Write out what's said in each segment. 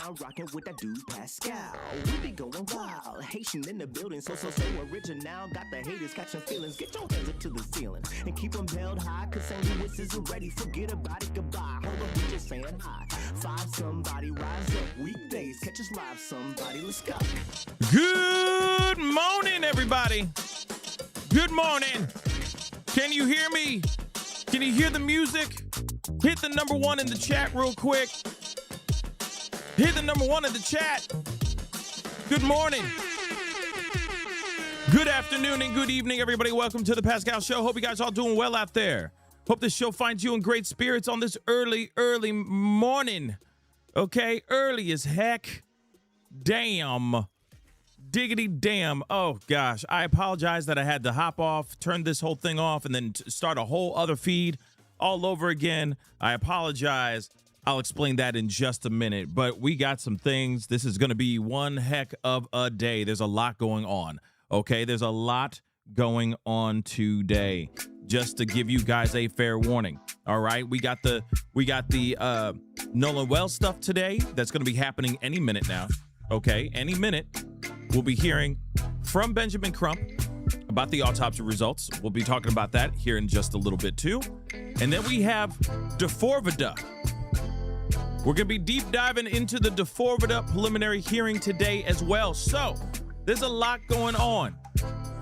now, rocking with that dude Pascal. We be going wild, Haitian in the building, so original. Got the haters catching feelings. Get your hands up to the ceiling and keep them held high. Cause St. Louis isn't ready. Forget about it, goodbye. Hold up, we just saying hi. Five somebody, rise up. Weekdays, catch us live. Somebody, let's go. Good morning, everybody. Good morning. Can you hear me? Can you hear the music? Hit the number one in the chat real quick. Hit the number one in the chat. Good morning. Good afternoon and good evening, everybody. Welcome to the Pascal Show. Hope you guys all doing well out there. Hope this show finds you in great spirits on this early morning. Okay, early as heck. Damn. Diggity damn. Oh, gosh. I apologize that I had to hop off, turn this whole thing off, and then start a whole other feed all over again. I apologize. I'll explain that in just a minute. But we got some things. This is going to be one heck of a day. There's a lot going on. Okay, there's a lot going on today. Just to give you guys a fair warning. All right, we got the Nolan Wells stuff today. That's going to be happening any minute now. Okay, any minute. We'll be hearing from Benjamin Crump about the autopsy results. We'll be talking about that here in just a little bit too. And then we have Deforvida. We're going to be deep diving into the Deforvida preliminary hearing today as well. So there's a lot going on.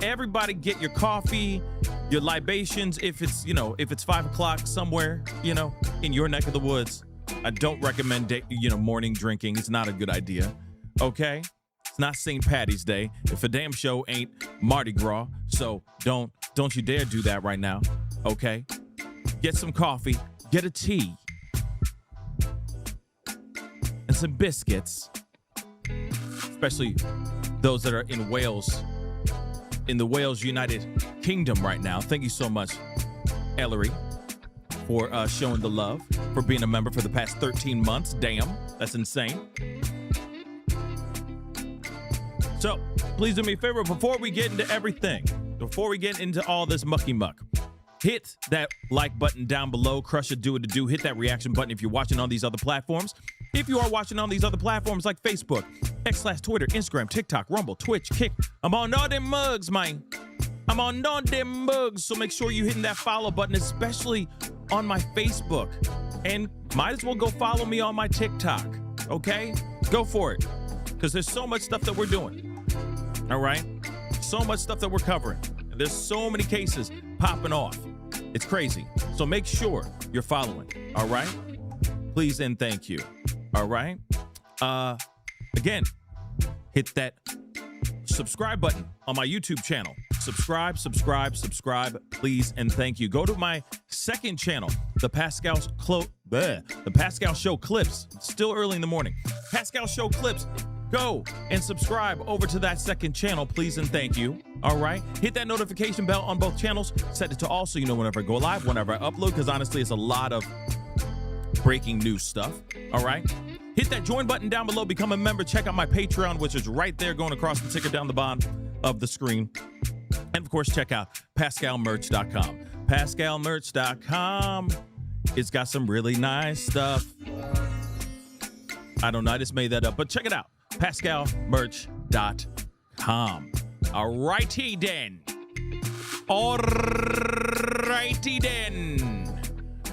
Everybody get your coffee, your libations. If it's 5 o'clock somewhere, in your neck of the woods, I don't recommend, morning drinking. It's not a good idea. Okay. It's not St. Patty's Day. If a damn show ain't Mardi Gras. So don't you dare do that right now. Okay. Get some coffee, get a tea, and some biscuits, especially those that are in Wales, in the Wales United Kingdom right now. Thank you so much, Ellery, for showing the love, for being a member for the past 13 months. Damn, that's insane. So please do me a favor before we get into everything, before we get into all this mucky muck. Hit that like button down below. Crush it, do it to do. Hit that reaction button if you're watching on these other platforms. If you are watching on these other platforms like Facebook, X/Twitter, Instagram, TikTok, Rumble, Twitch, Kick, I'm on all them mugs, man. I'm on all them mugs. So make sure you're hitting that follow button, especially on my Facebook. And might as well go follow me on my TikTok. Okay? Go for it. Because there's so much stuff that we're doing. All right? So much stuff that we're covering. There's so many cases popping off. It's crazy. So make sure you're following. All right? Please and thank you. All right? Again, hit that subscribe button on my YouTube channel. Subscribe, please and thank you. Go to my second channel, the Pascal Show Clips. It's still early in the morning. Pascal Show Clips. Go and subscribe over to that second channel, please and thank you. All right. Hit that notification bell on both channels. Set it to all so you know whenever I go live, whenever I upload, because honestly, it's a lot of breaking news stuff. All right. Hit that join button down below. Become a member. Check out my Patreon, which is right there going across the ticker down the bottom of the screen. And of course, check out PascalMerch.com. PascalMerch.com. It's got some really nice stuff. I don't know. I just made that up, but check it out. PascalMerch.com. All righty then.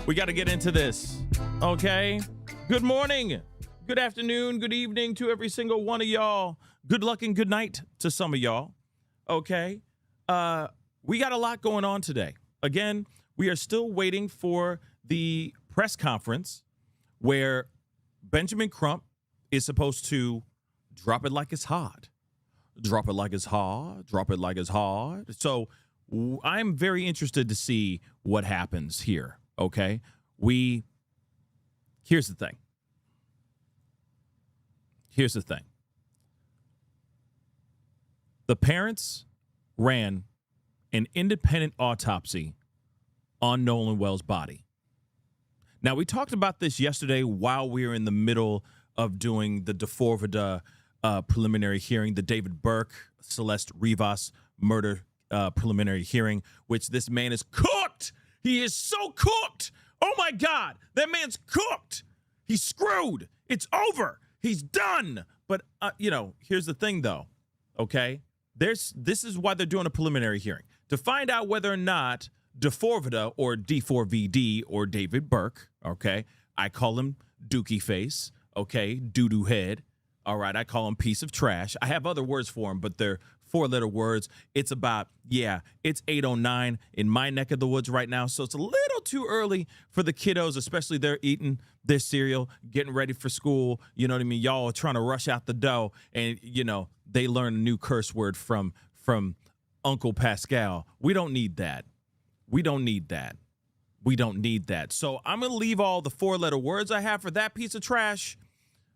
We got to get into this. Okay. Good morning. Good afternoon. Good evening to every single one of y'all. Good luck and good night to some of y'all. Okay. We got a lot going on today. Again, we are still waiting for the press conference where Benjamin Crump is supposed to drop it like it's hot. Drop it like it's hot. Drop it like it's hot. So I'm very interested to see what happens here. Okay. Here's the thing. The parents ran an independent autopsy on Nolan Wells' body. Now, we talked about this yesterday while we were in the middle of doing the Deforvida preliminary hearing, the David Burke, Celeste Rivas murder preliminary hearing, which this man is cooked. He is so cooked. Oh, my God. That man's cooked. He's screwed. It's over. He's done. But, here's the thing, though, okay? This is why they're doing a preliminary hearing, to find out whether or not DeForvida or D4VD or David Burke, okay? I call him Dookie Face, okay? Doo-doo head. All right, I call him piece of trash. I have other words for him, but they're 4-letter words. It's about, it's 8:09 in my neck of the woods right now, so it's a little too early for the kiddos, especially they're eating their cereal, getting ready for school. You know what I mean? Y'all are trying to rush out the door, and, they learn a new curse word from Uncle Pascal. We don't need that. We don't need that. We don't need that. So I'm going to leave all the 4-letter words I have for that piece of trash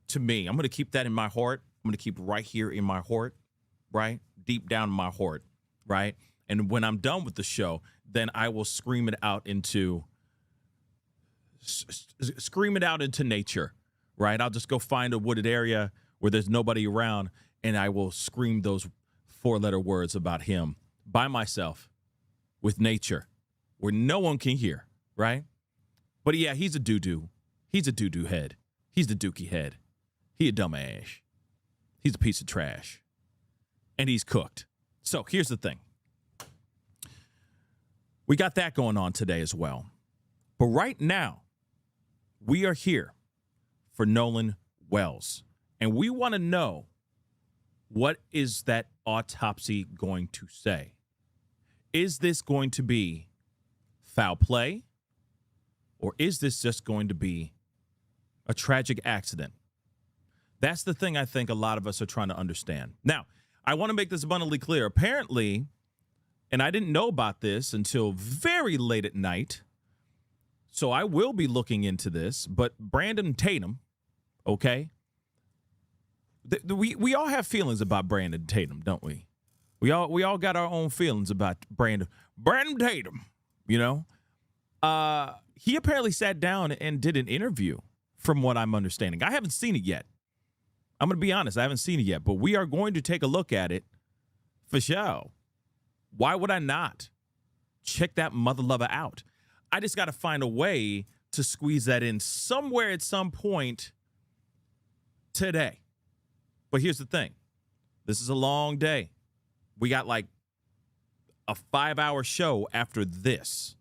to me. I'm going to keep that in my heart. I'm going to keep right here in my heart, right? Deep down in my heart, right? And when I'm done with the show, then I will scream it out into nature, right? I'll just go find a wooded area where there's nobody around, and I will scream those 4-letter words about him by myself with nature where no one can hear, right? But yeah, he's a doo-doo. He's a doo-doo head. He's the dookie head. He a dumbass. He's a piece of trash. And he's cooked. So here's the thing. We got that going on today as well. But right now, we are here for Nolan Wells. And we want to know, what is that autopsy going to say? Is this going to be foul play? Or is this just going to be a tragic accident? That's the thing I think a lot of us are trying to understand. Now, I want to make this abundantly clear. Apparently, and I didn't know about this until very late at night, so I will be looking into this, but Brandon Tatum, okay? We all have feelings about Brandon Tatum, don't we? We all got our own feelings about Brandon Tatum, He apparently sat down and did an interview, from what I'm understanding. I haven't seen it yet. I'm going to be honest, I haven't seen it yet, but we are going to take a look at it for sure. Why would I not? Check that mother lover out. I just got to find a way to squeeze that in somewhere at some point today. But here's the thing. This is a long day. We got like a 5-hour show after this,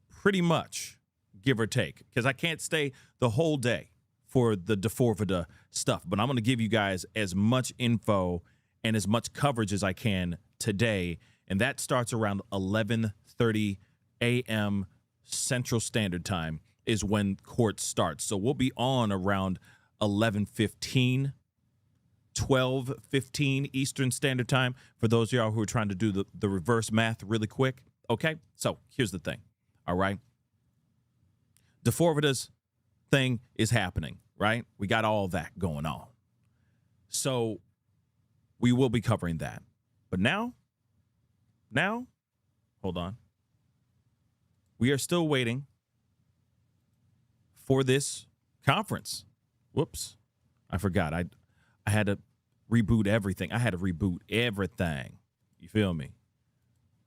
pretty much, give or take, because I can't stay the whole day for the DeForvida stuff. But I'm going to give you guys as much info and as much coverage as I can today. And that starts around 11:30 a.m. Central Standard Time is when court starts. So we'll be on around 11:15, 12:15 Eastern Standard Time for those of y'all who are trying to do the reverse math really quick. Okay, so here's the thing. All right. DeForvida's thing is happening, right? We got all that going on. So we will be covering that. But now, hold on. We are still waiting for this conference. Whoops. I forgot. I had to reboot everything. You feel me?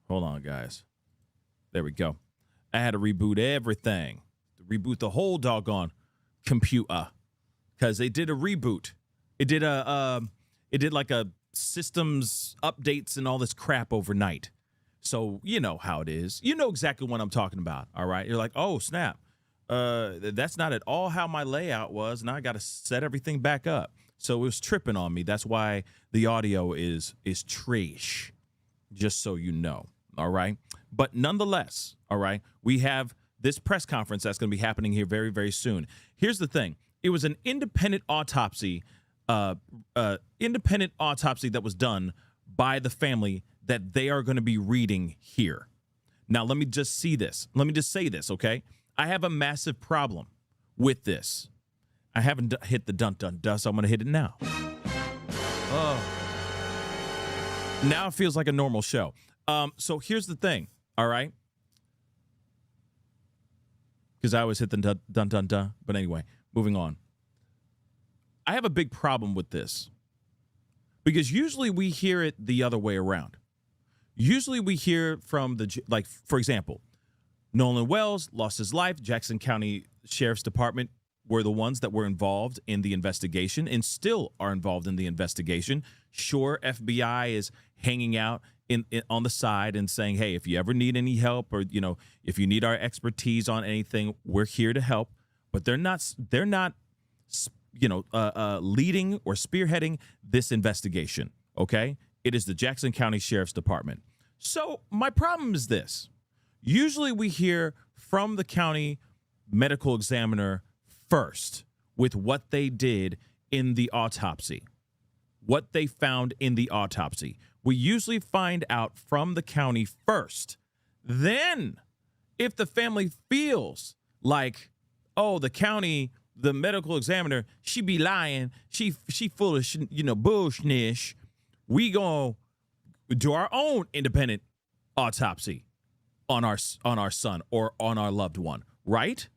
Hold on, guys. There we go. I had to reboot everything. Reboot the whole doggone computer because they did a reboot. It did like a systems updates and all this crap overnight. So you know how it is. You know exactly what I'm talking about. All right. You're like, oh snap. That's not at all how my layout was. Now I got to set everything back up. So it was tripping on me. That's why the audio is trash. Just so you know. All right. But nonetheless, all right, we have this press conference that's going to be happening here very, very soon. Here's the thing. It was an independent autopsy that was done by the family that they are going to be reading here. Now, let me just say this, okay? I have a massive problem with this. I haven't hit the dun-dun-dun, so I'm going to hit it now. Oh. Now it feels like a normal show. So here's the thing, all right? Because I always hit the dun-dun-dun. But anyway, moving on. I have a big problem with this. Because usually we hear it the other way around. Usually we hear from for example, Nolan Wells lost his life. Jackson County Sheriff's Department were the ones that were involved in the investigation and still are involved in the investigation. Sure, FBI is hanging out on the side and saying, hey, if you ever need any help or, if you need our expertise on anything, we're here to help. But they're not leading or spearheading this investigation, okay? It is the Jackson County Sheriff's Department. So my problem is this. Usually we hear from the county medical examiner first with what they did in the autopsy, what they found in the autopsy. We usually find out from the county first. Then, if the family feels like, oh, the medical examiner, she be lying, she full of bullshnish, we gonna do our own independent autopsy on our son or on our loved one, right?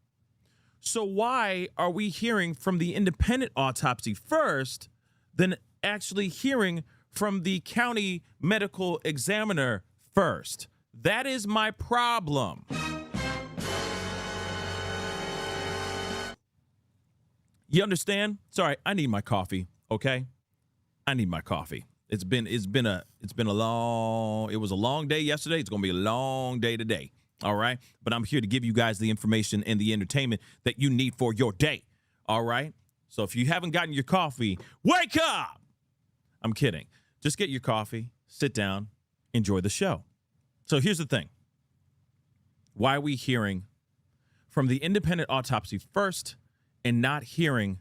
So why are we hearing from the independent autopsy first than actually hearing from the county medical examiner first? That is my problem. You understand? Sorry, I need my coffee, okay? I need my coffee. It was a long day yesterday. It's going to be a long day today. All right. But I'm here to give you guys the information and the entertainment that you need for your day. All right. So if you haven't gotten your coffee, wake up. I'm kidding. Just get your coffee, sit down, enjoy the show. So here's the thing. Why are we hearing from the independent autopsy first and not hearing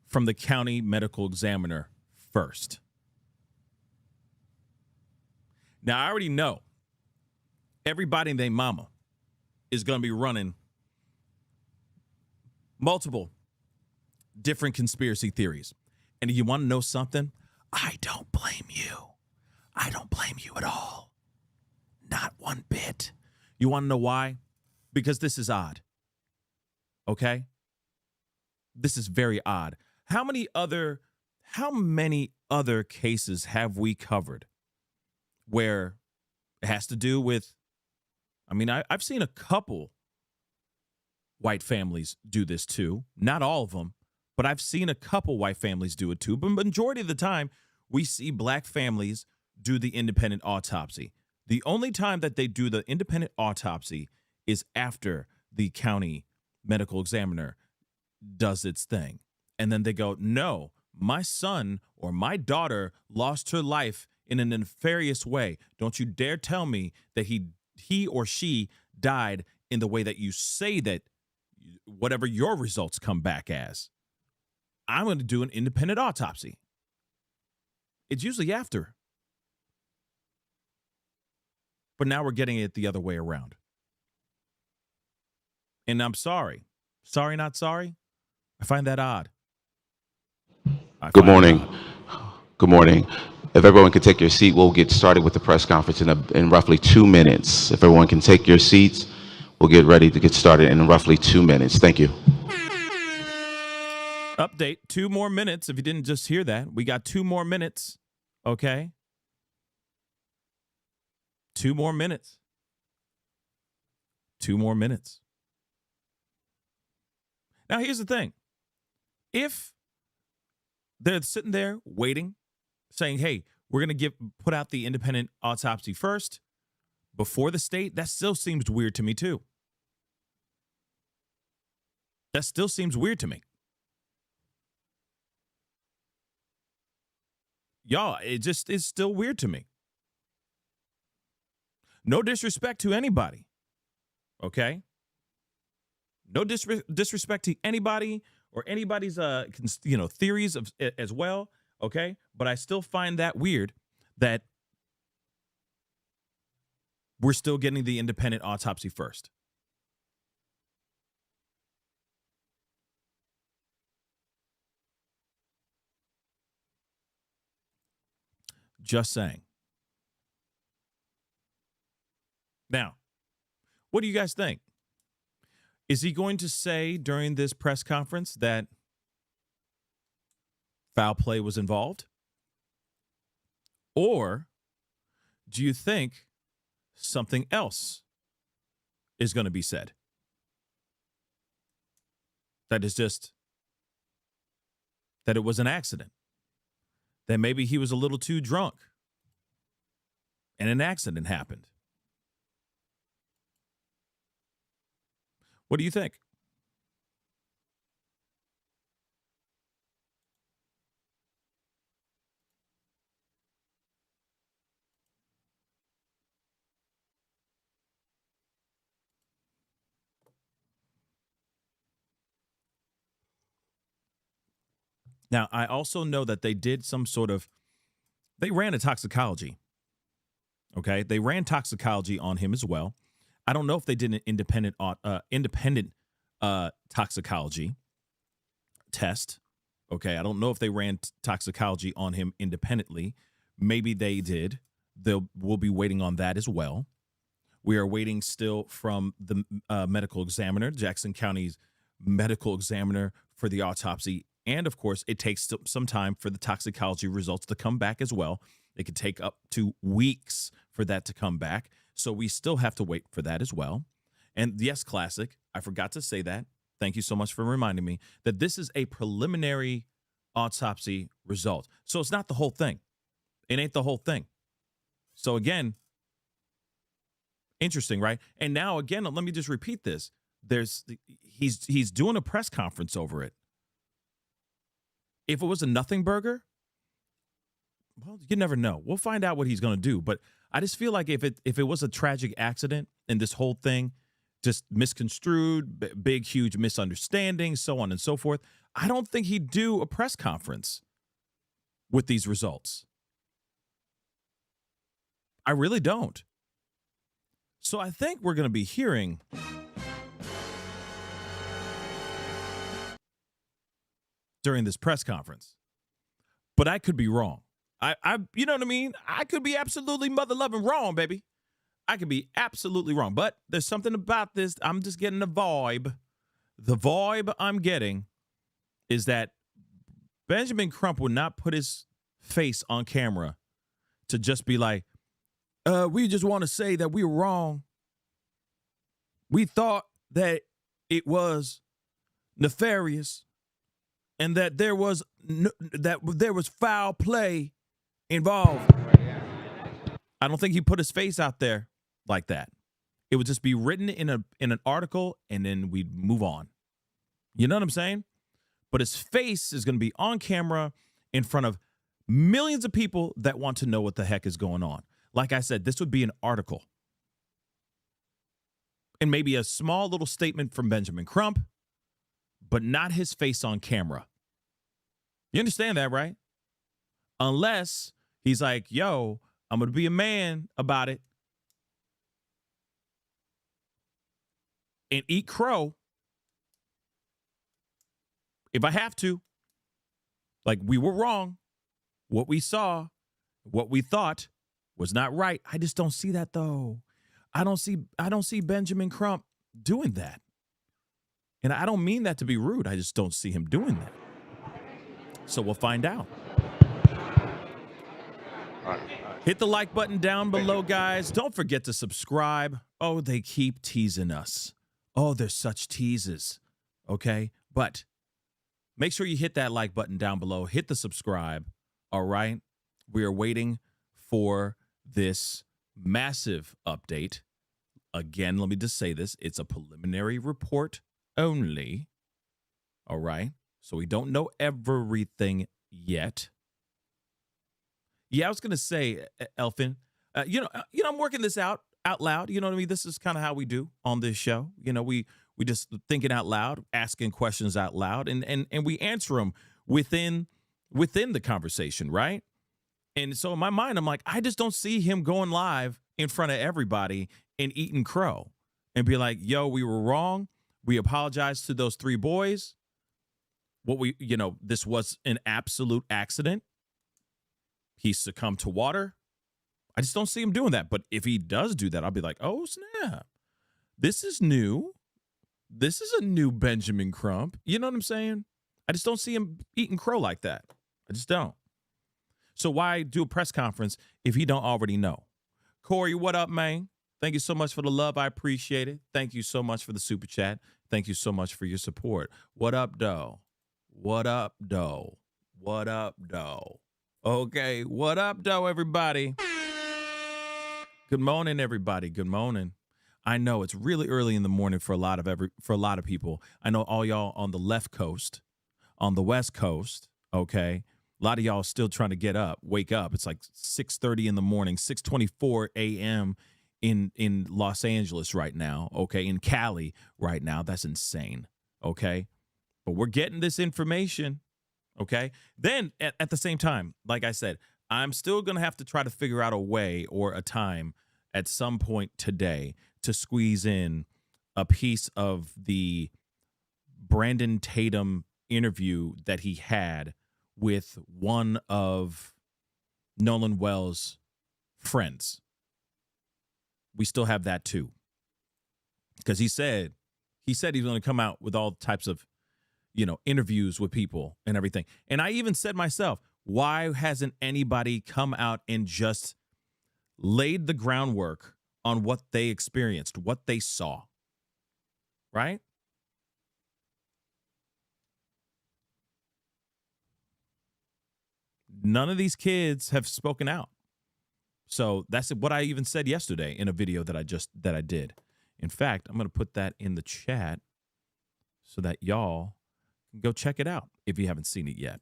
from the county medical examiner first? Now, I already know everybody named Mama is going to be running multiple different conspiracy theories. And you want to know something? I don't blame you. I don't blame you at all. Not one bit. You want to know why? Because this is odd. Okay? This is very odd. How many other cases have we covered where it has to do with, I've seen a couple white families do this too. Not all of them, but I've seen a couple white families do it too. But majority of the time, we see black families do the independent autopsy. The only time that they do the independent autopsy is after the county medical examiner does its thing. And then they go, no, my son or my daughter lost her life in a nefarious way. Don't you dare tell me that he or she died in the way that you say that, whatever your results come back as. I'm going to do an independent autopsy. It's usually after. But now we're getting it the other way around. And I'm sorry. Sorry, not sorry. I find that odd. Good morning. Good morning. If everyone can take your seat, we'll get started with the press conference in roughly 2 minutes. If everyone can take your seats, we'll get ready to get started in roughly 2 minutes. Thank you. Update, 2 more minutes. If you didn't just hear that, we got 2 more minutes. Okay? 2 more minutes. 2 more minutes. Now, here's the thing. If they're sitting there waiting, saying, hey, we're going to put out the independent autopsy first before the state, that still seems weird to me, too. That still seems weird to me. Y'all, it just is still weird to me. No disrespect to anybody, okay? No disrespect to anybody or anybody's theories of as well, okay? But I still find that weird that we're still getting the independent autopsy first. Just saying. Now, what do you guys think? Is he going to say during this press conference that foul play was involved? Or do you think something else is going to be said? That is just that it was an accident. That maybe he was a little too drunk and an accident happened. What do you think? Now, I also know that they did they ran a toxicology. Okay. They ran toxicology on him as well. I don't know if they did an independent toxicology test. Okay. I don't know if they ran toxicology on him independently. Maybe they did. We'll be waiting on that as well. We are waiting still from the medical examiner, Jackson County's medical examiner, for the autopsy. And, of course, it takes some time for the toxicology results to come back as well. It could take up to weeks for that to come back. So we still have to wait for that as well. And, yes, Classic, I forgot to say that. Thank you so much for reminding me that this is a preliminary autopsy result. So it's not the whole thing. It ain't the whole thing. So, again, interesting, right? And now, again, let me just repeat this. He's doing a press conference over it. If it was a nothing burger, well, you never know. We'll find out what he's going to do. But I just feel like if it was a tragic accident and this whole thing just misconstrued, big, huge misunderstanding, so on and so forth, I don't think he'd do a press conference with these results. I really don't. So I think we're going to be hearing during this press conference, but I could be wrong. I you know what I mean? I could be absolutely mother-loving wrong, baby. I could be absolutely wrong, but there's something about this. I'm just getting the vibe. The vibe I'm getting is that Benjamin Crump would not put his face on camera to just be like, we just want to say that we were wrong. We thought that it was nefarious and that there was foul play involved. I don't think he put his face out there like that. It would just be written in an article, and then we'd move on. You know what I'm saying? But his face is going to be on camera in front of millions of people that want to know what the heck is going on. Like I said, this would be an article. And maybe a small little statement from Benjamin Crump, but not his face on camera. You understand that, right? Unless he's like, yo, I'm going to be a man about it and eat crow if I have to. Like, we were wrong. What we saw, what we thought was not right. I just don't see that, though. I don't see Benjamin Crump doing that. And I don't mean that to be rude. I just don't see him doing that. So we'll find out. Hit the like button down below, guys. Don't forget to subscribe. Oh, they keep teasing us. Oh, they're such teases. Okay? But make sure you hit that like button down below. Hit the subscribe. All right? We are waiting for this massive update. Again, let me just say this. It's a preliminary report only. All right? So we don't know everything yet. Yeah, I was going to say, Elfin, I'm working this out loud. You know what I mean? This is kind of how we do on this show. You know, we just thinking out loud, asking questions out loud, and we answer them within the conversation, right? And so in my mind, I'm like, I just don't see him going live in front of everybody and eating crow and be like, yo, we were wrong. We apologize to those 3 boys. This was an absolute accident. He succumbed to water. I just don't see him doing that. But if he does do that, I'll be like, oh, snap. This is new. This is a new Benjamin Crump. You know what I'm saying? I just don't see him eating crow like that. I just don't. So why do a press conference if he don't already know? Corey, what up, man? Thank you so much for the love. I appreciate it. Thank you so much for the super chat. Thank you so much for your support. What up, though? What up, though? What up, though? Okay, what up, though, everybody? Good morning, everybody. Good morning. I know it's really early in the morning for a lot of people. I know all y'all on the left coast, on the west coast, okay? A lot of y'all still trying to wake up. It's like 6:30 in the morning, 6:24 a.m. in Los Angeles right now, okay? In Cali right now. That's insane, okay? But we're getting this information, okay? Then at the same time, like I said, I'm still going to have to try to figure out a way or a time at some point today to squeeze in a piece of the Brandon Tatum interview that he had with one of Nolan Wells' friends. We still have that too. Because he said he's going to come out with all types of, interviews with people and everything. And I even said myself, why hasn't anybody come out and just laid the groundwork on what they experienced, what they saw? Right? None of these kids have spoken out. So that's what I even said yesterday in a video that I did. In fact, I'm going to put that in the chat so that y'all can go check it out if you haven't seen it yet.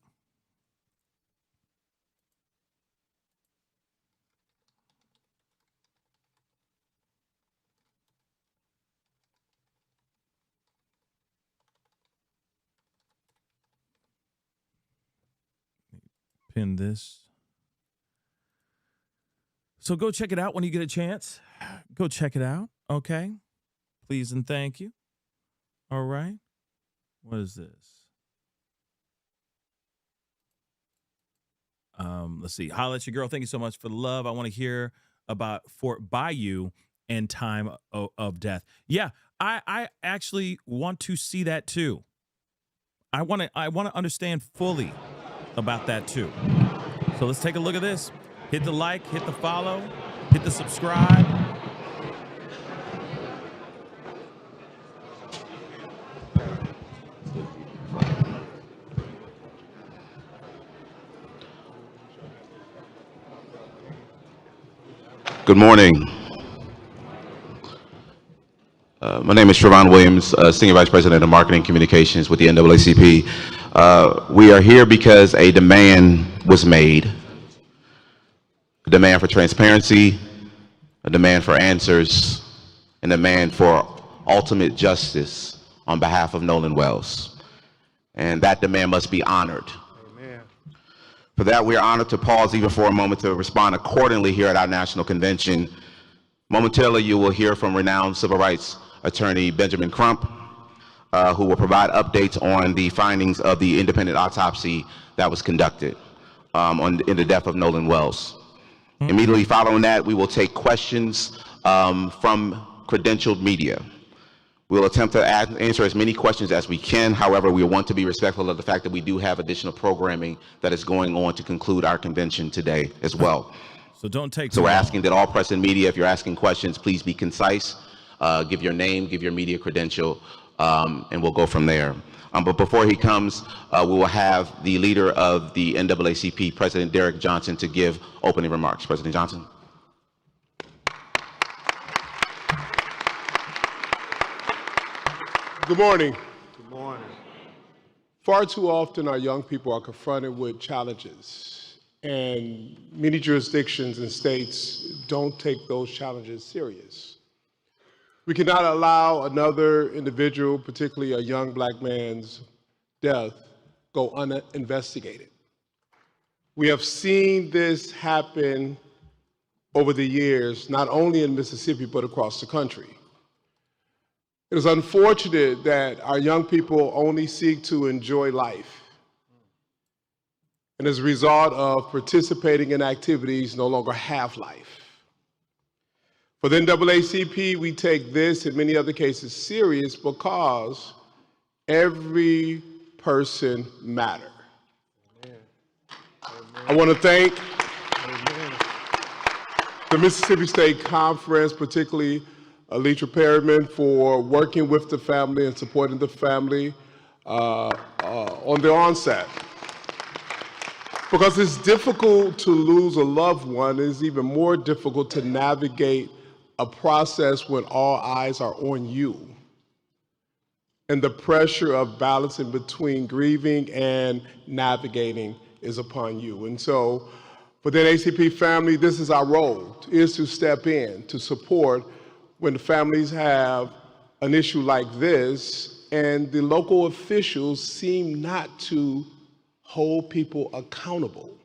Pin this. So go check it out when you get a chance. Go check it out, okay? Please and thank you. All right. What is this? Let's see. Holla at your girl. Thank you so much for the love. I want to hear about Fort Bayou and Time of Death. Yeah, I actually want to see that too. I want to understand fully about that too. So let's take a look at this. Hit the like, hit the follow, hit the subscribe. Good morning. My name is Trevon Williams, Senior Vice President of Marketing Communications with the NAACP. We are here because a demand was made, a demand for transparency, a demand for answers, and a demand for ultimate justice on behalf of Nolan Wells. And that demand must be honored. Amen. For that, we are honored to pause even for a moment to respond accordingly here at our national convention. Momentarily, you will hear from renowned civil rights attorney Benjamin Crump, who will provide updates on the findings of the independent autopsy that was conducted in the death of Nolan Wells. Immediately following that, we will take questions from credentialed media. We'll attempt to answer as many questions as we can. However, we want to be respectful of the fact that we do have additional programming that is going on to conclude our convention today as well. So don't take So we're asking that all press and media, if you're asking questions, please be concise. Give your name, give your media credential, and we'll go from there. But before he comes, we will have the leader of the NAACP, President Derrick Johnson, to give opening remarks. President Johnson. Good morning. Good morning. Far too often our young people are confronted with challenges, and many jurisdictions and states don't take those challenges serious. We cannot allow another individual, particularly a young black man's death, go uninvestigated. We have seen this happen over the years, not only in Mississippi, but across the country. It is unfortunate that our young people only seek to enjoy life, and as a result of participating in activities no longer have life. For the NAACP, we take this and many other cases serious because every person matters. I want to thank the Mississippi State Conference, particularly Alitra Perryman for working with the family and supporting the family on the onset. Because it's difficult to lose a loved one, it's even more difficult to navigate a process when all eyes are on you. And the pressure of balancing between grieving and navigating is upon you. And so for the NAACP family, this is our role, is to step in, to support when the families have an issue like this, and the local officials seem not to hold people accountable.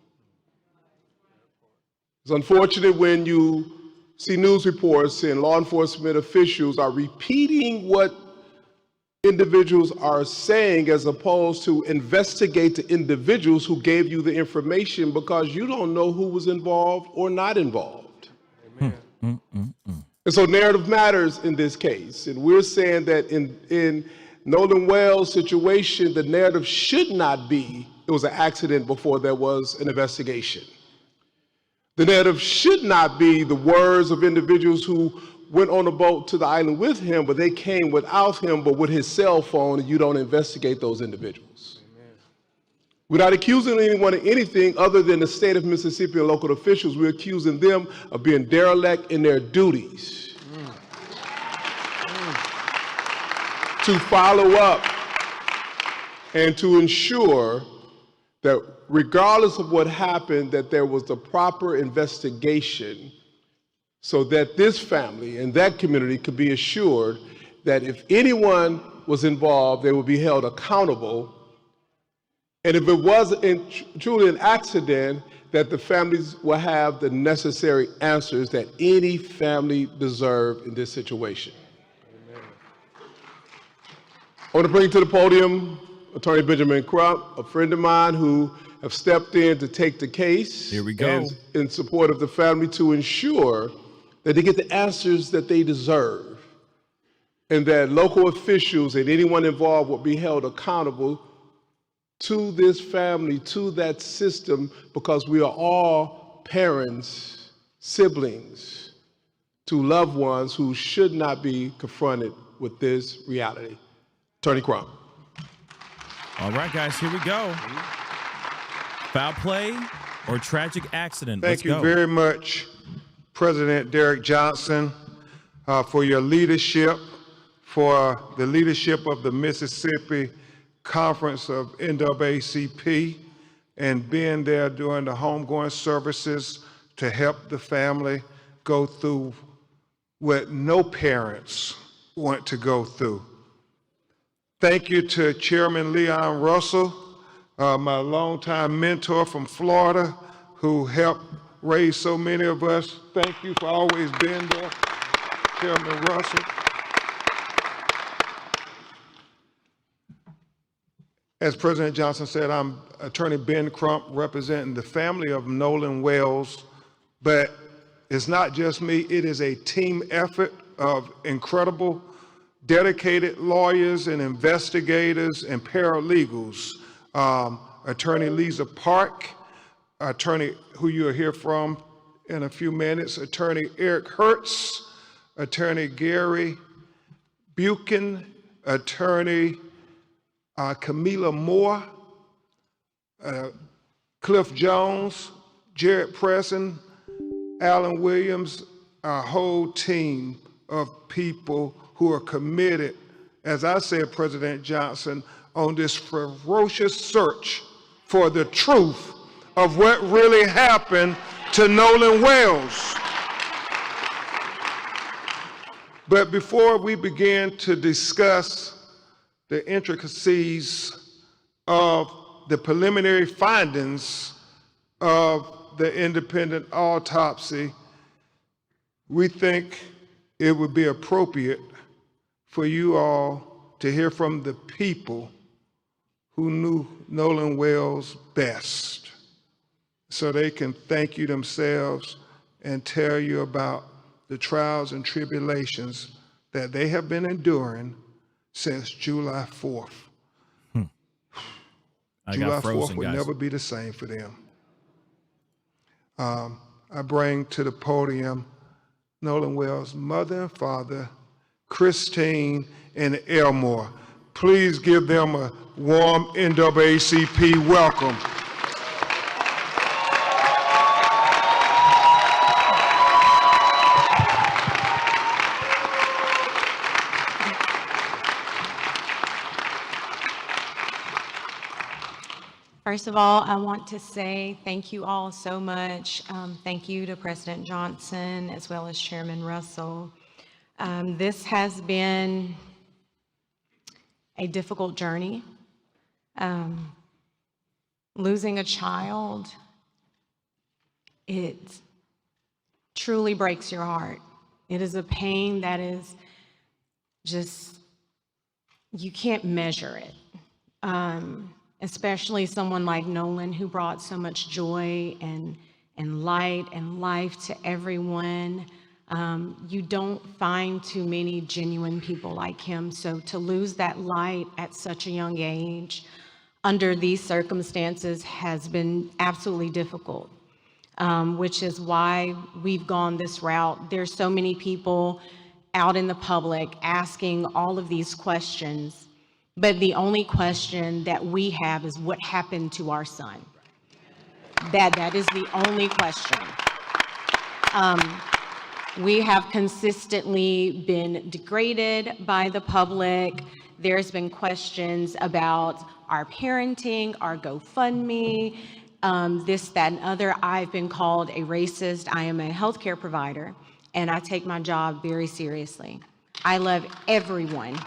It's unfortunate when you see news reports and law enforcement officials are repeating what individuals are saying as opposed to investigate the individuals who gave you the information, because you don't know who was involved or not involved. Amen. And so narrative matters in this case. And we're saying that in Nolan Wells' situation, the narrative should not be it was an accident before there was an investigation. The narrative should not be the words of individuals who went on a boat to the island with him, but they came without him, but with his cell phone, and you don't investigate those individuals. Amen. We're not accusing anyone of anything other than the state of Mississippi and local officials. We're accusing them of being derelict in their duties. To follow up and to ensure that regardless of what happened, that there was the proper investigation so that this family and that community could be assured that if anyone was involved, they would be held accountable. And if it was truly an accident, that the families will have the necessary answers that any family deserves in this situation. Amen. I want to bring to the podium Attorney Benjamin Crump, a friend of mine who have stepped in to take the case. Here we go. In support of the family to ensure that they get the answers that they deserve, and that local officials and anyone involved will be held accountable to this family, to that system, because we are all parents, siblings, to loved ones who should not be confronted with this reality. Attorney Crump. All right, guys, here we go. Foul play or tragic accident? Thank you very much, President Derrick Johnson, for your leadership, for the leadership of the Mississippi Conference of NAACP, and being there during the homegoing services to help the family go through what no parents want to go through. Thank you to Chairman Leon Russell, my longtime mentor from Florida, who helped raise so many of us. Thank you for always being there, Chairman Russell. As President Johnson said, I'm Attorney Ben Crump, representing the family of Nolan Wells, but it's not just me, it is a team effort of incredible, dedicated lawyers and investigators and paralegals. Attorney Lisa Park, attorney who you'll hear from in a few minutes, Attorney Eric Hertz, Attorney Gary Buchan, Attorney Camila Moore, Cliff Jones, Jared Presson, Alan Williams, our whole team of people who are committed, as I said, President Johnson, on this ferocious search for the truth of what really happened to Nolan Wells. But before we begin to discuss the intricacies of the preliminary findings of the independent autopsy, we think it would be appropriate for you all to hear from the people who knew Nolan Wells best, so they can thank you themselves and tell you about the trials and tribulations that they have been enduring since July 4th. July 4th will never be the same for them. I bring to the podium Nolan Wells' mother and father, Christine and Elmore. Please give them a warm NAACP welcome. First of all, I want to say thank you all so much. Thank you to President Johnson as well as Chairman Russell. This has been a difficult journey. Losing a child, it truly breaks your heart. It is a pain that is just, you can't measure it. Especially someone like Nolan, who brought so much joy and light and life to everyone. You don't find too many genuine people like him. So to lose that light at such a young age under these circumstances has been absolutely difficult, which is why we've gone this route. There's so many people out in the public asking all of these questions, but the only question that we have is what happened to our son. That is the only question. We have consistently been degraded by the public. There's been questions about our parenting, our GoFundMe, this, that, and other. I've been called a racist. I am a healthcare provider, and I take my job very seriously. I love everyone.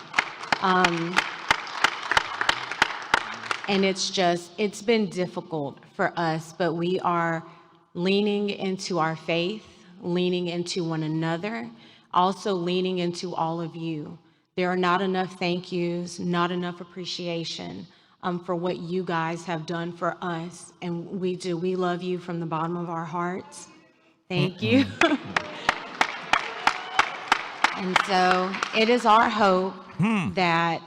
And it's been difficult for us, but we are leaning into our faith, leaning into one another, also leaning into all of you. There are not enough thank yous, not enough appreciation for what you guys have done for us. And we do. We love you from the bottom of our hearts. Thank you. And so it is our hope that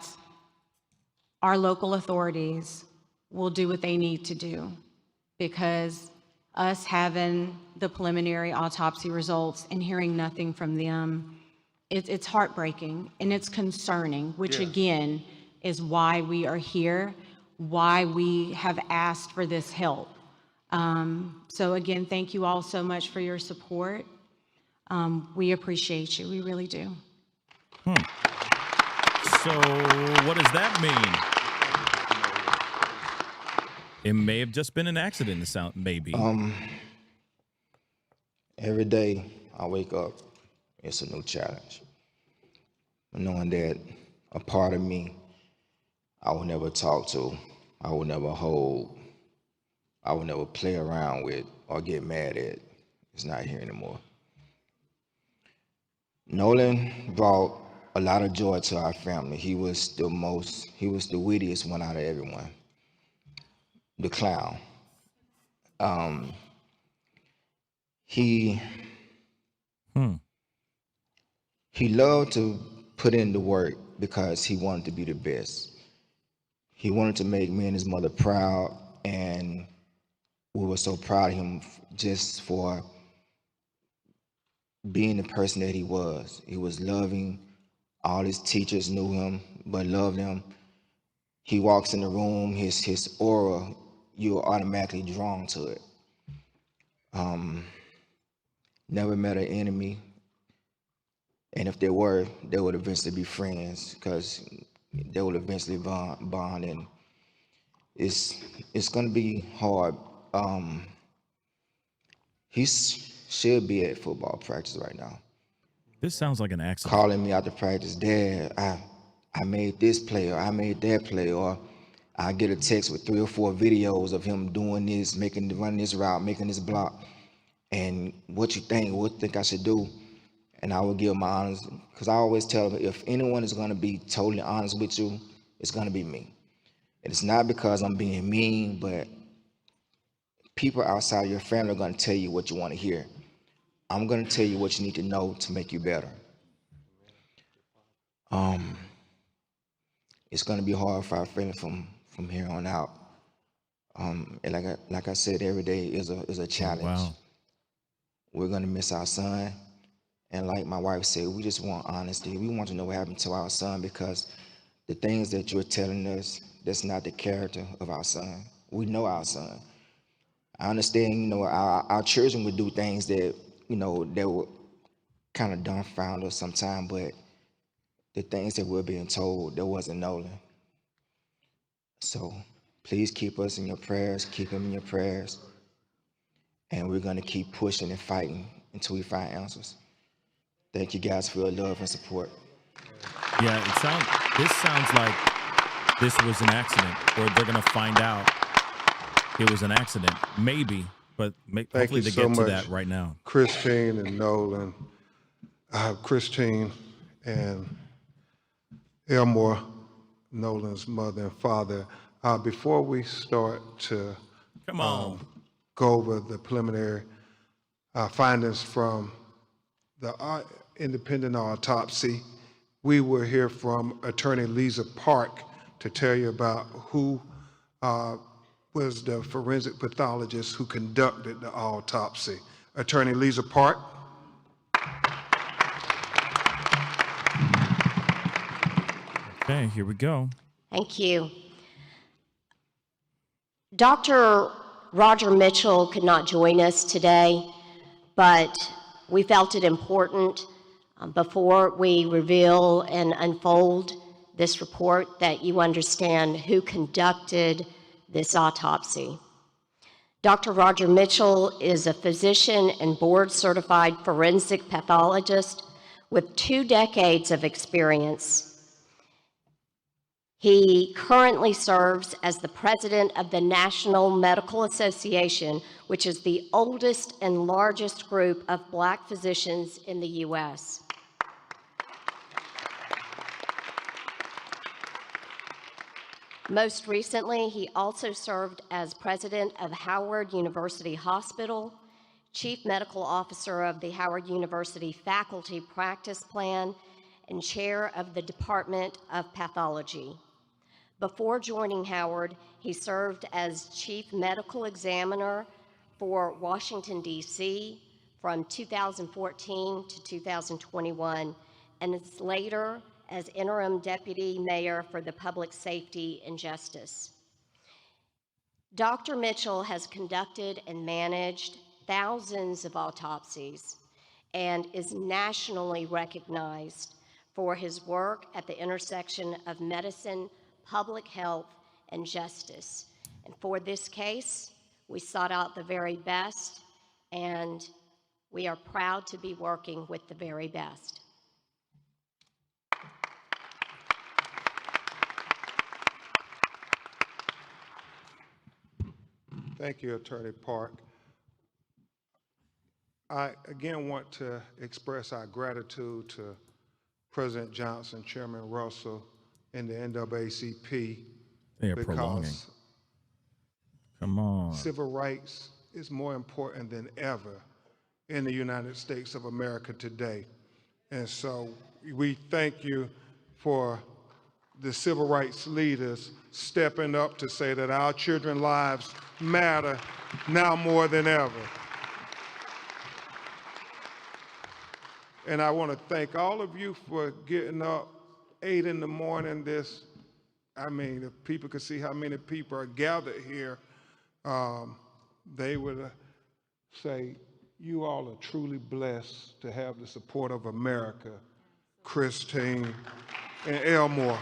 our local authorities will do what they need to do, because us having the preliminary autopsy results and hearing nothing from them, it's heartbreaking and it's concerning, which again is why we are here, why we have asked for this help. So again, thank you all so much for your support. We appreciate you, we really do. So what does that mean? It may have just been an accident, maybe. Every day I wake up, it's a new challenge. Knowing that a part of me I will never talk to, I will never hold, I will never play around with or get mad at, is not here anymore. Nolan brought a lot of joy to our family. He was the wittiest one out of everyone. The clown. He loved to put in the work because he wanted to be the best. He wanted to make me and his mother proud, and we were so proud of him just for being the person that he was. He was loving. All his teachers knew him, but loved him. He walks in the room, his aura, you're automatically drawn to it. Never met an enemy. And if there were, they would eventually be friends, because they would eventually bond, and it's gonna be hard. He should be at football practice right now. This sounds like an accident. Calling me after practice, Dad, I made this play, or I made that play, or I get a text with 3 or 4 videos of him doing this, running this route, making this block. And what you think? What you think I should do? And I will give my honest, because I always tell them, if anyone is going to be totally honest with you, it's going to be me. And it's not because I'm being mean, but people outside of your family are going to tell you what you want to hear. I'm going to tell you what you need to know to make you better. It's going to be hard for our family from here on out. And like I said, every day is a challenge. Wow. We're going to miss our son, And like my wife said, we just want honesty. We want to know what happened to our son, because the things that you're telling us, that's not the character of our son. We know our son. I understand, our children would do things that, that would kind of dumbfound us sometimes, but the things that we're being told, that wasn't Nolan. So please keep us in your prayers, keep him in your prayers, and we're gonna keep pushing and fighting until we find answers. Thank you guys for your love and support. Yeah, this sounds like this was an accident, or they're gonna find out it was an accident, maybe, but hopefully they get to that right now. Christine and Nolan, Christine and Elmore, Nolan's mother and father. Before we start to Come go over the preliminary findings from the independent autopsy, we will hear from Attorney Lisa Park to tell you about who was the forensic pathologist who conducted the autopsy. Attorney Lisa Park. Okay, here we go. Thank you. Dr. Roger Mitchell could not join us today, but we felt it important before we reveal and unfold this report that you understand who conducted this autopsy. Dr. Roger Mitchell is a physician and board-certified forensic pathologist with 2 decades of experience. He currently serves as the president of the National Medical Association, which is the oldest and largest group of Black physicians in the U.S. Most recently, he also served as president of Howard University Hospital, chief medical officer of the Howard University Faculty Practice Plan, and chair of the Department of Pathology. Before joining Howard, he served as chief medical examiner for Washington, D.C. from 2014 to 2021, and is later as interim deputy mayor for the Public Safety and Justice. Dr. Mitchell has conducted and managed thousands of autopsies and is nationally recognized for his work at the intersection of medicine, public health, and justice. And for this case, we sought out the very best, and we are proud to be working with the very best. Thank you, Attorney Park. I again want to express our gratitude to President Johnson, Chairman Russell, and the NAACP. They are prolonging. Come on. Civil rights is more important than ever in the United States of America today. And so we thank you for the civil rights leaders stepping up to say that our children's lives matter now more than ever. And I want to thank all of you for getting up 8 in the morning. If people could see how many people are gathered here, they would say, you all are truly blessed to have the support of America, Christine and Elmore.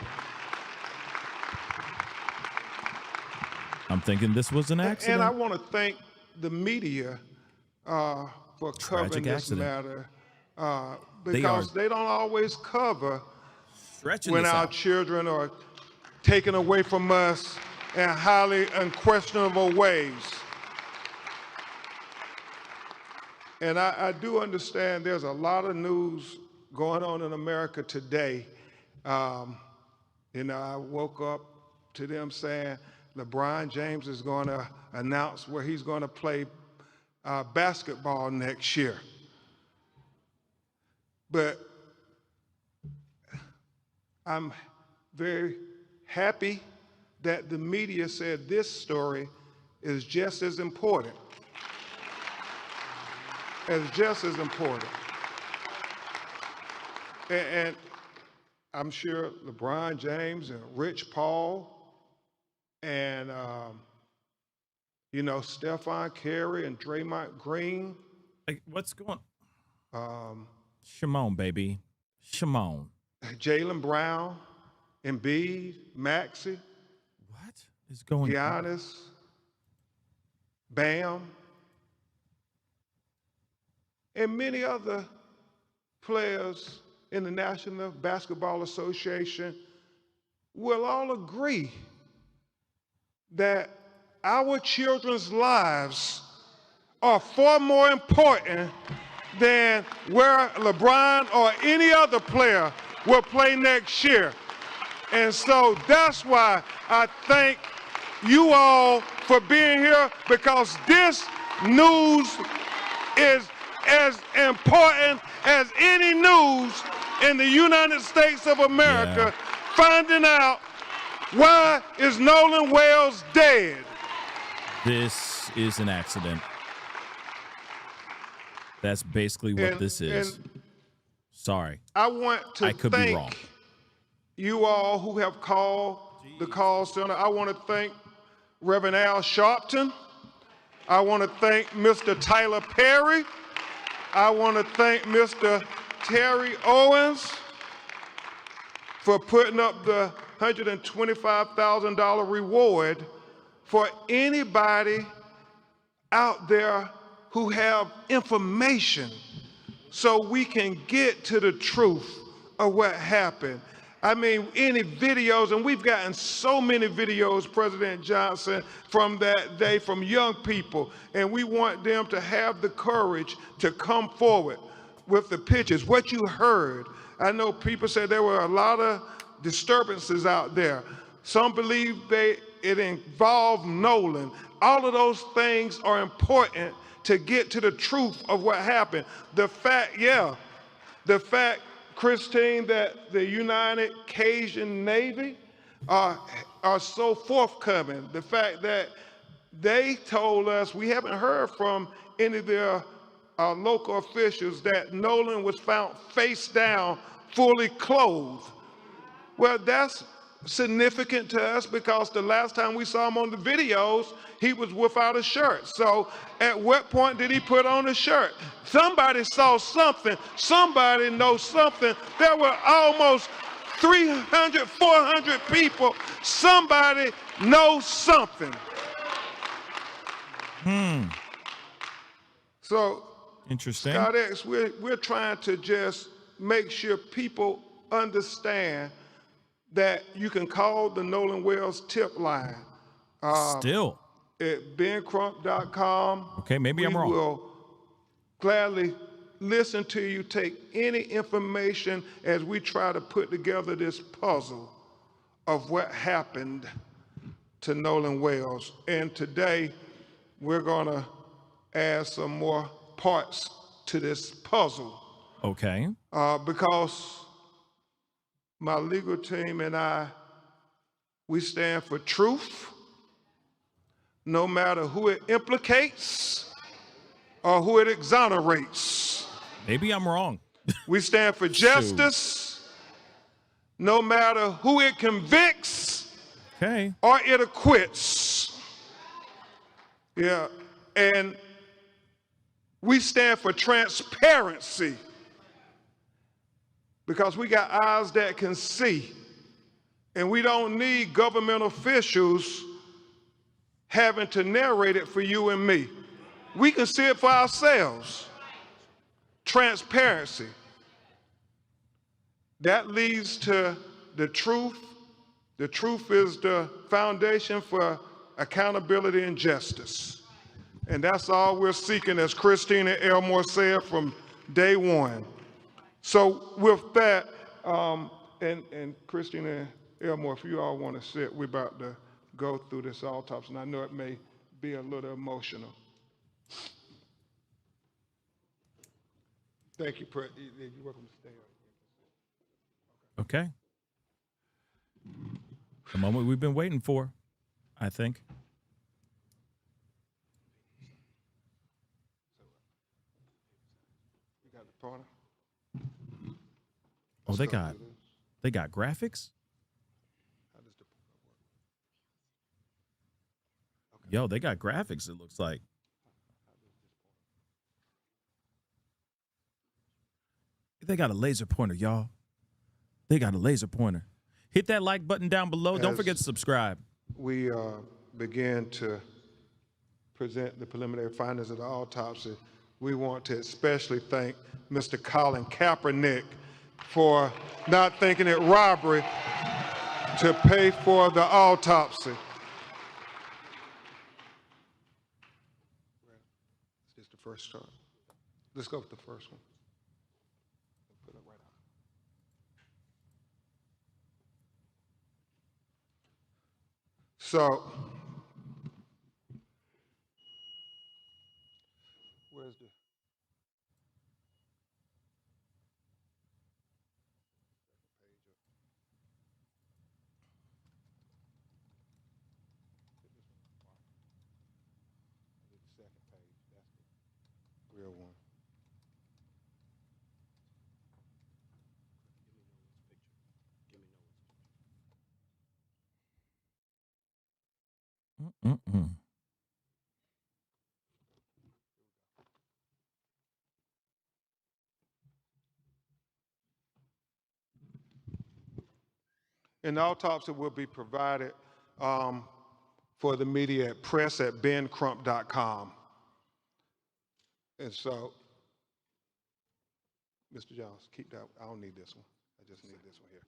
I'm thinking this was an accident. And I want to thank the media for covering this matter, because they don't always cover when our children are taken away from us in highly unquestionable ways. And I do understand there's a lot of news going on in America today. I woke up to them saying LeBron James is going to announce where he's going to play basketball next year. But I'm very happy that the media said this story is just as important. and I'm sure LeBron James and Rich Paul and, Stephon Curry and Draymond Green. Like, what's going on? Shimon, baby. Shimon. Jaylen Brown, Embiid, Maxey. What is going on? Giannis, Bam, and many other players in the National Basketball Association will all agree that our children's lives are far more important than where LeBron or any other player will play next year. And so that's why I thank you all for being here, because this news is as important as any news in the United States of America. Finding out why is Nolan Wells dead. This is an accident. That's basically what this is. Sorry. I want to could be wrong. thank you all who have called the call center. I want to thank Reverend Al Sharpton. I want to thank Mr. Tyler Perry. I want to thank Mr. Terry Owens for putting up the $125,000 reward for anybody out there who have information so we can get to the truth of what happened. I mean, any videos, and we've gotten so many videos, President Johnson, from that day from young people, and we want them to have the courage to come forward with the pictures, what you heard. I know people said there were a lot of disturbances out there. Some believe it involved Nolan. All of those things are important to get to the truth of what happened. The fact, Christine, that the United Cajun Navy are so forthcoming. The fact that they told us, we haven't heard from any of their local officials, that Nolan was found face down, fully clothed. Well, that's significant to us because the last time we saw him on the videos, he was without a shirt. So at what point did he put on a shirt? Somebody saw something. Somebody knows something. There were almost 300, 400 people. Somebody knows something. So, interesting. Scott X, we're trying to just make sure people understand that you can call the Nolan Wells tip line. Still. At bencrump.com. Okay, maybe I'm wrong. We will gladly listen to you, take any information as we try to put together this puzzle of what happened to Nolan Wells. And today, we're going to add some more parts to this puzzle. Okay. Because my legal team and I, we stand for truth, no matter who it implicates or who it exonerates. Maybe I'm wrong. We stand for justice, no matter who it convicts or it acquits. Yeah, and we stand for transparency because we got eyes that can see, and we don't need government officials having to narrate it for you and me. We can see it for ourselves. Transparency. That leads to the truth. The truth is the foundation for accountability and justice. And that's all we're seeking, as Christina Elmore said from day one. So with that, and Christina Elmore, if you all want to sit, we're about to go through this autopsy, and I know it may be a little emotional. Thank you, You're welcome to stay. Okay. The moment we've been waiting for, I think. You got the partner? Oh, they got graphics? Yo, they got graphics, it looks like. They got a laser pointer, y'all. They got a laser pointer. Hit that like button down below. Don't forget to subscribe. We begin to present the preliminary findings of the autopsy. We want to especially thank Mr. Colin Kaepernick for not thinking it robbery to pay for the autopsy. This is the first chart. Let's go with the first one. Put it right on. So, where's the? Second page, that's the real one. And the autopsy will be provided for the media at press@bencrump.com. And so, Mr. Jones, keep that. I don't need this one. I just need this one here.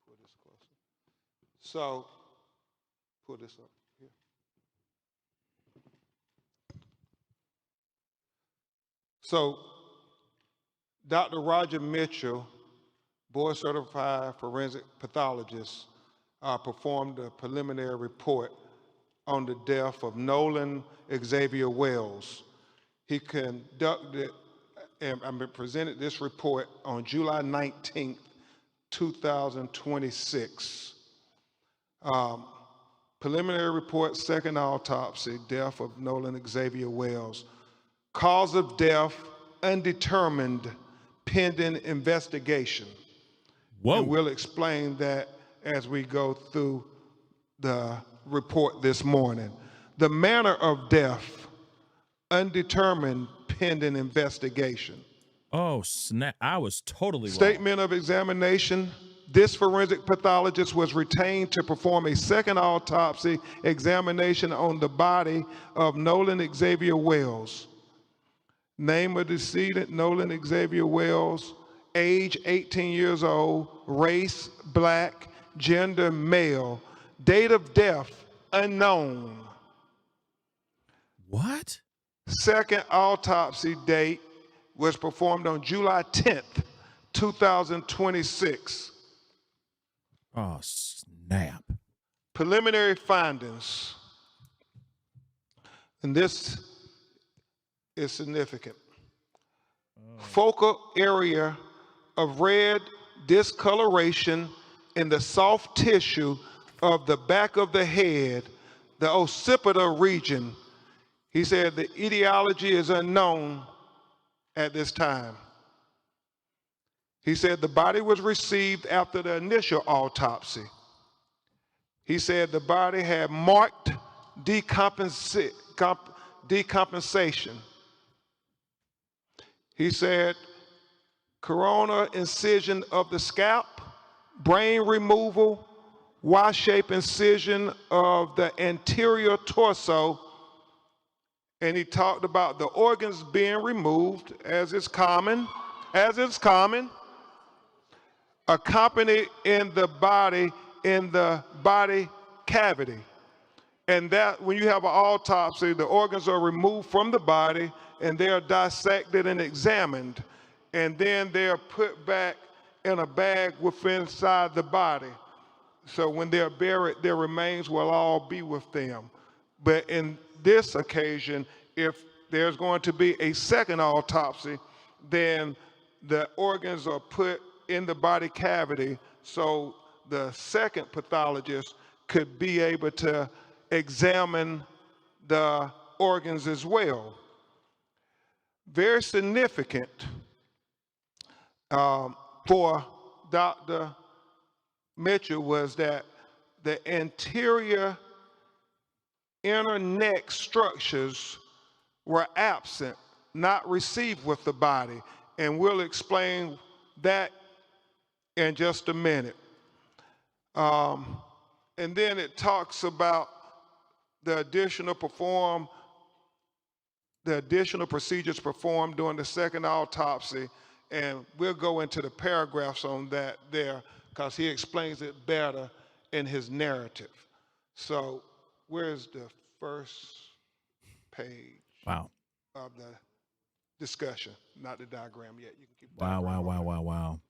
Pull this closer. So, pull this up here. So, Dr. Roger Mitchell, board certified forensic pathologist, performed a preliminary report on the death of Nolan Xavier Wells. He conducted and presented this report on July 19th, 2026. Preliminary report, second autopsy, death of Nolan Xavier Wells. Cause of death, undetermined, pending investigation. Whoa. And we'll explain that as we go through the report this morning. The manner of death, undetermined, pending investigation. Oh, snap. I was totally wrong. Statement of examination. This forensic pathologist was retained to perform a second autopsy examination on the body of Nolan Xavier Wells. Name of decedent, Nolan Xavier Wells. Age, 18 years old. Race, black. Gender, male. Date of death, unknown. What? Second autopsy date was performed on July 10th, 2026. Oh, snap. Preliminary findings. And this is significant. Focal area of red discoloration in the soft tissue of the back of the head, the occipital region. He said the etiology is unknown at this time. He said the body was received after the initial autopsy. He said the body had marked decompensation. He said corona incision of the scalp, brain removal, Y-shaped incision of the anterior torso, and he talked about the organs being removed as is common, accompanied in the body cavity. And that when you have an autopsy, the organs are removed from the body and they are dissected and examined, and then they are put back in a bag within inside the body. So when they're buried, their remains will all be with them. But in this occasion, if there's going to be a second autopsy, then the organs are put in the body cavity so the second pathologist could be able to examine the organs as well. Very significant for Dr. Mitchell was that the anterior inner neck structures were absent, not received with the body. And we'll explain that in just a minute. And then it talks about the additional procedures performed during the second autopsy. And we'll go into the paragraphs on that there because he explains it better in his narrative. So where's the first page Wow. of the discussion? Not the diagram yet. You can keep Wow.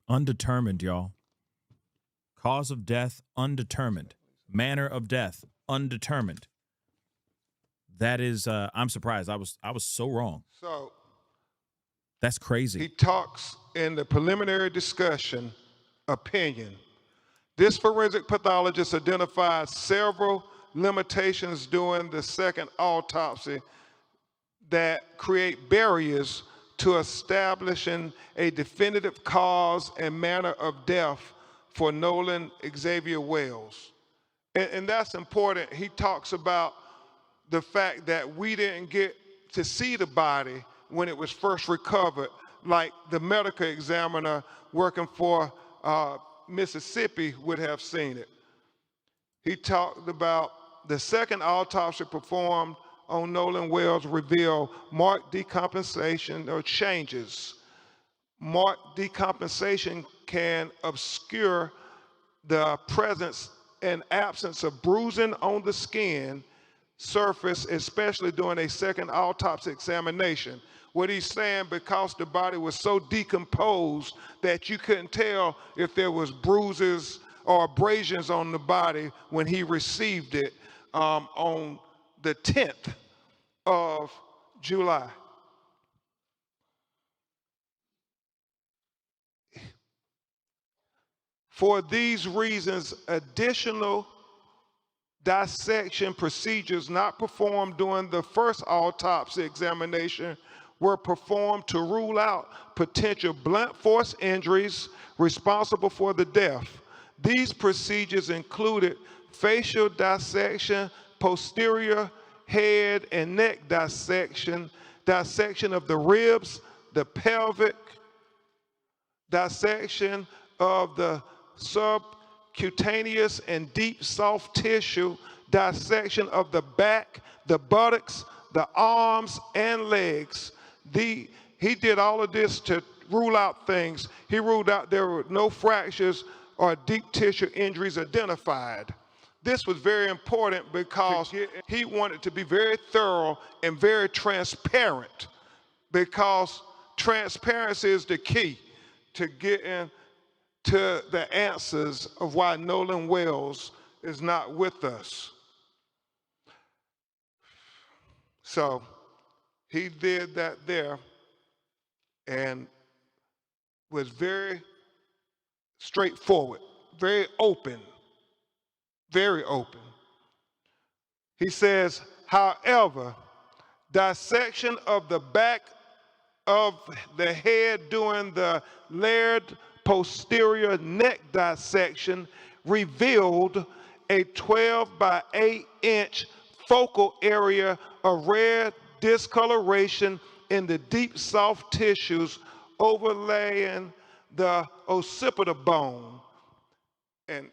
Undetermined, y'all. Cause of death, undetermined. Manner of death, undetermined. That is, I'm surprised. I was so wrong. So That's crazy. he talks in the preliminary discussion opinion. This forensic pathologist identified several limitations during the second autopsy that create barriers to establishing a definitive cause and manner of death for Nolan Xavier Wells. And that's important. He talks about the fact that we didn't get to see the body when it was first recovered, like the medical examiner working for Mississippi would have seen it. He talked about the second autopsy performed on Nolan Wells revealed marked decompensation or changes. Marked decompensation can obscure the presence and absence of bruising on the skin surface, especially during a second autopsy examination. What he's saying, because the body was so decomposed that you couldn't tell if there was bruises or abrasions on the body when he received it on the 10th of July. For these reasons, additional dissection procedures not performed during the first autopsy examination were performed to rule out potential blunt force injuries responsible for the death. These procedures included facial dissection, posterior head and neck dissection, dissection of the ribs, the pelvic, dissection of the subcutaneous and deep soft tissue, dissection of the back, the buttocks, the arms, and legs. He did all of this to rule out things. He ruled out there were no fractures or deep tissue injuries identified. This was very important because he wanted to be very thorough and very transparent, because transparency is the key to getting to the answers of why Nolan Wells is not with us. So he did that there and was very straightforward, very open, very open. He says, however, dissection of the back of the head during the layered posterior neck dissection revealed a 12 by 8 inch focal area of red discoloration in the deep soft tissues overlaying the occipital bone. And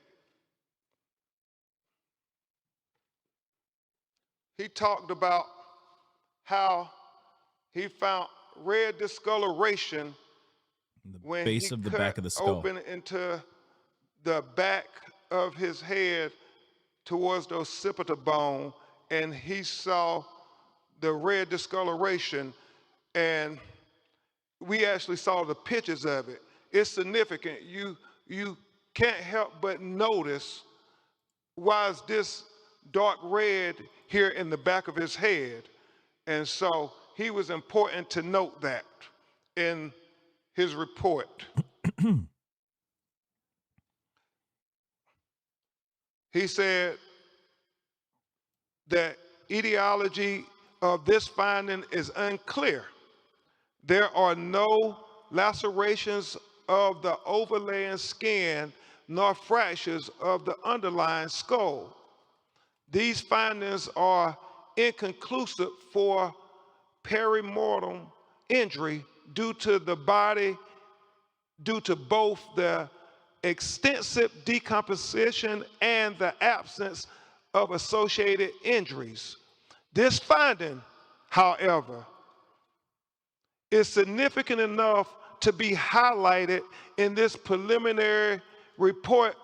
he talked about how he found red discoloration when base he of the cut back of the skull. open into the back of his head towards the occipital bone, and he saw the red discoloration, and we actually saw the pictures of it. It's significant. You can't help but notice, why is this dark red here in the back of his head? And so he was important to note that in his report. He said that etiology of this finding is unclear. There are no lacerations of the overlaying skin nor fractures of the underlying skull. These findings are inconclusive for perimortem injury due to both the extensive decomposition and the absence of associated injuries. This finding, however, is significant enough to be highlighted in this preliminary report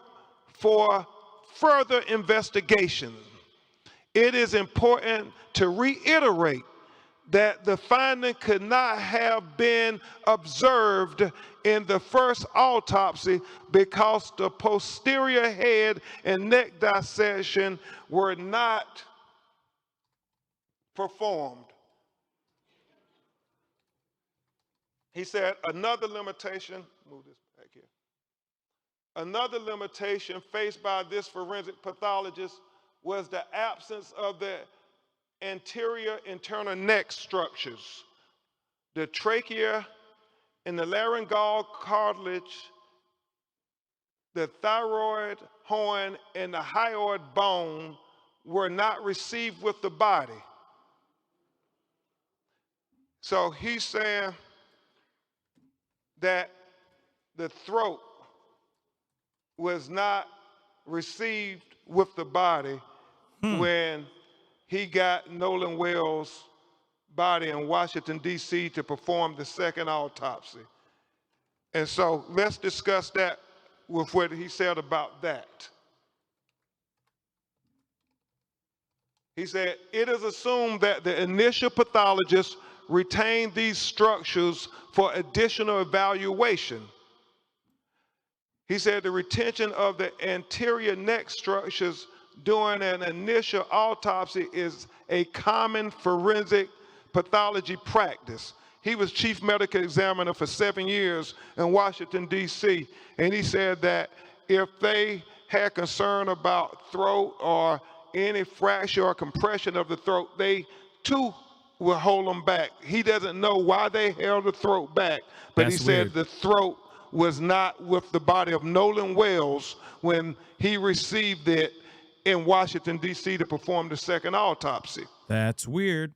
for further investigation. It is important to reiterate that the finding could not have been observed in the first autopsy because the posterior head and neck dissection were not performed. He said another limitation, move this back here. Another limitation faced by this forensic pathologist was the absence of the anterior internal neck structures. The trachea and the laryngeal cartilage, the thyroid horn, and the hyoid bone were not received with the body. So he's saying that the throat was not received with the body when he got Nolan Wells' body in Washington, D.C. to perform the second autopsy. And so let's discuss that with what he said about that. He said, it is assumed that the initial pathologist retained these structures for additional evaluation. He said the retention of the anterior neck structures during an initial autopsy is a common forensic pathology practice. He was chief medical examiner for 7 years in Washington, D.C., and he said that if they had concern about throat or any fracture or compression of the throat, they too will hold them back. He doesn't know why they held the throat back, but he said the throat was not with the body of Nolan Wells when he received it in Washington, D.C. to perform the second autopsy. That's weird.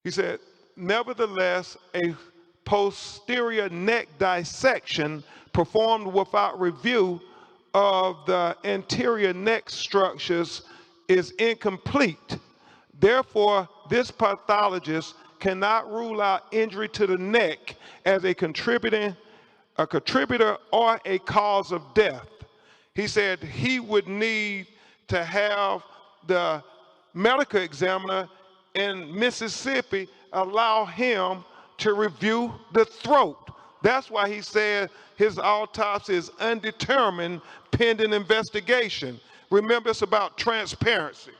He said, nevertheless, a posterior neck dissection performed without review of the anterior neck structures is incomplete. Therefore, this pathologist cannot rule out injury to the neck as a contributor or a cause of death. He said he would need to have the medical examiner in Mississippi allow him to review the throat. That's why he said his autopsy is undetermined pending investigation. Remember, it's about transparency.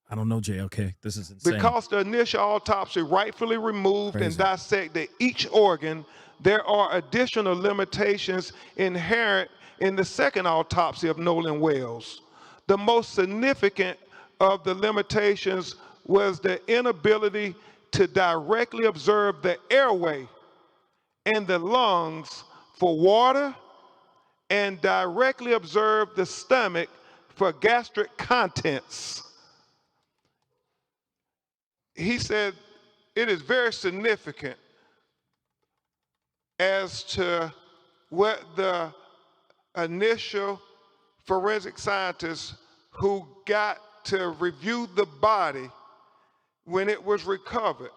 I don't know, JLK. This is insane. Because the initial autopsy rightfully removed and dissected each organ, there are additional limitations inherent in the second autopsy of Nolan Wells. The most significant of the limitations was the inability to directly observe the airway and the lungs for water and directly observe the stomach for gastric contents. He said it is very significant as to what the initial forensic scientists who got to review the body when it was recovered.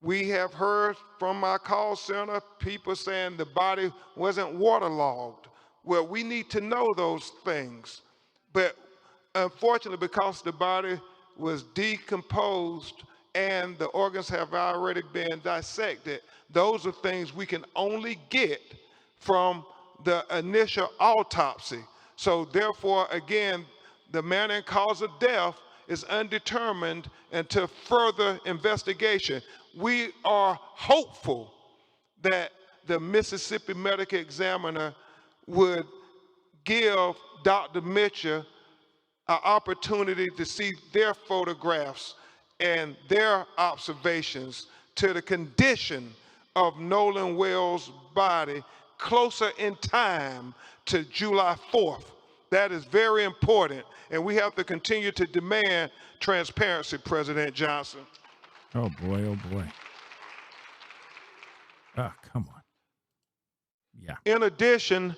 We have heard from my call center people saying the body wasn't waterlogged. Well, we need to know those things. But unfortunately, because the body was decomposed and the organs have already been dissected, those are things we can only get from the initial autopsy. So therefore, again, the manner and cause of death is undetermined until further investigation. We are hopeful that the Mississippi Medical Examiner would give Dr. Mitchell an opportunity to see their photographs and their observations to the condition of Nolan Wells' body closer in time to July 4th. That is very important, and we have to continue to demand transparency, President Johnson. Oh boy, oh boy. Ah, come on. Yeah. In addition,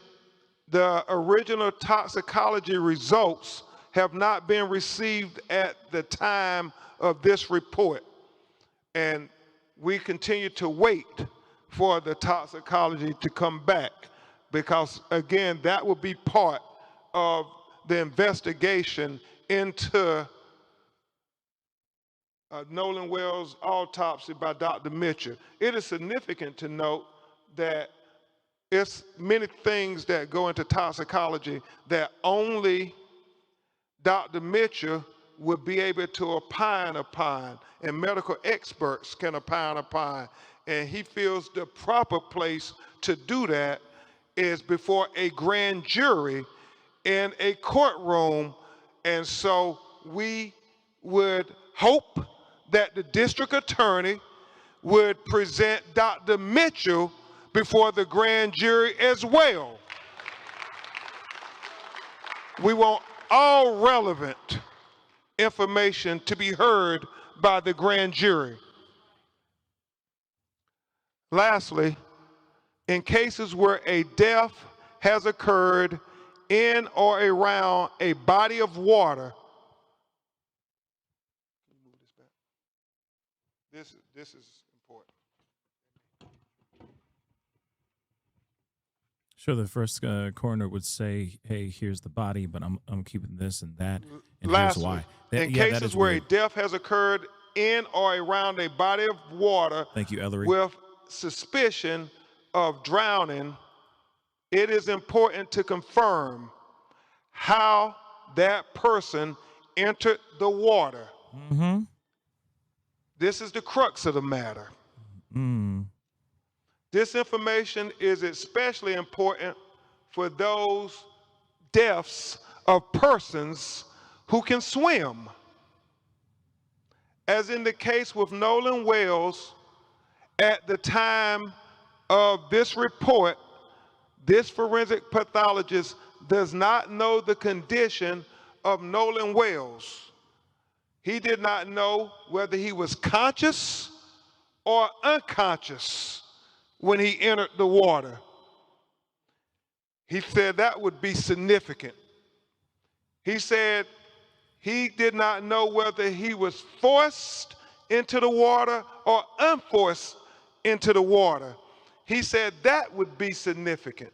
the original toxicology results have not been received at the time of this report. And we continue to wait for the toxicology to come back because, again, that will be part of the investigation into Nolan Wells' autopsy by Dr. Mitchell. It is significant to note that it's many things that go into toxicology that only Dr. Mitchell would be able to opine upon, and medical experts can opine upon. And he feels the proper place to do that is before a grand jury in a courtroom. And so we would hope that the district attorney would present Dr. Mitchell before the grand jury as well. We want all relevant information to be heard by the grand jury. Lastly, in cases where a death has occurred in or around a body of water, this is important. Sure, the first coroner would say, "Hey, here's the body, but I'm keeping this and that, and here's why." In cases where a death has occurred in or around a body of water, thank you, Ellery, with suspicion of drowning, it is important to confirm how that person entered the water. Mm-hmm. This is the crux of the matter. This information is especially important for those deaths of persons who can swim. As in the case with Nolan Wells, at the time of this report, this forensic pathologist does not know the condition of Nolan Wells. He did not know whether he was conscious or unconscious when he entered the water. He said that would be significant. He said he did not know whether he was forced into the water or unforced into the water. He said that would be significant.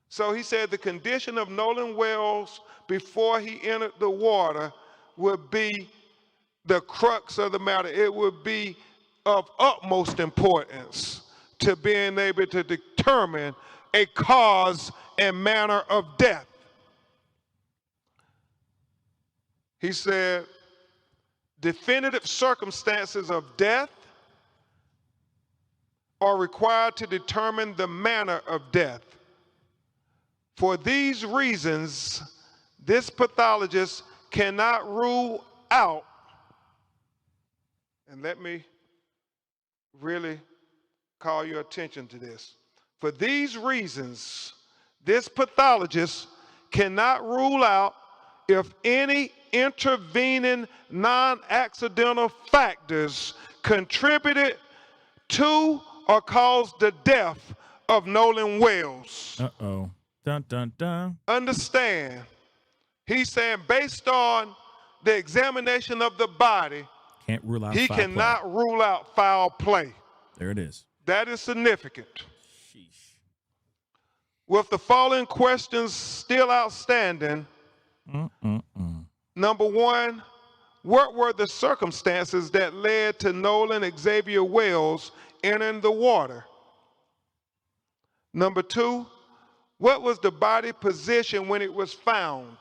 So he said the condition of Nolan Wells before he entered the water would be the crux of the matter. It would be of utmost importance to being able to determine a cause and manner of death. He said, definitive circumstances of death are required to determine the manner of death. For these reasons, this pathologist cannot rule out, and let me really call your attention to this. For these reasons, this pathologist cannot rule out if any intervening non-accidental factors contributed to or caused the death of Nolan Wells. Uh-oh. Dun, dun, dun. Understand, he's saying based on the examination of the body, can't rule out he foul cannot play. rule out foul play. There it is. That is significant. Sheesh. With the following questions still outstanding, number one, what were the circumstances that led to Nolan Xavier Wells entering the water? Number two, what was the body position when it was found?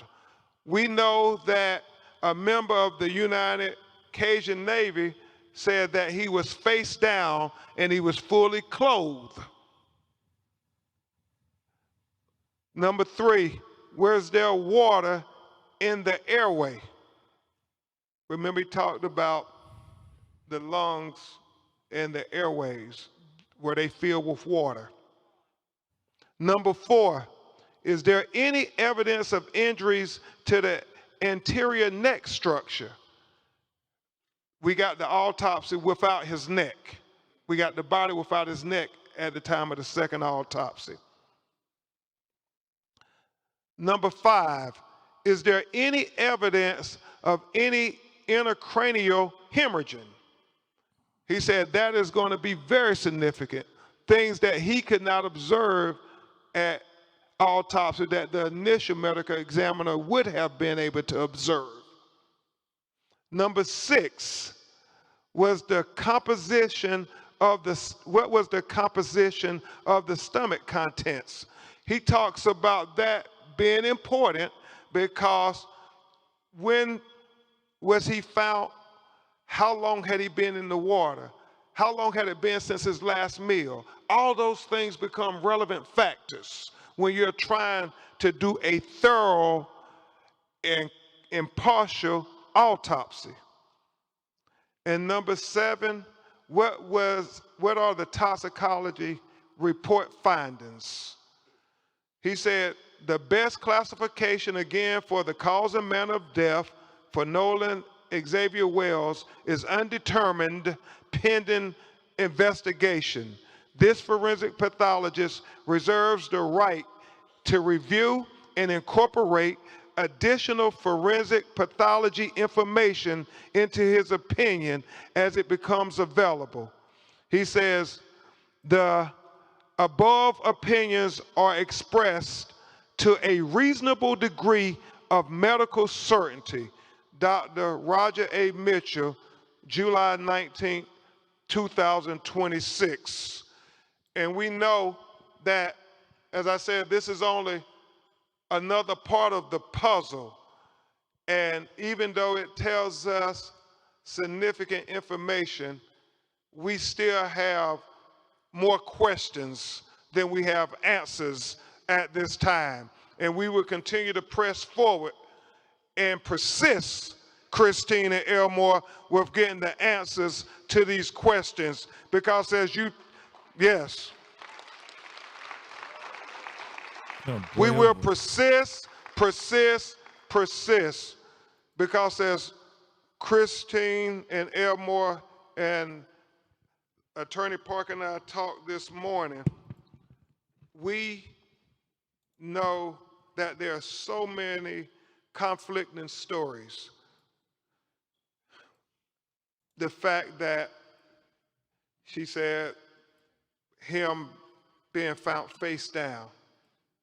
We know that a member of the United Cajun Navy said that he was face down and he was fully clothed. Number three, was there water in the airway. Remember, he talked about the lungs and the airways where they fill with water. Number 4, is there any evidence of injuries to the anterior neck structure? We got the autopsy without his neck. We got the body without his neck at the time of the second autopsy. Number 5, is there any evidence of any intracranial hemorrhaging? He said that is going to be very significant. Things that he could not observe at autopsy that the initial medical examiner would have been able to observe. Number 6 was the composition of what was the composition of the stomach contents. He talks about that being important because when was he found? How long had he been in the water? How long had it been since his last meal? All those things become relevant factors when you're trying to do a thorough and impartial autopsy. And number 7, what are the toxicology report findings? He said the best classification again for the cause and manner of death for Nolan Xavier Wells is undetermined pending investigation. This forensic pathologist reserves the right to review and incorporate additional forensic pathology information into his opinion as it becomes available. He says, the above opinions are expressed to a reasonable degree of medical certainty. Dr. Roger A. Mitchell, July 19, 2026. And we know that, as I said, this is only another part of the puzzle. And even though it tells us significant information, we still have more questions than we have answers at this time. And we will continue to press forward and persist, Christine and Elmore, with getting the answers to these questions. Because as you, yes, we will persist, because as Christine and Elmore and Attorney Parker and I talked this morning, we know that there are so many conflicting stories. The fact that she said him being found face down,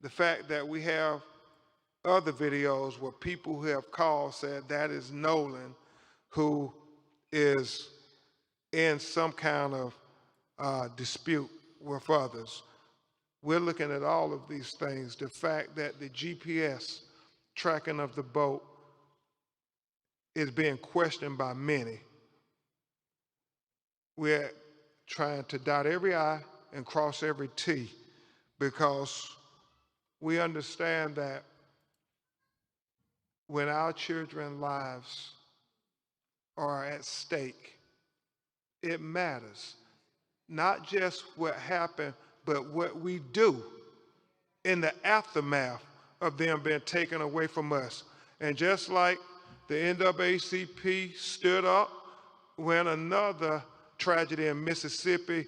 the fact that we have other videos where people who have called said that is Nolan who is in some kind of dispute with others. We're looking at all of these things. The fact that the GPS tracking of the boat is being questioned by many. We're trying to dot every I and cross every T, because we understand that when our children's lives are at stake, it matters. Not just what happened, but what we do in the aftermath of them being taken away from us. And just like the NAACP stood up when another tragedy in Mississippi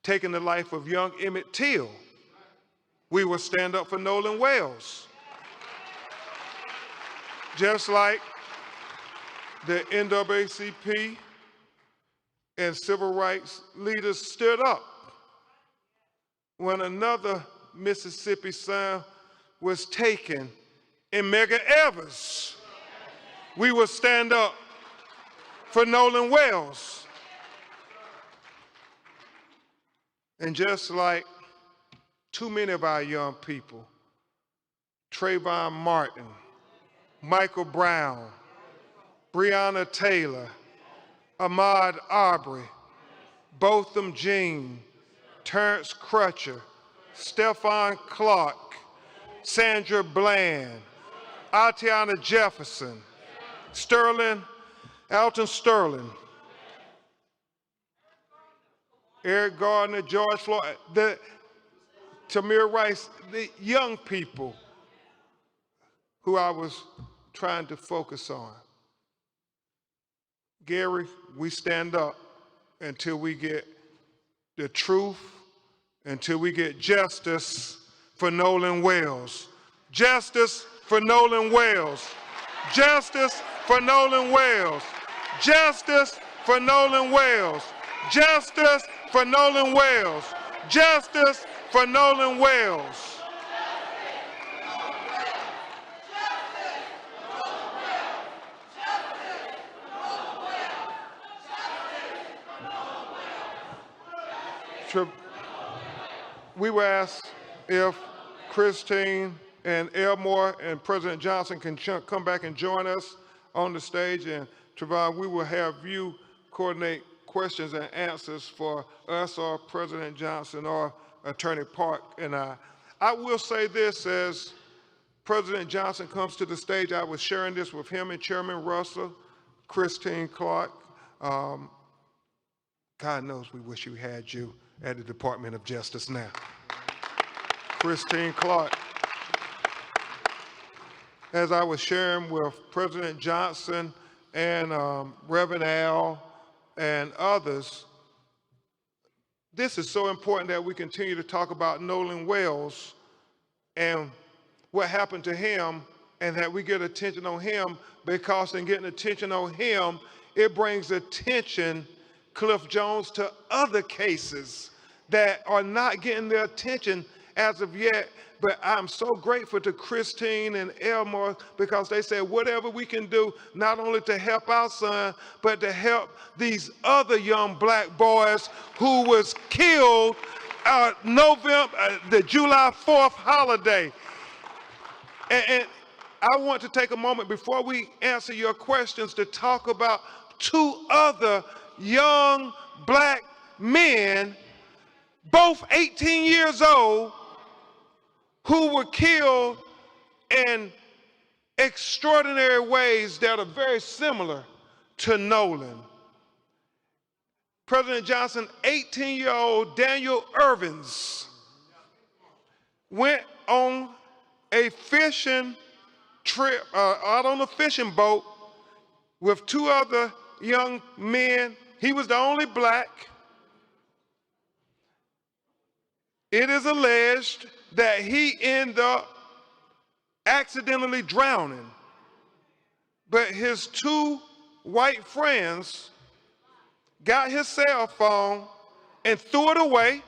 taking the life of young Emmett Till, we will stand up for Nolan Wells. Just like the NAACP and civil rights leaders stood up when another Mississippi son was taken in Medgar Evers. We will stand up for Nolan Wells. And just like too many of our young people, Trayvon Martin, Michael Brown, Breonna Taylor, Ahmaud Arbery, Botham Jean, Terrence Crutcher, Stephon Clark, Sandra Bland, Atiana Jefferson, Alton Sterling, Eric Gardner, George Floyd, Tamir Rice, the young people who I was trying to focus on. Gary, we stand up until we get the truth, until we get justice for Nolan Wells. Justice for Nolan Wells. Justice for Nolan Wells. Justice for Nolan Wells. Justice for Nolan Wells. Justice for Nolan Wells. We were asked if Christine and Elmore and President Johnson can come back and join us on the stage. And Trevon, we will have you coordinate questions and answers for us or President Johnson or Attorney Park and I. I will say this, as President Johnson comes to the stage, I was sharing this with him and Chairman Russell, Christine Clark. God knows we wish we had you at the Department of Justice now. Christine Clark. As I was sharing with President Johnson and Reverend Al and others, this is so important that we continue to talk about Nolan Wells and what happened to him, and that we get attention on him, because in getting attention on him, it brings attention, Cliff Jones, to other cases that are not getting their attention as of yet. But I'm so grateful to Christine and Elmore, because they said whatever we can do, not only to help our son, but to help these other young black boys who was killed the July 4th holiday. And I want to take a moment before we answer your questions to talk about two other young black men, both 18 years old, who were killed in extraordinary ways that are very similar to Nolan. President Johnson, 18-year-old Daniel Irvins went on a fishing trip, out on a fishing boat with two other young men. He was the only black. It is alleged that he ended up accidentally drowning, but his two white friends got his cell phone and threw it away,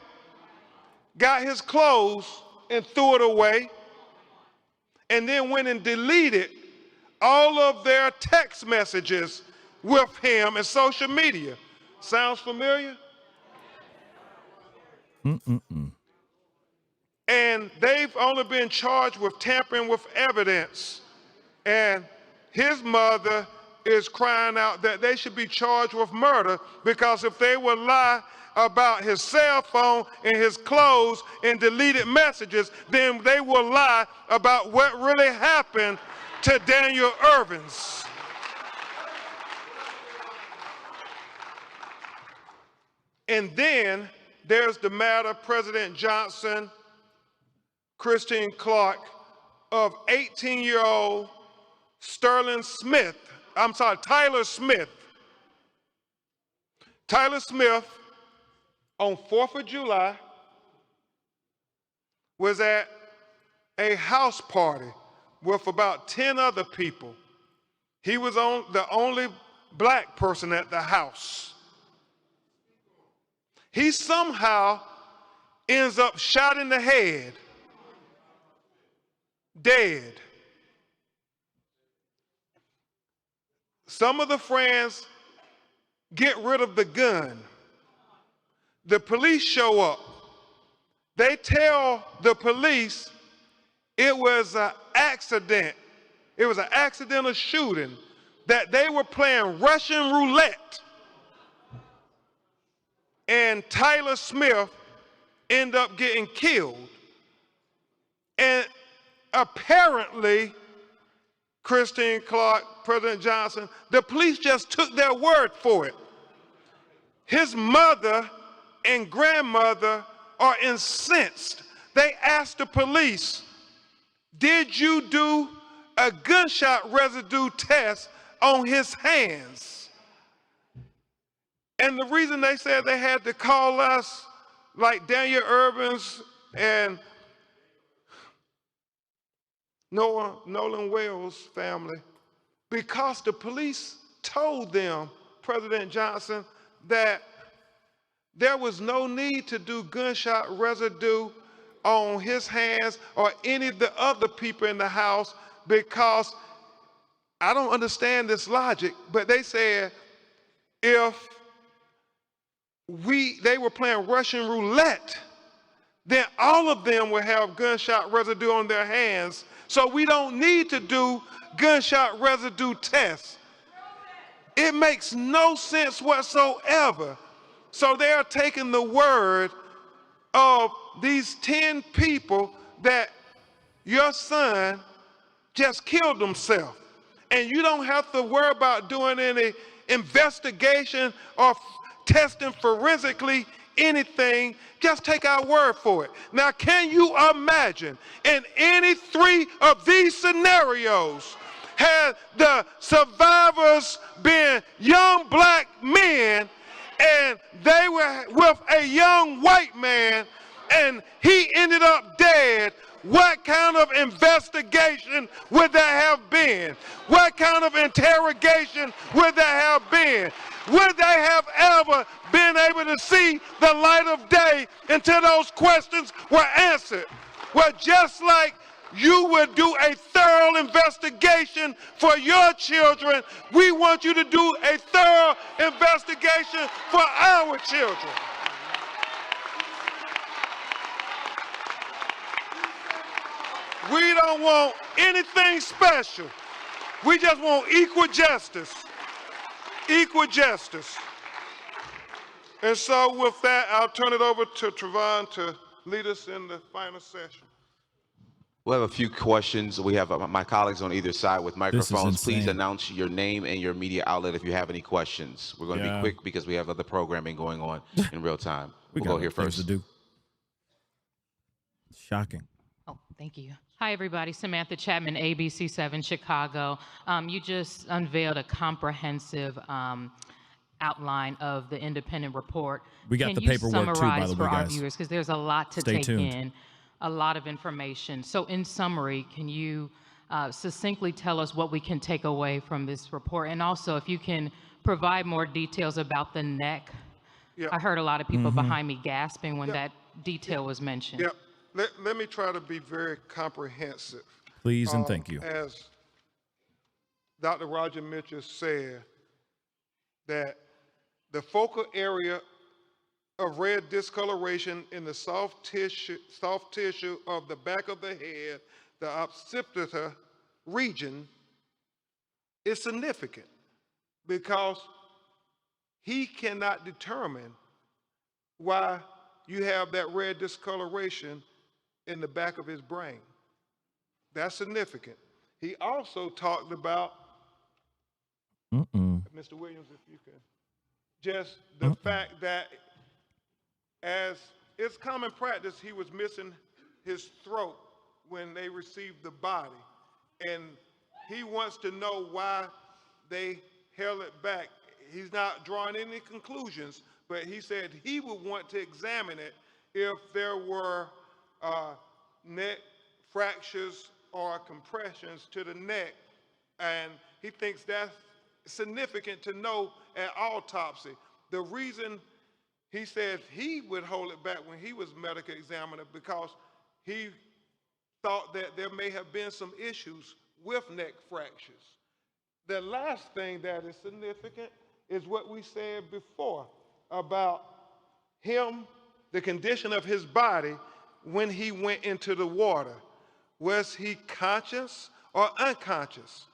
got his clothes and threw it away, and then went and deleted all of their text messages with him and social media. Sounds familiar? And they've only been charged with tampering with evidence. And his mother is crying out that they should be charged with murder, because if they will lie about his cell phone and his clothes and deleted messages, then they will lie about what really happened to Daniel Irvins. And then there's the matter, President Johnson, Christine Clark, of 18-year-old Tyler Smith. Tyler Smith, on 4th of July, was at a house party with about 10 other people. He was the only black person at the house. He somehow ends up shot in the head, dead. Some of the friends get rid of the gun. The police show up. They tell the police it was an accident. It was an accidental shooting, that they were playing Russian roulette. And Tyler Smith ended up getting killed. And apparently, Christine Clark, President Johnson, the police just took their word for it. His mother and grandmother are incensed. They asked the police, did you do a gunshot residue test on his hands? And the reason they said they had to call us, like Daniel Irvin's and Nolan Wells' family, because the police told them, President Johnson, that there was no need to do gunshot residue on his hands or any of the other people in the house, because I don't understand this logic, but they said if they were playing Russian roulette, then all of them would have gunshot residue on their hands. So we don't need to do gunshot residue tests. It makes no sense whatsoever. So they are taking the word of these 10 people that your son just killed himself. And you don't have to worry about doing any investigation or testing forensically anything. Just take our word for it. Now, can you imagine in any 3 of these scenarios, had the survivors been young black men and they were with a young white man and he ended up dead, what kind of investigation would there have been? What kind of interrogation would there have been? Would they have ever been able to see the light of day until those questions were answered? Well, just like you would do a thorough investigation for your children, we want you to do a thorough investigation for our children. We don't want anything special. We just want equal justice. Equal justice. And so with that, I'll turn it over to Trevon to lead us in the final session. We'll have a few questions. We have my colleagues on either side with microphones. Please announce your name and your media outlet if you have any questions. We're going to be quick because we have other programming going on in real time. We'll go here first. To do. Shocking. Oh, thank you. Hi, everybody. Samantha Chapman, ABC7 Chicago. You just unveiled a comprehensive outline of the independent report. We got the paperwork too, by the way, guys. For our viewers, because there's a lot to take in, a lot of information. So in summary, can you succinctly tell us what we can take away from this report? And also, if you can provide more details about the neck. Yep. I heard a lot of people behind me gasping when that detail was mentioned. Yep. Let me try to be very comprehensive. Please and thank you. As Dr. Roger Mitchell said, that the focal area of red discoloration in the soft tissue of the back of the head, the occipital region, is significant because he cannot determine why you have that red discoloration in the back of his brain. That's significant. He also talked about, Mr. Williams, if you can, just the fact that as it's common practice, he was missing his throat when they received the body. And he wants to know why they held it back. He's not drawing any conclusions, but he said he would want to examine it if there were neck fractures or compressions to the neck. And he thinks that's significant to know at autopsy. The reason he said he would hold it back when he was medical examiner because he thought that there may have been some issues with neck fractures. The last thing that is significant is what we said before about him, the condition of his body when he went into the water. Was he conscious or unconscious?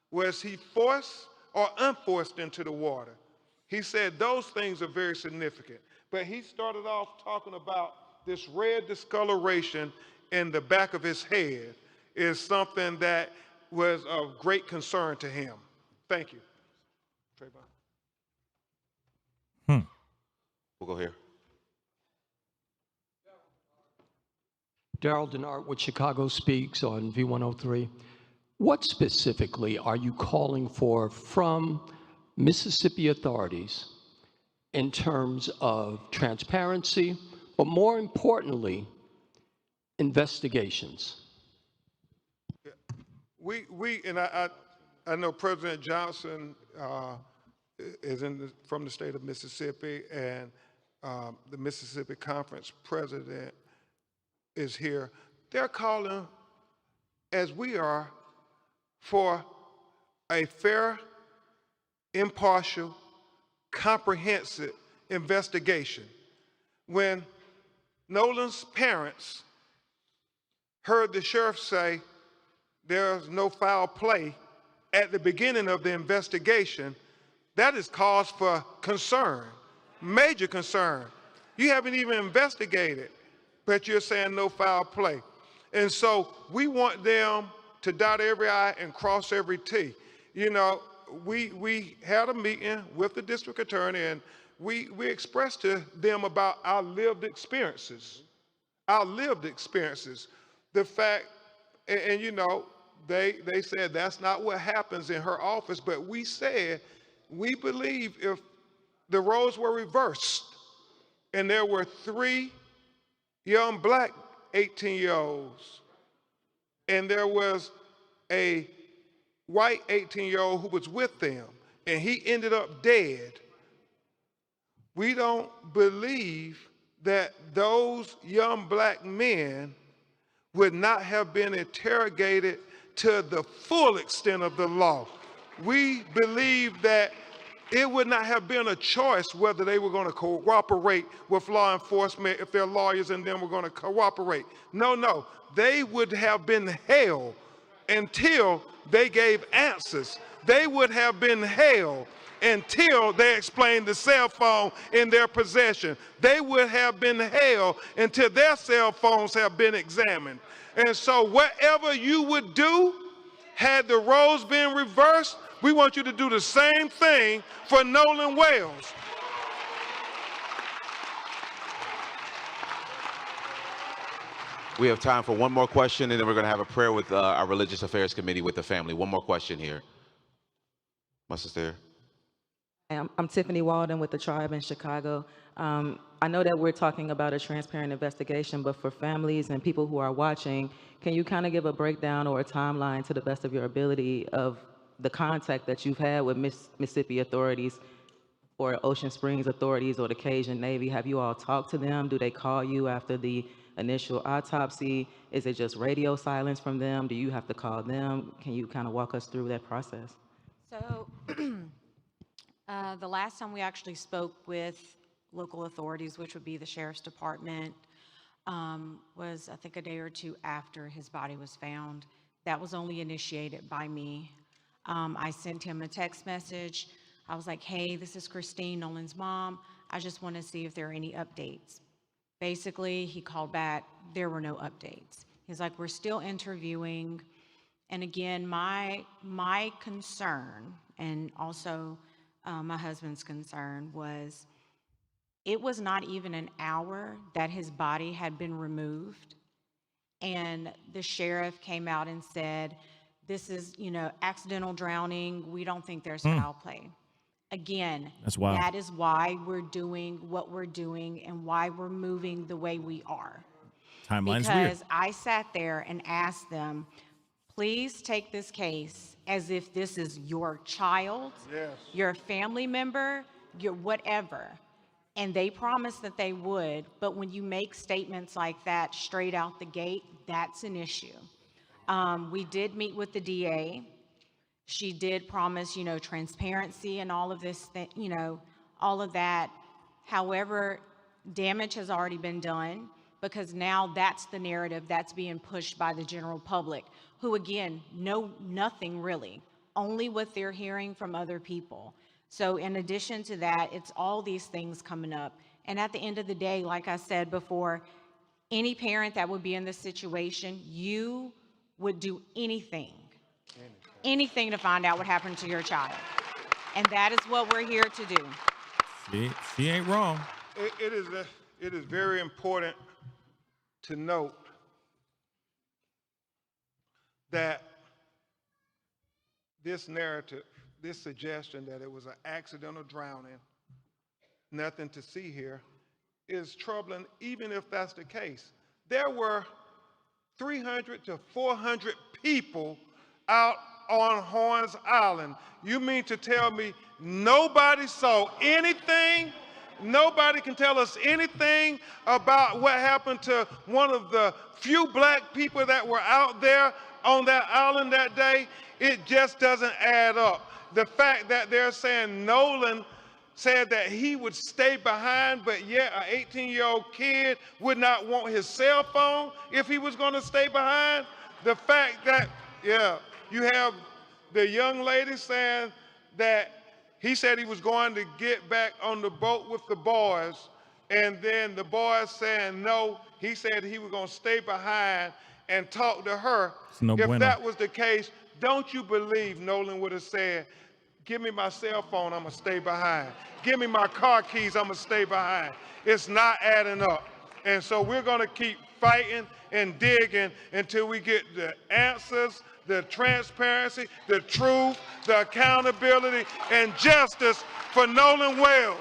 Was he forced or unforced into the water? He said those things are very significant. But he started off talking about this red discoloration in the back of his head is something that was of great concern to him. Thank you. Trayvon. We'll go here. Daryl Denard with Chicago Speaks on V103. What specifically are you calling for from Mississippi authorities in terms of transparency, but more importantly, investigations? I know President Johnson is from the state of Mississippi, and the Mississippi Conference president is here. They're calling, as we are, for a fair, impartial, comprehensive investigation. When Nolan's parents heard the sheriff say there's no foul play at the beginning of the investigation, that is cause for concern, major concern. You haven't even investigated, but you're saying no foul play. And so we want them to dot every I and cross every T. You know, we had a meeting with the district attorney, and we expressed to them about our lived experiences. The fact, and you know, they said that's not what happens in her office, but we said we believe if the roles were reversed and there were 3 young black 18-year-olds and there was a white 18-year-old who was with them and he ended up dead, we don't believe that those young black men would not have been interrogated to the full extent of the law. We believe that it would not have been a choice whether they were going to cooperate with law enforcement if their lawyers and them were going to cooperate. No, they would have been held until they gave answers. They would have been held until they explained the cell phone in their possession. They would have been held until their cell phones have been examined. And so whatever you would do, had the roles been reversed, we want you to do the same thing for Nolan Wales. We have time for one more question, and then we're going to have a prayer with our Religious Affairs Committee with the family. One more question here. My sister. I'm Tiffany Walden with the Tribe in Chicago. I know that we're talking about a transparent investigation, but for families and people who are watching, can you kind of give a breakdown or a timeline to the best of your ability of the contact that you've had with Mississippi authorities or Ocean Springs authorities or the Cajun Navy? Have you all talked to them? Do they call you after the initial autopsy? Is it just radio silence from them? Do you have to call them? Can you kind of walk us through that process? So the last time we actually spoke with local authorities, which would be the Sheriff's Department, was I think a day or 2 after his body was found. That was only initiated by me. I sent him a text message. I was like, hey, this is Christine, Nolan's mom. I just want to see if there are any updates. Basically, he called back. There were no updates. He's like, we're still interviewing. And again, my concern, and also my husband's concern, was it was not even an hour that his body had been removed. And the sheriff came out and said, this is, accidental drowning. We don't think there's foul play. Again, that's wild. That is why we're doing what we're doing and why we're moving the way we are. Timeline's weird. Because I sat there and asked them, please take this case as if this is your child, your family member, your whatever. And they promised that they would, but when you make statements like that straight out the gate, that's an issue. We did meet with the DA. She did promise, transparency and all of this, all of that. However, damage has already been done because now that's the narrative that's being pushed by the general public, who again, know nothing really, only what they're hearing from other people. So in addition to that, it's all these things coming up. And at the end of the day, like I said before, any parent that would be in this situation, you would do anything anything to find out what happened to your child. And that is what we're here to do. She ain't wrong. It is very important to note that this narrative, this suggestion that it was an accidental drowning, nothing to see here, is troubling even if that's the case. There were 300 to 400 people out on Horns Island. You mean to tell me nobody saw anything? Nobody can tell us anything about what happened to one of the few black people that were out there on that island that day? It just doesn't add up. The fact that they're saying Nolan said that he would stay behind, but yet an 18-year-old kid would not want his cell phone if he was going to stay behind. The fact that, you have the young lady saying that he said he was going to get back on the boat with the boys, and then the boys saying no, he said he was going to stay behind and talk to her. If that was the case, don't you believe Nolan would have said, give me my cell phone, I'm going to stay behind. Give me my car keys, I'm going to stay behind. It's not adding up. And so we're going to keep fighting and digging until we get the answers, the transparency, the truth, the accountability, and justice for Nolan Wells.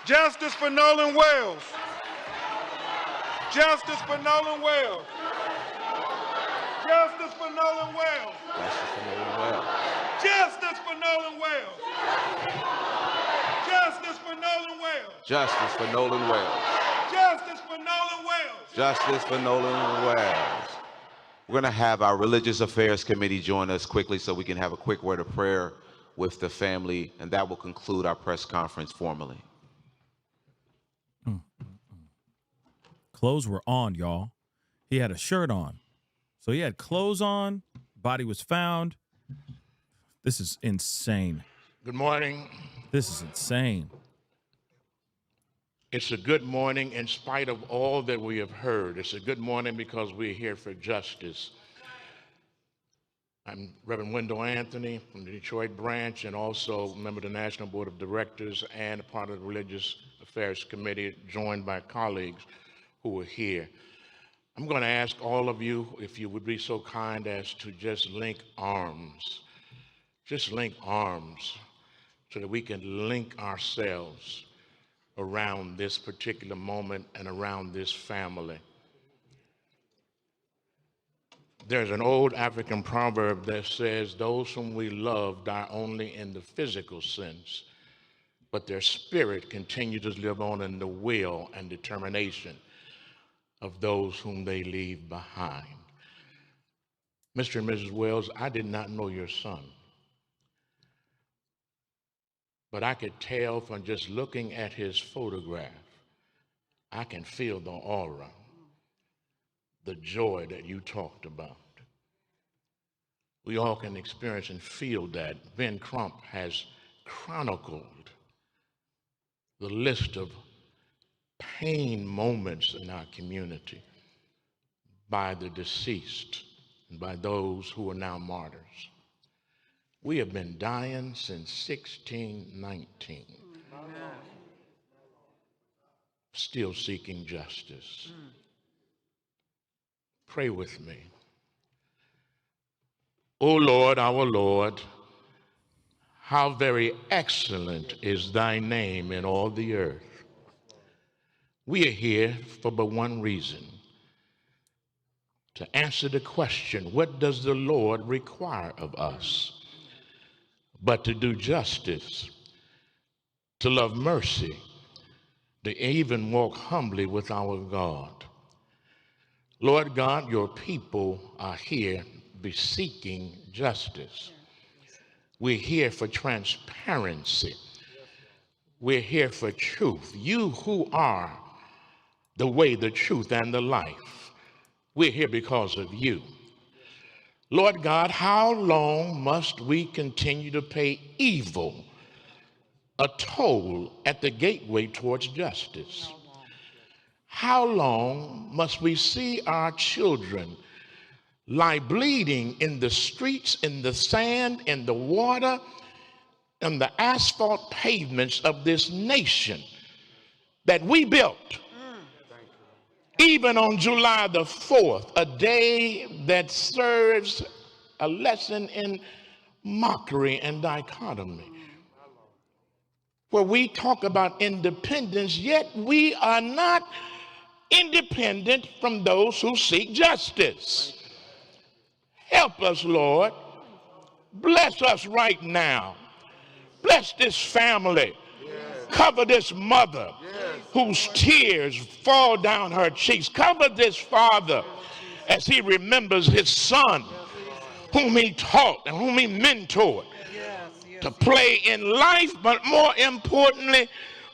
Justice for Nolan Wells. Justice for Nolan Wells. Justice for Nolan Wells. Justice for Nolan Wells. Justice for Nolan Wells. Justice for Nolan Wells. Justice for Nolan Wells. Justice for Nolan Wells. We're going to have our Religious Affairs Committee join us quickly so we can have a quick word of prayer with the family, and that will conclude our press conference formally. Clothes were on, y'all. He had a shirt on. So he had clothes on, body was found. This is insane. Good morning. This is insane. It's a good morning in spite of all that we have heard. It's a good morning because we're here for justice. I'm Reverend Wendell Anthony from the Detroit branch and also a member of the National Board of Directors and a part of the Religious Affairs Committee, joined by colleagues who are here. I'm going to ask all of you if you would be so kind as to just link arms. Just link arms so that we can link ourselves around this particular moment and around this family. There's an old African proverb that says, those whom we love die only in the physical sense, but their spirit continues to live on in the will and determination of those whom they leave behind. Mr. and Mrs. Wells, I did not know your son, but I could tell from just looking at his photograph, I can feel the aura, the joy that you talked about. We all can experience and feel that. Ben Crump has chronicled the list of pain moments in our community by the deceased and by those who are now martyrs. We have been dying since 1619, still seeking justice. Pray with me. O Lord, our Lord, how very excellent is thy name in all the earth. We are here for but one reason: to answer the question, what does the Lord require of us? But to do justice, to love mercy, to even walk humbly with our God. Lord God, your people are here beseeching justice. We're here for transparency. We're here for truth. You who are the way, the truth, and the life, we're here because of you. Lord God, how long must we continue to pay evil a toll at the gateway towards justice? How long must we see our children lie bleeding in the streets, in the sand, in the water, on the asphalt pavements of this nation that we built. Even on July the 4th, a day that serves a lesson in mockery and dichotomy, where we talk about independence, yet we are not independent from those who seek justice. Help us, Lord. Bless us right now. Bless this family. Cover this mother whose tears fall down her cheeks. Cover this father as he remembers his son whom he taught and whom he mentored to play in life, but more importantly,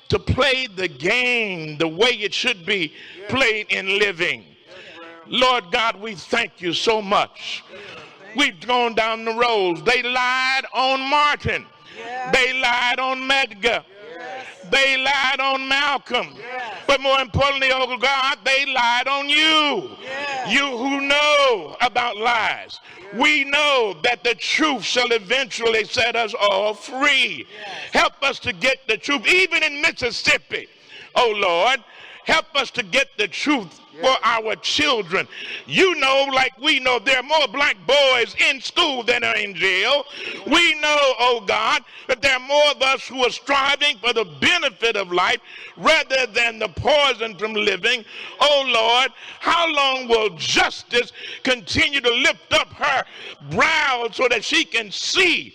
to play the game the way it should be played in living. Lord God, we thank you so much. We've gone down the roads. They lied on Martin. They lied on Medgar. They lied on Malcolm. But more importantly, oh God, they lied on you. You who know about lies. We know that the truth shall eventually set us all free. Help us to get the truth, even in Mississippi. Oh Lord, help us to get the truth for our children. You know, like we know, there are more black boys in school than are in jail. We know, oh God, that there are more of us who are striving for the benefit of life rather than the poison from living. Oh Lord, how long will justice continue to lift up her brow so that she can see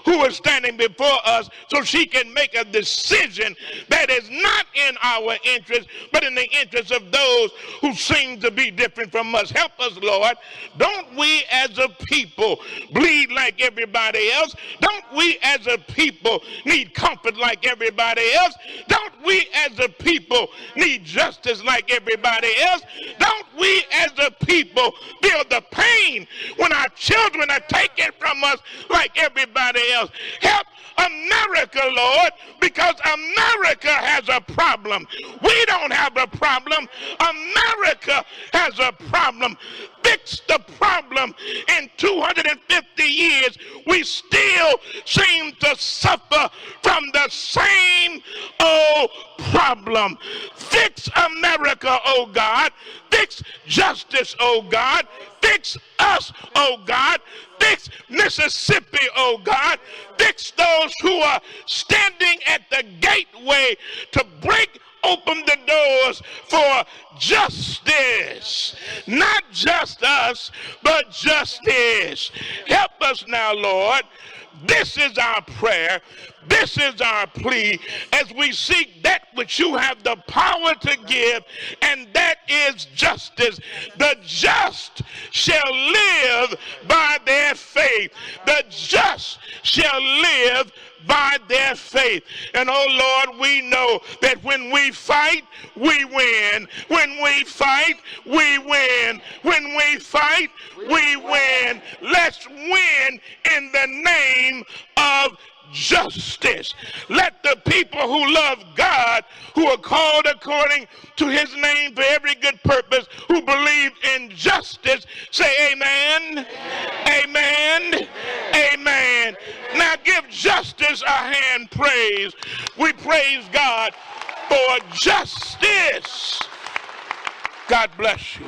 who is standing before us, so she can make a decision that is not in our interest, but in the interest of those who seem to be different from us. Help us, Lord. Don't we as a people bleed like everybody else? Don't we as a people need comfort like everybody else? Don't we as a people need justice like everybody else? Don't we as a people feel the pain when our children are taken from us like everybody else? Help America, Lord, because America has a problem. We don't have a problem. America has a problem. Fix the problem. In 250 years, we still seem to suffer from the same old problem. Fix America, oh God. Fix justice, oh God. Fix us, oh God. Fix Mississippi, oh God. Fix those who are standing at the gateway to break open the doors for justice. Not just us, but justice. Help us now, Lord. This is our prayer. This is our plea as we seek that which you have the power to give, and that is justice. The just shall live by their faith. The just shall live by their faith. And oh Lord, we know that when we fight, we win. When we fight, we win. When we fight, we win. Let's win in the name of justice. Let the people who love God, who are called according to his name for every good purpose, who believe in justice, say amen, amen, amen. Now give justice a hand praise. We praise God for justice. God bless you.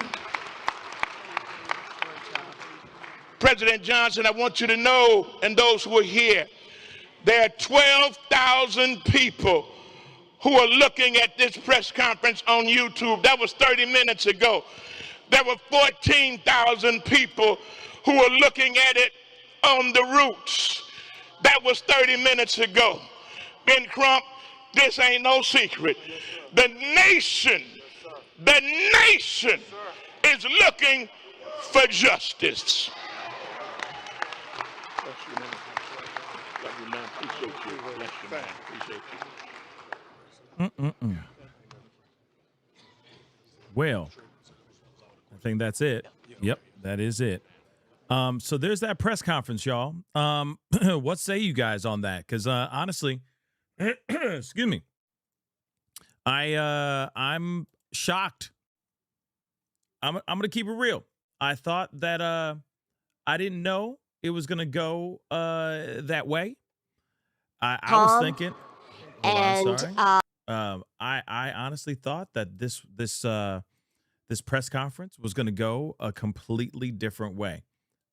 President Johnson, I want you to know, and those who are here, there are 12,000 people who are looking at this press conference on YouTube. That was 30 minutes ago. There were 14,000 people who were looking at it on the Roots. That was 30 minutes ago. Ben Crump, this ain't no secret. The nation is looking for justice. Well, I think that's it. Yep, that is it. So there's that press conference, y'all. What say you guys on that? Because honestly, excuse me, I'm shocked. I'm gonna keep it real. I thought that I didn't know it was going to go that way. I was thinking. Hold on, sorry. I honestly thought that this press conference was going to go a completely different way.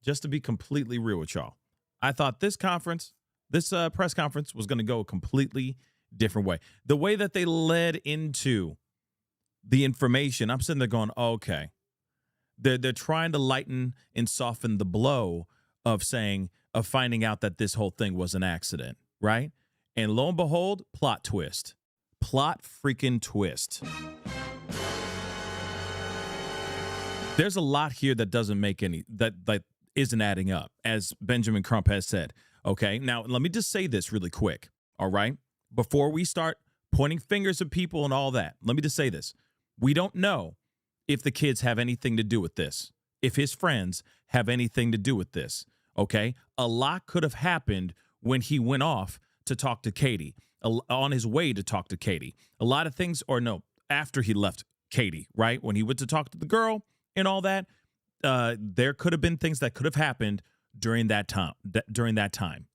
Just to be completely real with y'all, I thought this press conference was going to go a completely different way. The way that they led into the information, I'm sitting there going, okay, they're trying to lighten and soften the blow of finding out that this whole thing was an accident, right? And lo and behold, plot freaking twist. There's a lot here that doesn't make that isn't adding up, as Benjamin Crump has said. Okay, now let me just say this really quick, all right? Before we start pointing fingers at people and all that, let me just say this. We don't know if the kids have anything to do with this, if his friends have anything to do with this, okay? A lot could have happened when he went off to talk to Katie, on his way to talk to Katie. A lot of things, or no, after he left Katie, right? When he went to talk to the girl and all that, there could have been things that could have happened during that time,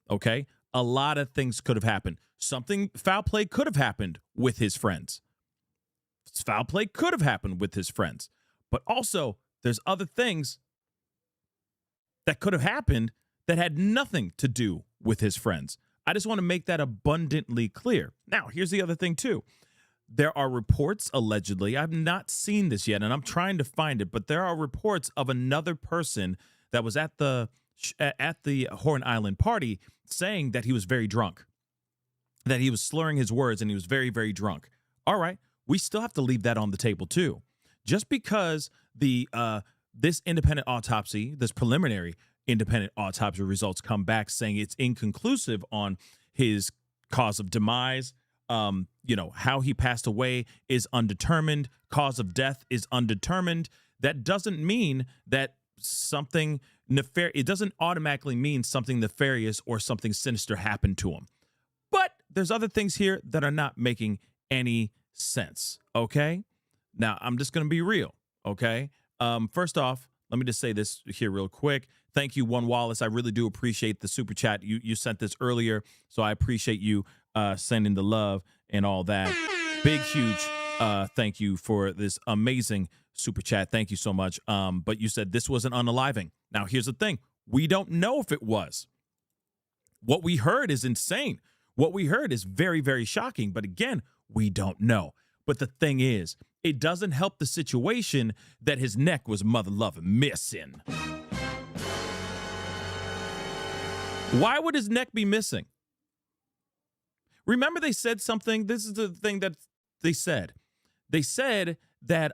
okay? A lot of things could have happened. Foul play could have happened with his friends. Foul play could have happened with his friends. But also, there's other things that could have happened that had nothing to do with his friends. I just want to make that abundantly clear. Now, here's the other thing, too. There are reports, allegedly, I've not seen this yet, and I'm trying to find it, but there are reports of another person that was at the Horn Island party saying that he was very drunk, that he was slurring his words, and he was very, very drunk. All right, we still have to leave that on the table, too. Just because this independent autopsy, this preliminary independent autopsy results come back saying it's inconclusive on his cause of demise, how he passed away is undetermined, cause of death is undetermined. That doesn't mean that something nefarious, it doesn't automatically mean something nefarious or something sinister happened to him. But there's other things here that are not making any sense, okay? Now, I'm just going to be real, okay? First off, let me just say this here real quick. Thank you, One Wallace. I really do appreciate the super chat. You sent this earlier, so I appreciate you sending the love and all that. Big, huge thank you for this amazing super chat. Thank you so much. But you said this was an unaliving. Now, here's the thing. We don't know if it was. What we heard is insane. What we heard is very, very shocking. But again, we don't know. But the thing is, it doesn't help the situation that his neck was mother-loving missing. Why would his neck be missing? Remember they said something? This is the thing that they said. They said that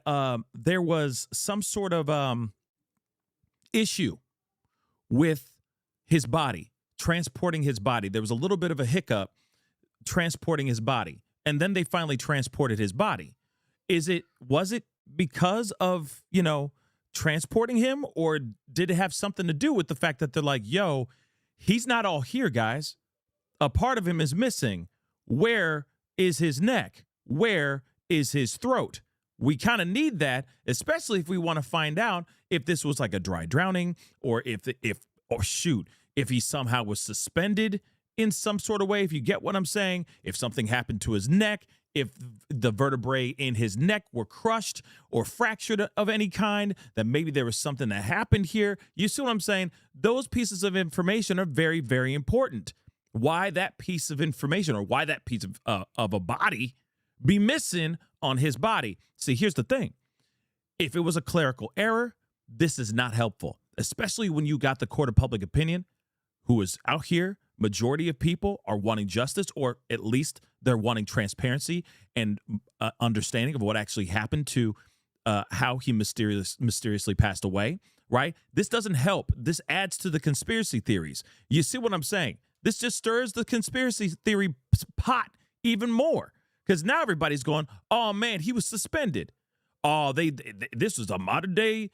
there was some sort of issue with his body, transporting his body. There was a little bit of a hiccup transporting his body. And then they finally transported his body. Was it because of, transporting him? Or did it have something to do with the fact that they're like, yo, he's not all here, guys. A part of him is missing. Where is his neck? Where is his throat? We kind of need that, especially if we want to find out if this was like a dry drowning or if he somehow was suspended in some sort of way, if you get what I'm saying, if something happened to his neck, if the vertebrae in his neck were crushed or fractured of any kind, that maybe there was something that happened here. You see what I'm saying? Those pieces of information are very, very important. Why that piece of information or why that piece of a body be missing on his body? See, here's the thing. If it was a clerical error, this is not helpful, especially when you got the court of public opinion who is out here. Majority of people are wanting justice, or at least they're wanting transparency and understanding of what actually happened to how he mysteriously passed away, right? This doesn't help. This adds to the conspiracy theories. You see what I'm saying? This just stirs the conspiracy theory pot even more, because now everybody's going, oh, man, he was suspended. Oh, this was a modern day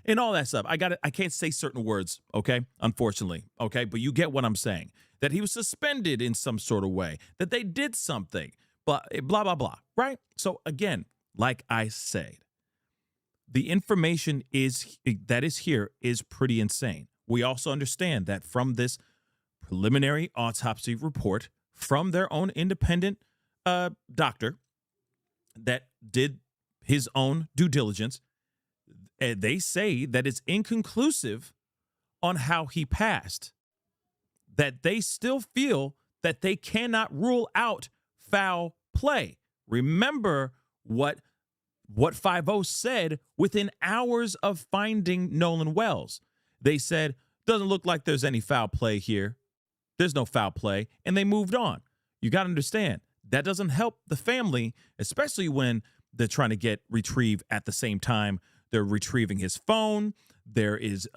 and all that stuff. I can't say certain words, okay? Unfortunately, okay? But you get what I'm saying. That he was suspended in some sort of way, that they did something, but blah, blah, blah, right? So again, like I said, the information that is here is pretty insane. We also understand that from this preliminary autopsy report from their own independent doctor that did his own due diligence, they say that it's inconclusive on how he passed, that they still feel that they cannot rule out foul play. Remember what 5-0 said within hours of finding Nolan Wells. They said, doesn't look like there's any foul play here. There's no foul play. And they moved on. You got to understand, that doesn't help the family, especially when they're trying to get retrieved at the same time. They're retrieving his phone. There is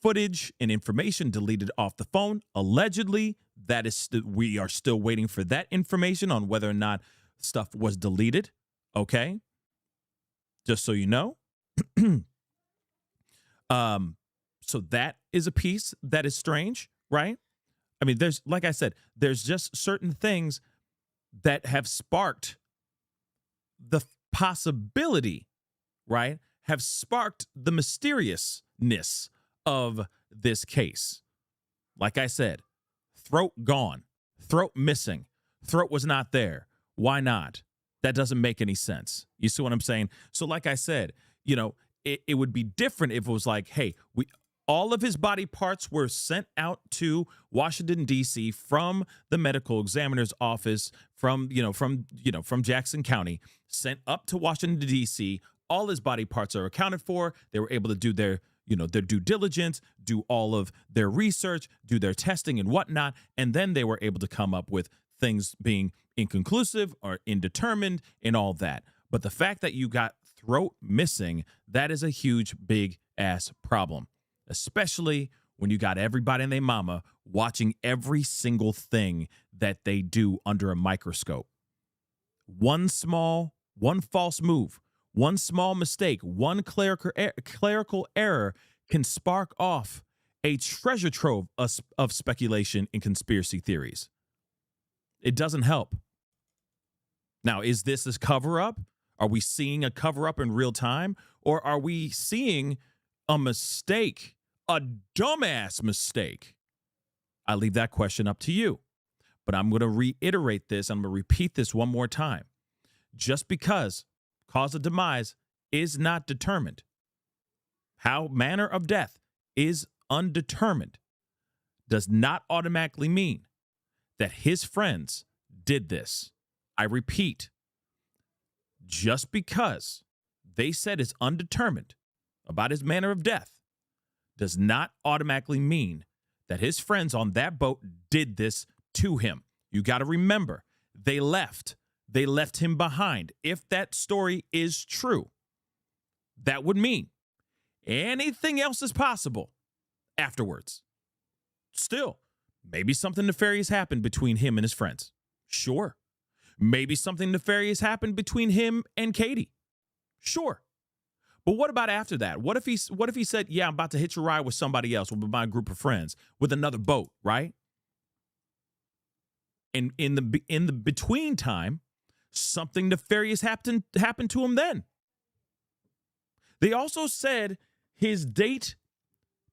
footage and information deleted off the phone. Allegedly, that is we are still waiting for that information on whether or not stuff was deleted. Okay? Just so you know. So that is a piece that is strange, right? I mean, there's, like I said, there's just certain things that have sparked the possibility, right? Have sparked the mysteriousness of this case. Like I said, throat gone, throat missing, throat was not there. Why not? That doesn't make any sense. You see what I'm saying? So like I said, you know, it would be different if it was like, hey, all of his body parts were sent out to Washington, D.C. from the medical examiner's office from Jackson County, sent up to Washington, D.C. All his body parts are accounted for. They were able to do their due diligence, do all of their research, do their testing and whatnot. And then they were able to come up with things being inconclusive or indeterminate and all that. But the fact that you got throat missing, that is a huge, big ass problem. Especially when you got everybody and their mama watching every single thing that they do under a microscope. One false move, one small mistake, one clerical error can spark off a treasure trove of speculation and conspiracy theories. It doesn't help. Now, is this a cover-up? Are we seeing a cover-up in real time? Or are we seeing a mistake? A dumbass mistake? I leave that question up to you. But I'm going to reiterate this. I'm going to repeat this one more time. Just because cause of demise is not determined, how manner of death is undetermined, does not automatically mean that his friends did this. I repeat, just because they said it's undetermined about his manner of death does not automatically mean that his friends on that boat did this to him. You got to remember, they left him behind. If that story is true, that would mean anything else is possible afterwards. Still, maybe something nefarious happened between him and his friends. Sure. Maybe something nefarious happened between him and Katie. Sure. But what about after that? What if he said, yeah, I'm about to hitch a ride with somebody else, with my group of friends, with another boat, right? And in the between time, something nefarious happened to him then. They also said his date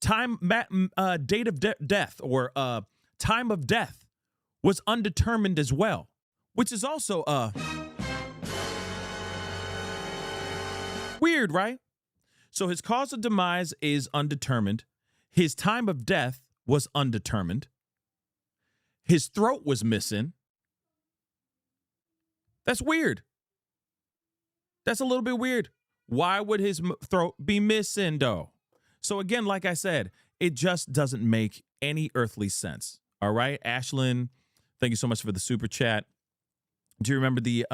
of death or time of death was undetermined as well, which is also weird, right? So his cause of demise is undetermined. His time of death was undetermined. His throat was missing. That's weird. That's a little bit weird. Why would his throat be missing, though? So again, like I said, it just doesn't make any earthly sense. All right, Ashlyn, thank you so much for the super chat. Do you remember the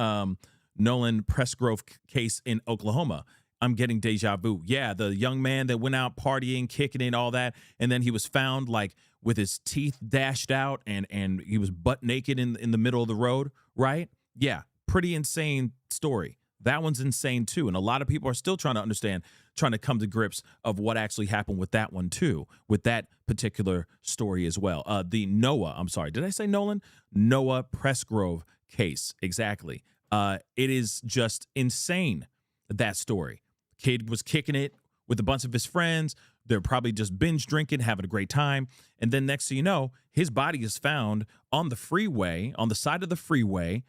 Nolan Pressgrove case in Oklahoma? I'm getting deja vu. Yeah, the young man that went out partying, kicking it, all that, and then he was found like with his teeth dashed out and he was butt naked in the middle of the road, right? Yeah, pretty insane story. That one's insane too, and a lot of people are still trying to understand, trying to come to grips of what actually happened with that one too, with that particular story as well. The Noah, I'm sorry, did I say Nolan? Noah Pressgrove case, exactly. It is just insane, that story. Kid was kicking it with a bunch of his friends. They're probably just binge drinking, having a great time. And then next thing you know, his body is found on the freeway, on the side of the freeway,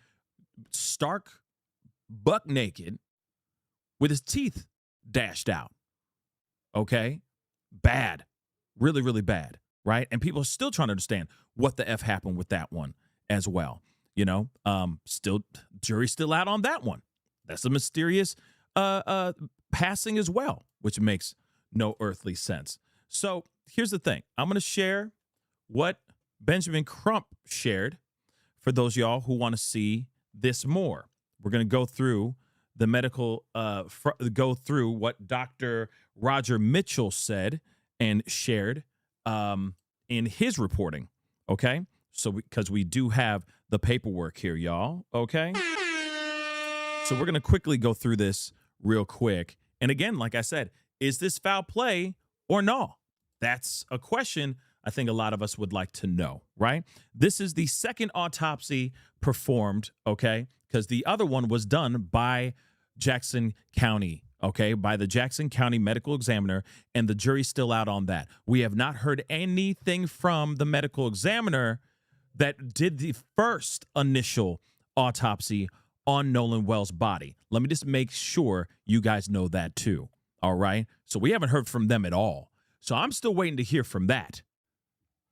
stark, buck naked, with his teeth dashed out. Okay? Bad. Really, really bad. Right? And people are still trying to understand what the F happened with that one as well. You know, jury's still out on that one. That's a mysterious passing as well, which makes no earthly sense. So here's the thing. I'm going to share what Benjamin Crump shared for those of y'all who want to see this more. We're going to go through the medical, go through what Dr. Roger Mitchell said and shared in his reporting. Okay? So because we do have the paperwork here, y'all. Okay? So we're going to quickly go through this real quick. And again, like I said, is this foul play or no? That's a question I think a lot of us would like to know, right? This is the second autopsy performed, okay? Because the other one was done by Jackson County, okay? By the Jackson County medical examiner, and the jury's still out on that. We have not heard anything from the medical examiner that did the first initial autopsy on Nolan Wells' body. Let me just make sure you guys know that too. All right. So we haven't heard from them at all. So I'm still waiting to hear from that.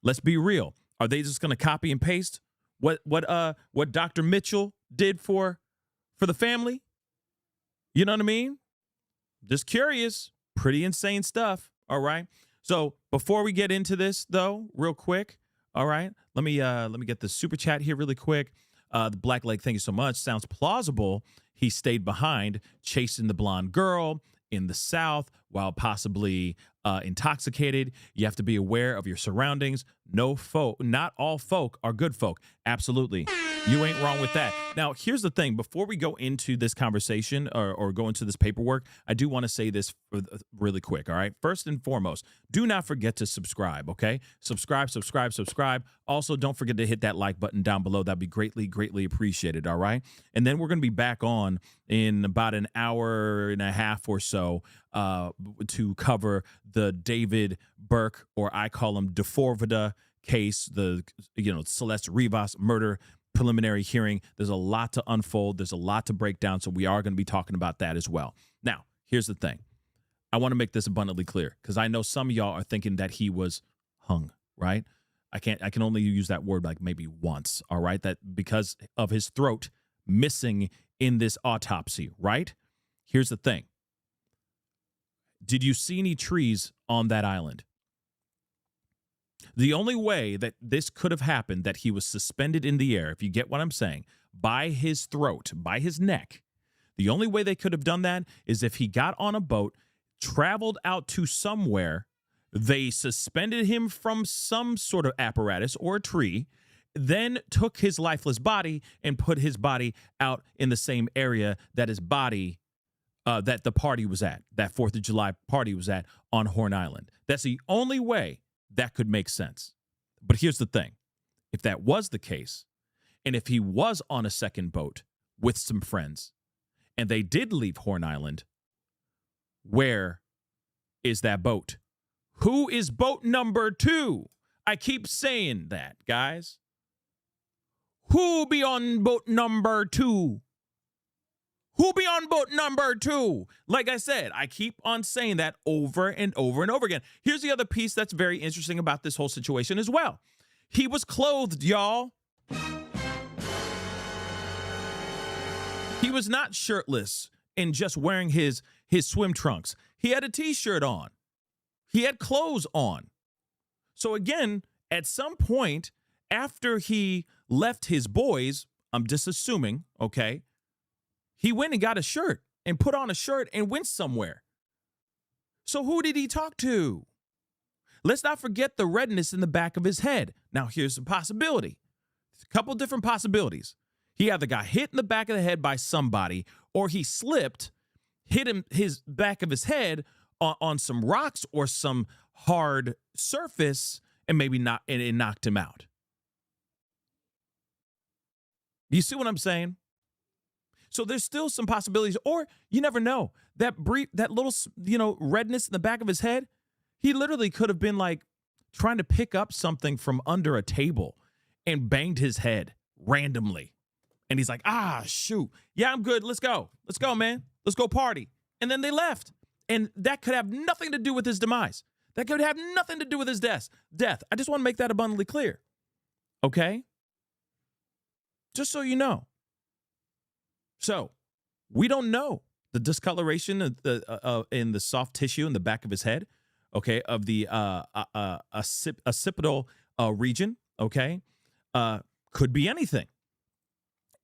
Let's be real. Are they just going to copy and paste what Dr. Mitchell did for the family? You know what I mean? Just curious. Pretty insane stuff. All right. So before we get into this, though, real quick. All right. Let me get the super chat here really quick. The Black Lake, thank you so much. Sounds plausible. He stayed behind chasing the blonde girl in the South while possibly intoxicated. You have to be aware of your surroundings. Not all folk are good folk. Absolutely. You ain't wrong with that. Now, here's the thing. Before we go into this conversation or go into this paperwork, I do want to say this really quick, all right? First and foremost, do not forget to subscribe, okay? Subscribe. Also, don't forget to hit that like button down below. That'd be greatly, greatly appreciated, all right? And then we're going to be back on in about an hour and a half or so to cover the David Burke, or I call him DeForvida case, the Celeste Rivas murder preliminary hearing. There's a lot to unfold. There's a lot to break down. So we are going to be talking about that as well. Now, here's the thing. I want to make this abundantly clear because I know some of y'all are thinking that he was hung, right? I can only use that word like maybe once, all right? That because of his throat missing in this autopsy, right? Here's the thing. Did you see any trees on that island? The only way that this could have happened, that he was suspended in the air, if you get what I'm saying, by his throat, by his neck, the only way they could have done that is if he got on a boat, traveled out to somewhere, they suspended him from some sort of apparatus or a tree, then took his lifeless body and put his body out in the same area that his body, that the party was at, that 4th of July party was at on Horn Island. That's the only way that could make sense. But here's the thing. If that was the case, and if he was on a second boat with some friends, and they did leave Horn Island, where is that boat? Who is boat number 2? I keep saying that, guys. Who be on boat number 2? Who be on boat number 2? Like I said, I keep on saying that over and over and over again. Here's the other piece that's very interesting about this whole situation as well. He was clothed, y'all. He was not shirtless and just wearing his swim trunks. He had a T-shirt on. He had clothes on. So again, at some point after he left his boys, I'm just assuming, okay, he went and got a shirt and put on a shirt and went somewhere. So who did he talk to? Let's not forget the redness in the back of his head. Now, here's a possibility. A couple different possibilities. He either got hit in the back of the head by somebody, or he slipped, hit his back of his head on some rocks or some hard surface, and it knocked him out. You see what I'm saying? So there's still some possibilities, or you never know. That little, redness in the back of his head, he literally could have been like trying to pick up something from under a table and banged his head randomly. And he's like, shoot. Yeah, I'm good. Let's go. Let's go, man. Let's go party. And then they left. And that could have nothing to do with his demise. That could have nothing to do with his death. I just want to make that abundantly clear. Okay? Just so you know. So, we don't know the discoloration in the soft tissue in the back of his head, okay, of the occipital region, okay? Could be anything.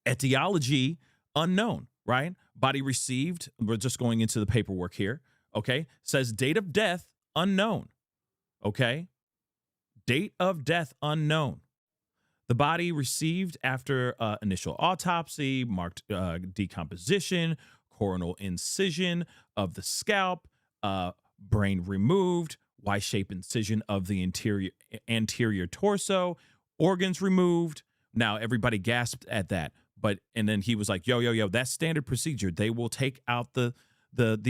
Etiology unknown, right? Body received, we're just going into the paperwork here, okay? Says date of death unknown, okay? Date of death unknown. The body received after initial autopsy, marked decomposition, coronal incision of the scalp, brain removed, Y-shaped incision of the anterior torso, organs removed. Now, everybody gasped at that. And then he was like, yo, that's standard procedure. They will take out the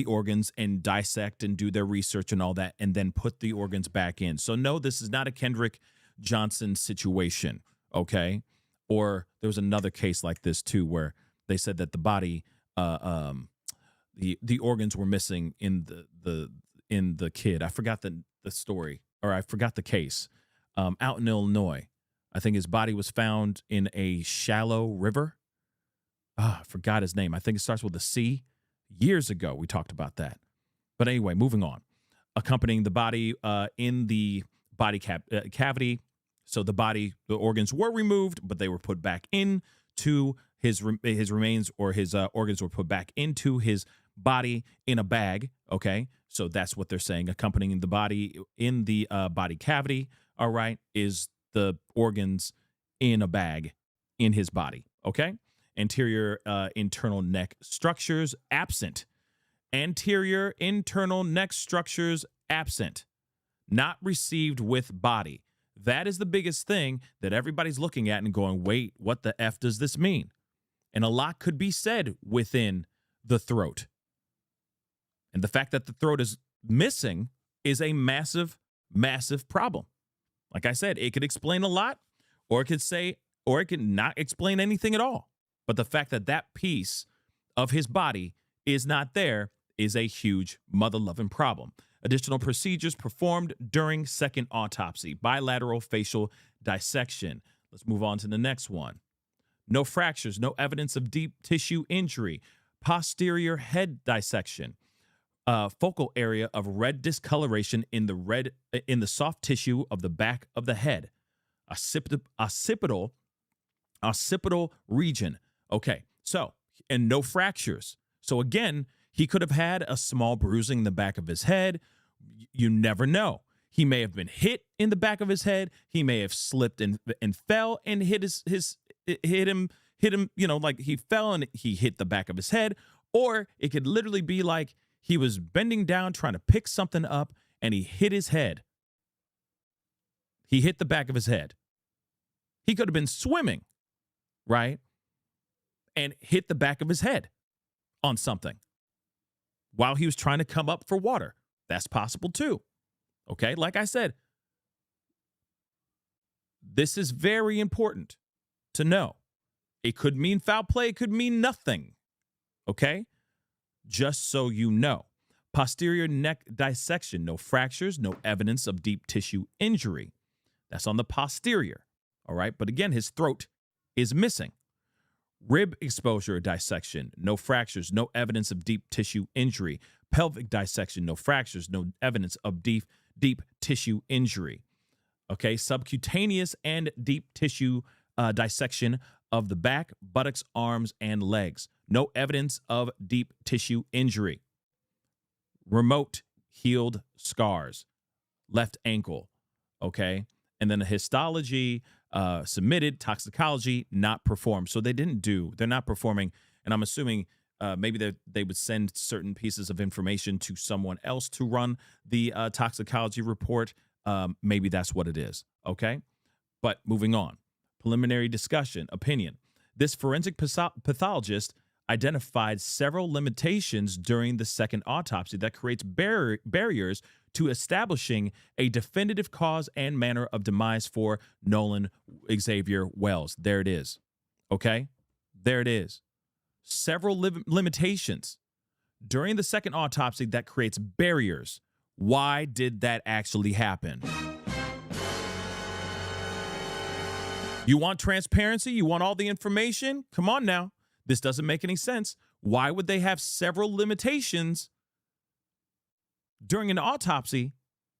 organs and dissect and do their research and all that, and then put the organs back in. So no, this is not a Kendrick Johnson situation, okay? Or there was another case like this too, where they said that the body, the organs were missing in the kid. I forgot the story, or I forgot the case. Out in Illinois, I think his body was found in a shallow river. I forgot his name. I think it starts with a C. Years ago, we talked about that. But anyway, moving on. Accompanying the body in the body cavity. So the organs were removed, but they were put back into his remains, or his organs were put back into his body in a bag. Okay, so that's what they're saying. Accompanying the body in the body cavity, all right, is the organs in a bag in his body. Okay. Anterior internal neck structures absent. Anterior internal neck structures absent. Not received with body. That is the biggest thing that everybody's looking at and going, wait, what the F does this mean? And a lot could be said within the throat. And the fact that the throat is missing is a massive, massive problem. Like I said, it could explain a lot, or it could not explain anything at all. But the fact that that piece of his body is not there is a huge mother-loving problem. Additional procedures performed during second autopsy. Bilateral facial dissection. Let's move on to the next one. No fractures, no evidence of deep tissue injury. Posterior head dissection. Focal area of red discoloration in the soft tissue of the back of the head. Occipital region. Okay, so, and no fractures. So again, he could have had a small bruising in the back of his head. You never know. He may have been hit in the back of his head. He may have slipped and fell and hit him, like he fell and he hit the back of his head. Or it could literally be like he was bending down trying to pick something up and he hit his head. He hit the back of his head. He could have been swimming, right? And hit the back of his head on something while he was trying to come up for water. That's possible too. Okay, like I said, this is very important to know. It could mean foul play, it could mean nothing. Okay? Just so you know. Posterior neck dissection, no fractures, no evidence of deep tissue injury. That's on the posterior. All right, but again, his throat is missing. Rib exposure dissection, no fractures, no evidence of deep tissue injury. Pelvic dissection, no fractures, no evidence of deep tissue injury. Okay, subcutaneous and deep tissue dissection of the back, buttocks, arms, and legs. No evidence of deep tissue injury. Remote healed scars, left ankle. Okay, and then a histology submitted, toxicology not performed. So they're not performing. And I'm assuming maybe they would send certain pieces of information to someone else to run the toxicology report. Maybe that's what it is. Okay. But moving on. Preliminary discussion, opinion. This forensic pathologist identified several limitations during the second autopsy that creates barriers to establishing a definitive cause and manner of demise for Nolan Xavier Wells. There it is. Okay? There it is. Several limitations during the second autopsy that creates barriers. Why did that actually happen? You want transparency? You want all the information? Come on now. This doesn't make any sense. Why would they have several limitations during an autopsy?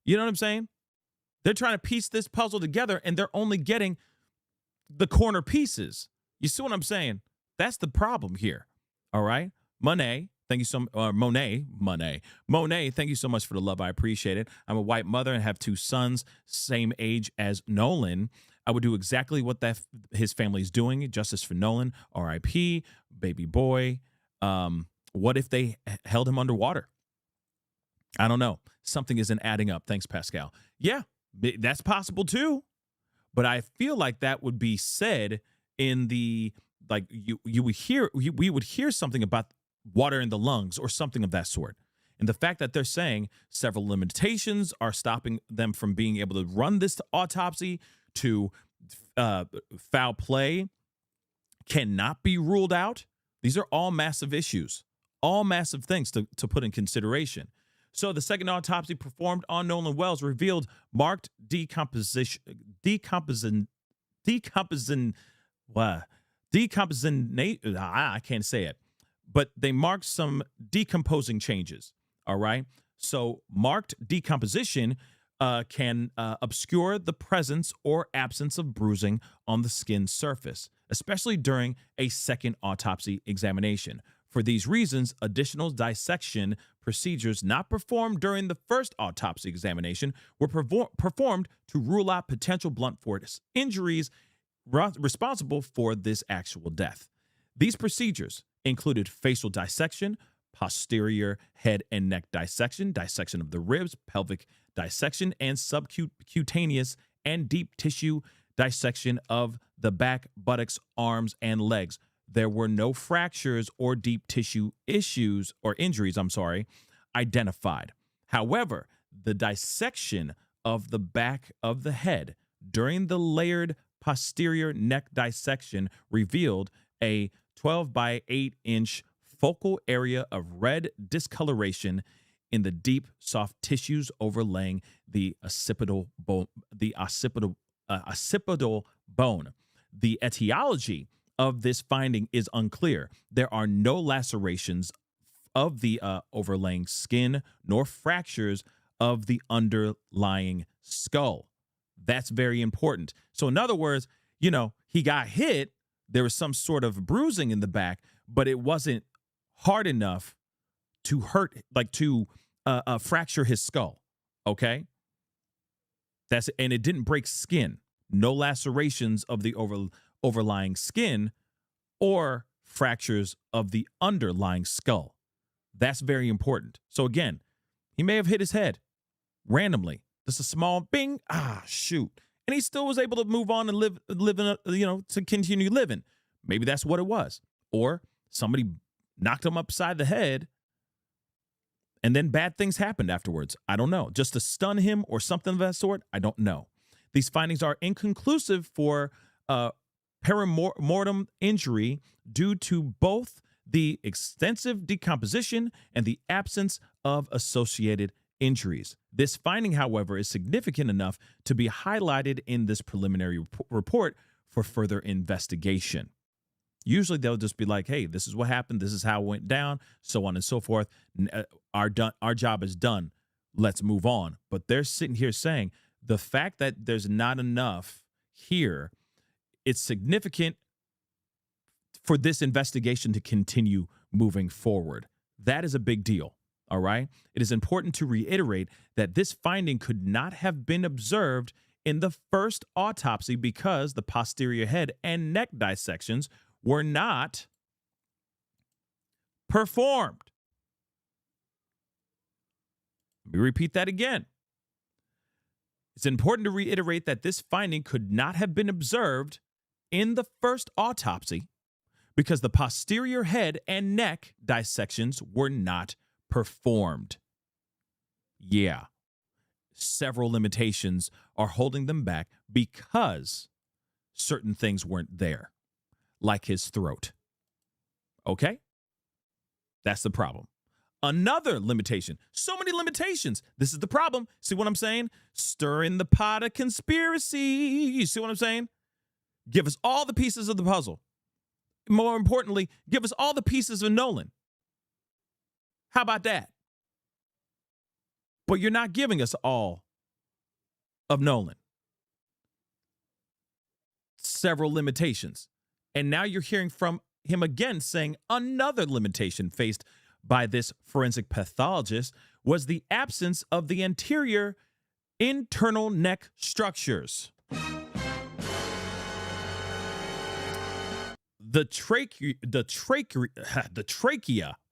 You know what I'm saying? They're trying to piece this puzzle together and they're only getting the corner pieces. You see what I'm saying? That's the problem here. All right. Monet, thank you so much. Monet, thank you so much for the love. I appreciate it. I'm a white mother and have 2 sons, same age as Nolan. I would do exactly what his family is doing. Justice for Nolan, R.I.P., baby boy. What if they held him underwater? I don't know. Something isn't adding up. Thanks, Pascal. Yeah, that's possible too. But I feel like that would be said in the, like, we would hear something about water in the lungs or something of that sort. And the fact that they're saying several limitations are stopping them from being able to run this autopsy, to foul play cannot be ruled out. These are all massive issues, all massive things to put in consideration. So the second autopsy performed on Nolan Wells revealed marked decomposition. I can't say it, but they marked some decomposing changes. All right. So marked decomposition can obscure the presence or absence of bruising on the skin surface, especially during a second autopsy examination. For these reasons, additional dissection procedures not performed during the first autopsy examination were performed to rule out potential blunt force injuries responsible for this actual death. These procedures included facial dissection, posterior head and neck dissection, dissection of the ribs, pelvic dissection, and subcutaneous and deep tissue dissection of the back, buttocks, arms, and legs. There were no fractures or deep tissue issues or injuries, identified. However, the dissection of the back of the head during the layered posterior neck dissection revealed a 12 by 8 inch focal area of red discoloration in the deep, soft tissues overlaying the occipital bone. The etiology of this finding is unclear. There are no lacerations of the overlaying skin nor fractures of the underlying skull. That's very important. So in other words, he got hit. There was some sort of bruising in the back, but it wasn't hard enough to hurt, to fracture his skull. Okay. And it didn't break skin. No lacerations of the overlying skin or fractures of the underlying skull. That's very important. So again, he may have hit his head randomly. Just a small bing, shoot. And he still was able to move on and live to continue living. Maybe that's what it was. Or somebody knocked him upside the head and then bad things happened afterwards. I don't know. Just to stun him or something of that sort. I don't know. These findings are inconclusive for perimortem injury due to both the extensive decomposition and the absence of associated injuries. This finding, however, is significant enough to be highlighted in this preliminary report for further investigation. Usually they'll just be like, hey, this is what happened. This is how it went down, so on and so forth. Our job is done. Let's move on. But they're sitting here saying the fact that there's not enough here, it's significant for this investigation to continue moving forward. That is a big deal. All right. It is important to reiterate that this finding could not have been observed in the first autopsy because the posterior head and neck dissections were not performed. Let me repeat that again. It's important to reiterate that this finding could not have been observed in the first autopsy because the posterior head and neck dissections were not performed. Yeah, several limitations are holding them back because certain things weren't there, like his throat. Okay? That's the problem. Another limitation. So many limitations. This is the problem. See what I'm saying? Stirring the pot of conspiracy. You see what I'm saying? Give us all the pieces of the puzzle. More importantly, give us all the pieces of Nolan. How about that? But you're not giving us all of Nolan. Several limitations. And now you're hearing from him again saying another limitation faced by this forensic pathologist was the absence of the anterior internal neck structures. The trachea,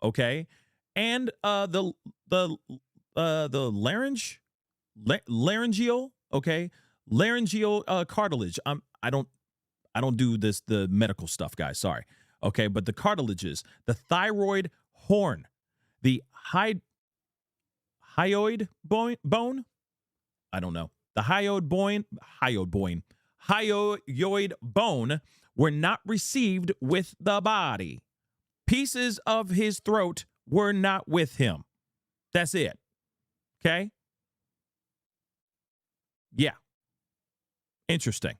okay, and the laryngeal, okay, laryngeal cartilage. I don't do the medical stuff, guys. Sorry, okay, but the cartilages, the thyroid horn, the hyoid bone. I don't know. The hyoid bone were not received with the body. Pieces of his throat were not with him. That's it. Okay? Yeah. Interesting.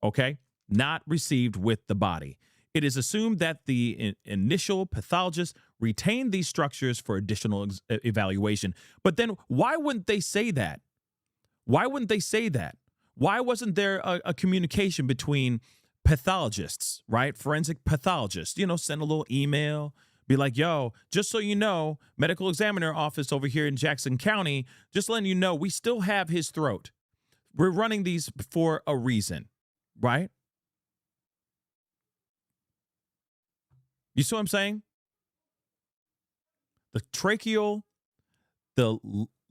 Okay? Not received with the body. It is assumed that the initial pathologist retained these structures for additional evaluation. But then why wouldn't they say that? Why wouldn't they say that? Why wasn't there a communication between pathologists, right? Forensic pathologists, send a little email, be like, yo, just so you know, medical examiner office over here in Jackson County, just letting you know, we still have his throat. We're running these for a reason, right? You see what I'm saying? The tracheal, the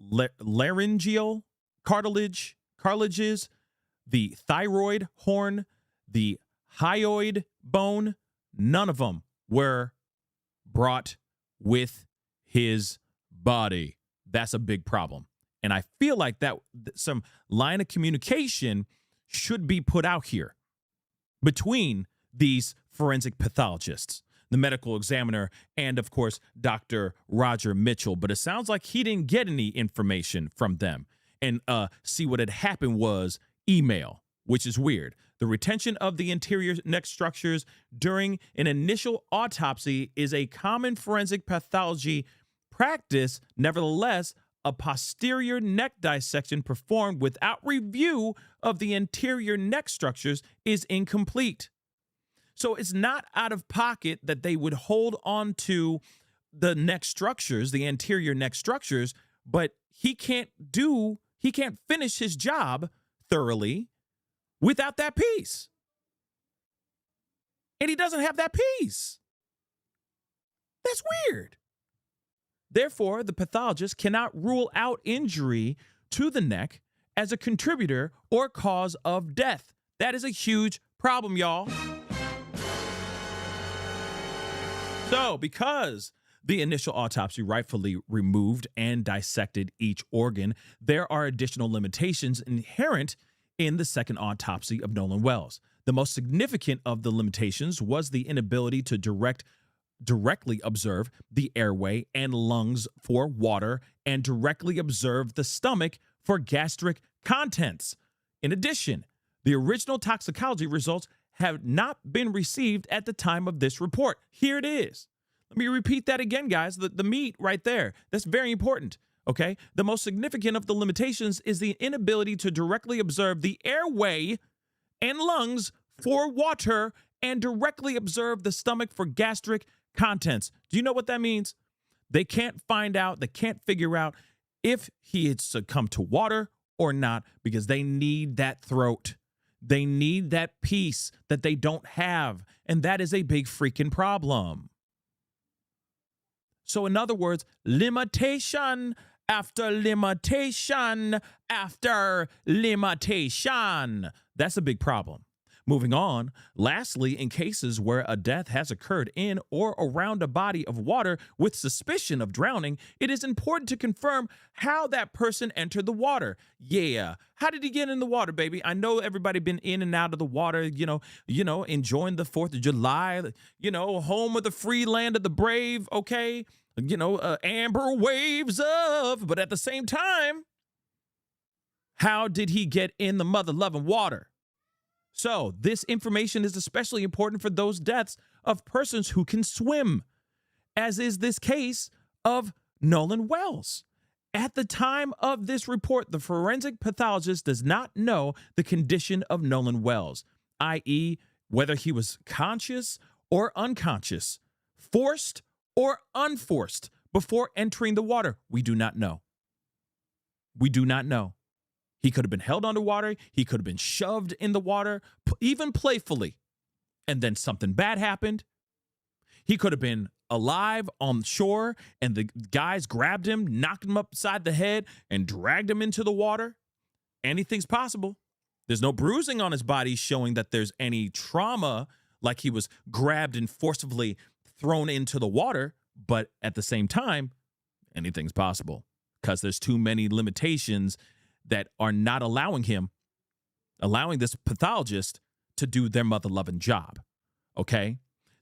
laryngeal cartilages, the thyroid horn, the hyoid bone, none of them were brought with his body. That's a big problem. And I feel like that some line of communication should be put out here between these forensic pathologists, the medical examiner, and of course, Dr. Roger Mitchell. But it sounds like he didn't get any information from them. And see, what had happened was email, which is weird. The retention of the anterior neck structures during an initial autopsy is a common forensic pathology practice. Nevertheless, a posterior neck dissection performed without review of the anterior neck structures is incomplete. So it's not out of pocket that they would hold on to the neck structures, the anterior neck structures, but he can't finish his job thoroughly without that piece. And he doesn't have that piece. That's weird. Therefore, the pathologist cannot rule out injury to the neck as a contributor or cause of death. That is a huge problem, y'all. So, because the initial autopsy rightfully removed and dissected each organ, there are additional limitations inherent in the second autopsy of Nolan Wells. The most significant of the limitations was the inability to directly observe the airway and lungs for water and directly observe the stomach for gastric contents. In addition, the original toxicology results have not been received at the time of this report. Here it is. Let me repeat that again, guys. The meat right there. That's very important. Okay. The most significant of the limitations is the inability to directly observe the airway and lungs for water and directly observe the stomach for gastric contents. Do you know what that means? They can't find out, they can't figure out if he had succumbed to water or not because they need that throat. They need that piece that they don't have. And that is a big freaking problem. So in other words, limitation after limitation after limitation. That's a big problem. Moving on, lastly, in cases where a death has occurred in or around a body of water with suspicion of drowning, it is important to confirm how that person entered the water. Yeah, how did he get in the water, baby? I know everybody been in and out of the water, enjoying the 4th of July, home of the free land of the brave, okay? Amber waves of, but at the same time, how did he get in the mother-loving water? So this information is especially important for those deaths of persons who can swim, as is this case of Nolan Wells. At the time of this report, the forensic pathologist does not know the condition of Nolan Wells, i.e., whether he was conscious or unconscious, forced or unforced before entering the water. We do not know. We do not know. He could have been held underwater. He could have been shoved in the water, even playfully, and then something bad happened. He could have been alive on shore, and the guys grabbed him, knocked him upside the head, and dragged him into the water. Anything's possible. There's no bruising on his body showing that there's any trauma, like he was grabbed and forcibly thrown into the water. But at the same time, anything's possible because there's too many limitations that are not allowing this pathologist to do their mother-loving job, okay?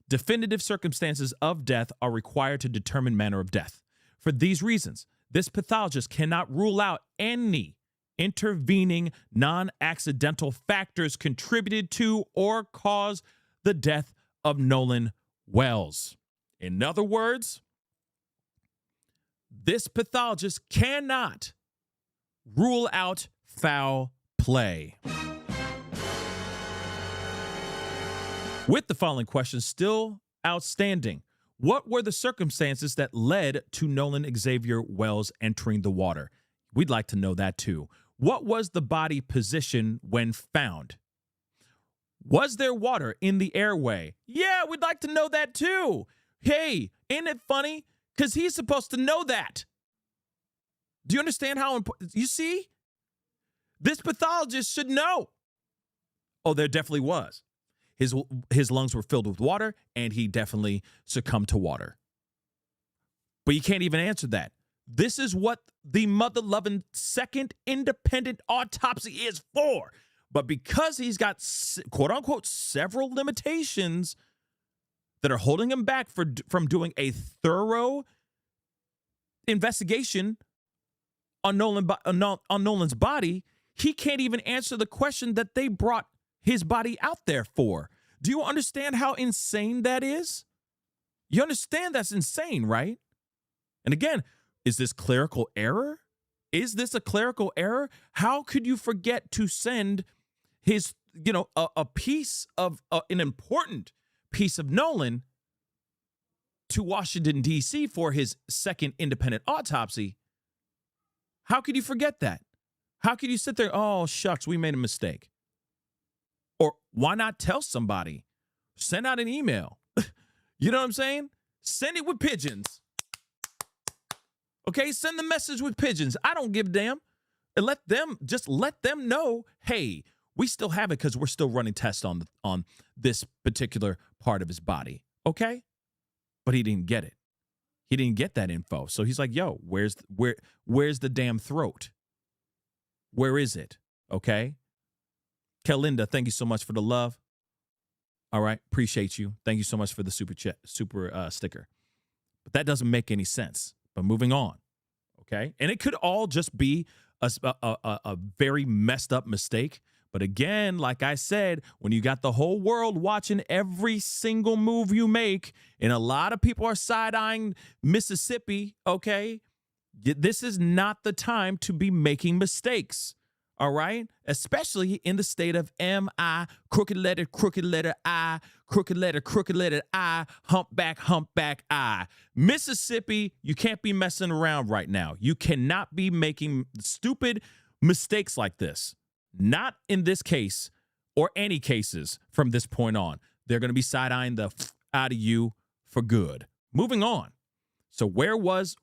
Definitive circumstances of death are required to determine manner of death. For these reasons, this pathologist cannot rule out any intervening non-accidental factors contributed to or caused the death of Nolan Wells. In other words, this pathologist cannot rule out foul play. With the following questions still outstanding, what were the circumstances that led to Nolan Xavier Wells entering the water? We'd like to know that too. What was the body position when found? Was there water in the airway? Yeah, we'd like to know that too. Hey, ain't it funny? Because he's supposed to know that. Do you understand how important? You see? This pathologist should know. Oh, there definitely was. His lungs were filled with water, and he definitely succumbed to water. But you can't even answer that. This is what the mother-loving second independent autopsy is for. But because he's got, quote-unquote, several limitations that are holding him back from doing a thorough investigation on Nolan's body, he can't even answer the question that they brought his body out there for. Do you understand how insane that is? You understand that's insane, right? And again, is this clerical error? Is this a clerical error? How could you forget to send his, a piece of an important piece of Nolan to Washington, D.C. for his second independent autopsy? How could you forget that? How could you sit there, oh, shucks, we made a mistake? Or why not tell somebody? Send out an email. You know what I'm saying? Send it with pigeons. Okay, send the message with pigeons. I don't give a damn. And let them know, hey, we still have it because we're still running tests on this particular part of his body. Okay? But he didn't get it. He didn't get that info. So he's like, yo, where's the damn throat? Where is it? Okay? Kelinda, thank you so much for the love. All right, appreciate you. Thank you so much for the super sticker. But that doesn't make any sense. But moving on, okay? And it could all just be a very messed up mistake. But again, like I said, when you got the whole world watching every single move you make, and a lot of people are side-eyeing Mississippi, okay? This is not the time to be making mistakes, all right? Especially in the state of M-I, crooked letter I, crooked letter I, humpback I. Mississippi, you can't be messing around right now. You cannot be making stupid mistakes like this. Not in this case or any cases from this point on. They're going to be side-eyeing the out of you for good. Moving on. So where was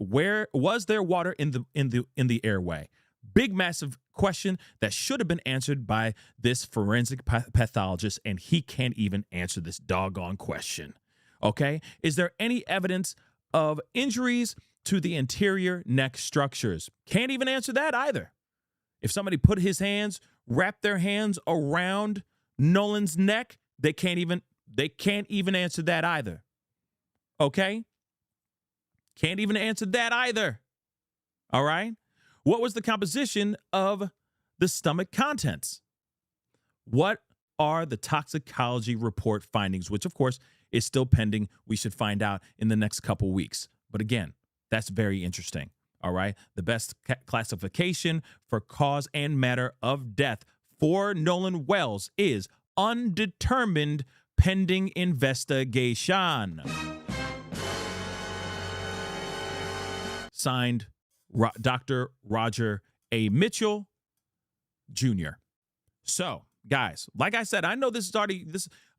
there water in the airway? Big massive question that should have been answered by this forensic pathologist, and he can't even answer this doggone question. Okay? Is there any evidence of injuries to the anterior neck structures? Can't even answer that either. If somebody wrapped their hands around Nolan's neck, they can't even answer that either. Okay? Can't even answer that either. All right? What was the composition of the stomach contents? What are the toxicology report findings, which of course is still pending. We should find out in the next couple weeks. But again, that's very interesting. All right? The best classification for cause and matter of death for Nolan Wells is undetermined pending investigation. Signed, Dr. Roger A. Mitchell, Jr. So, guys, like I said, I know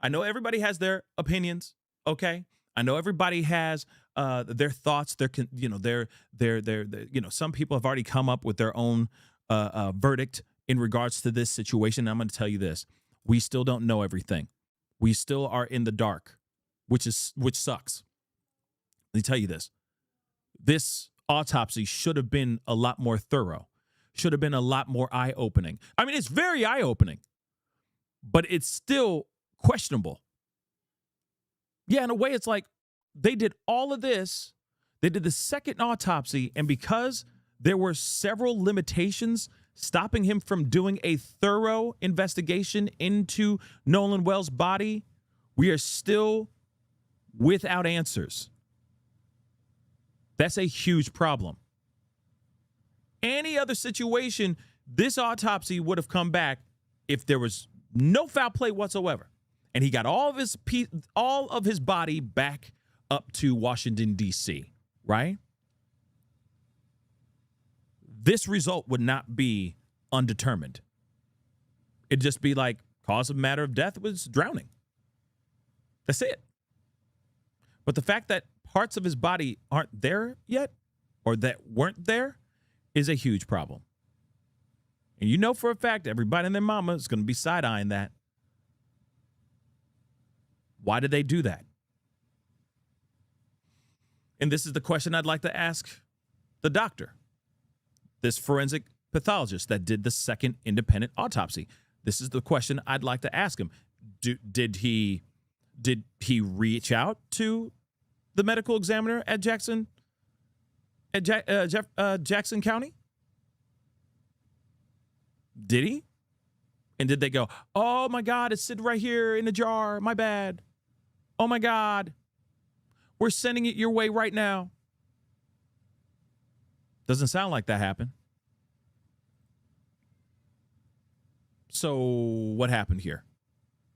I know everybody has their opinions, okay? I know everybody has their thoughts, some people have already come up with their own verdict in regards to this situation. I'm going to tell you this. We still don't know everything. We still are in the dark, which sucks. Let me tell you this. This autopsy should have been a lot more thorough, should have been a lot more eye-opening. I mean, it's very eye-opening, but it's still questionable. Yeah, in a way, it's like they did all of this. They did the second autopsy, and because there were several limitations stopping him from doing a thorough investigation into Nolan Wells' body, we are still without answers. That's a huge problem. Any other situation, this autopsy would have come back if there was no foul play whatsoever, and he got all of his body back up to Washington, D.C., right? This result would not be undetermined. It'd just be like cause of matter of death was drowning. That's it. But the fact that parts of his body aren't there yet, or that weren't there, is a huge problem. And you know for a fact everybody and their mama is going to be side-eyeing that. Why did they do that? And this is the question I'd like to ask the doctor, this forensic pathologist that did the second independent autopsy. This is the question I'd like to ask him. Did he reach out to the medical examiner at Jackson County? Did he? And did they go, oh my God, it's sitting right here in a jar, my bad. Oh my God, we're sending it your way right now. Doesn't sound like that happened. So what happened here?